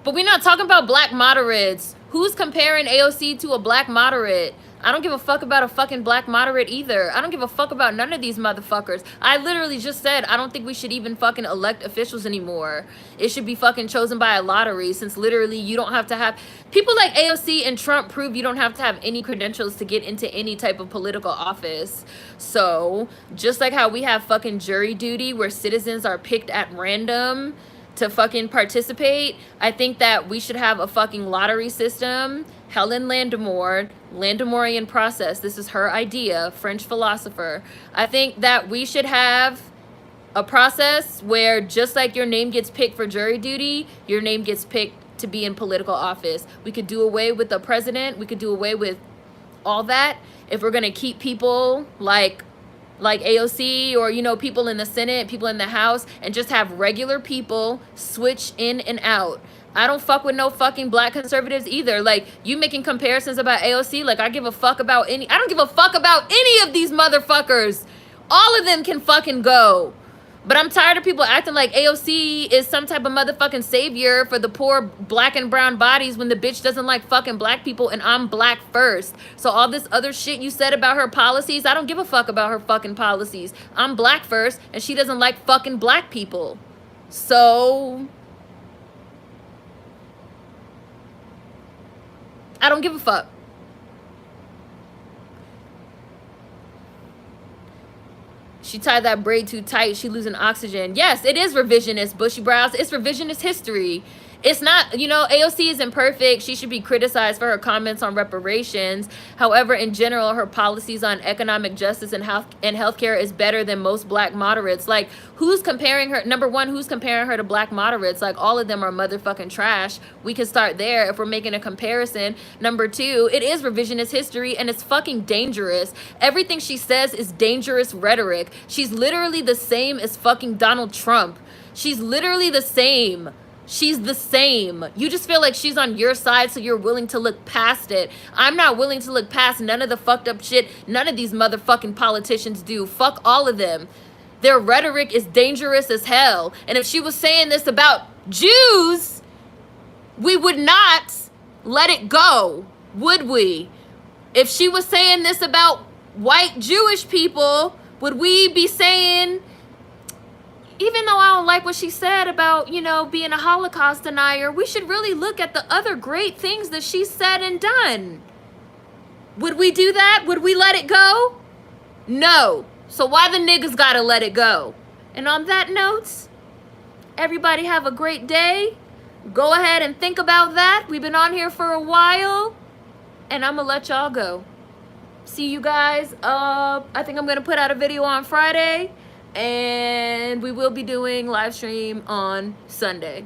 But we're not talking about Black moderates. Who's comparing AOC to a Black moderate? I don't give a fuck about a fucking Black moderate either. I don't give a fuck about none of these motherfuckers. I literally just said I don't think we should even fucking elect officials anymore. It should be fucking chosen by a lottery, since literally you don't have to have... People like AOC and Trump prove you don't have to have any credentials to get into any type of political office. So, just like how we have fucking jury duty where citizens are picked at random to fucking participate, I think that we should have a fucking lottery system. Helen Landemorian process, this is her idea, French philosopher. I think that we should have a process where, just like your name gets picked for jury duty, your name gets picked to be in political office. We could do away with the president. We could do away with all that if we're gonna keep people like AOC, or, you know, people in the Senate, people in the House, and just have regular people switch in and out. I don't fuck with no fucking Black conservatives either. Like, you making comparisons about AOC, like I give a fuck about I don't give a fuck about any of these motherfuckers. All of them can fucking go. But I'm tired of people acting like AOC is some type of motherfucking savior for the poor Black and brown bodies when the bitch doesn't like fucking Black people, and I'm Black first. So all this other shit you said about her policies, I don't give a fuck about her fucking policies. I'm Black first, and she doesn't like fucking Black people. So I don't give a fuck. She tied that braid too tight. She losing oxygen. Yes, it is revisionist, bushy brows. It's revisionist history. It's not, you know, AOC isn't perfect. She should be criticized for her comments on reparations. However, in general, her policies on economic justice and healthcare is better than most Black moderates. Like, who's comparing her? Number one, who's comparing her to Black moderates? Like, all of them are motherfucking trash. We can start there if we're making a comparison. Number two, it is revisionist history, and it's fucking dangerous. Everything she says is dangerous rhetoric. She's literally the same as fucking Donald Trump. She's literally the same. She's the same. You just feel like she's on your side, so you're willing to look past it. I'm not willing to look past none of the fucked up shit none of these motherfucking politicians do. Fuck all of them. Their rhetoric is dangerous as hell. And if she was saying this about Jews, we would not let it go, would we? If she was saying this about white Jewish people, would we be saying... Even though I don't like what she said about, you know, being a Holocaust denier, we should really look at the other great things that she said and done. Would we do that? Would we let it go? No. So why the niggas gotta let it go? And on that note, everybody have a great day. Go ahead and think about that. We've been on here for a while, and I'm gonna let y'all go. See you guys. I think I'm gonna put out a video on Friday. And we will be doing live stream on Sunday.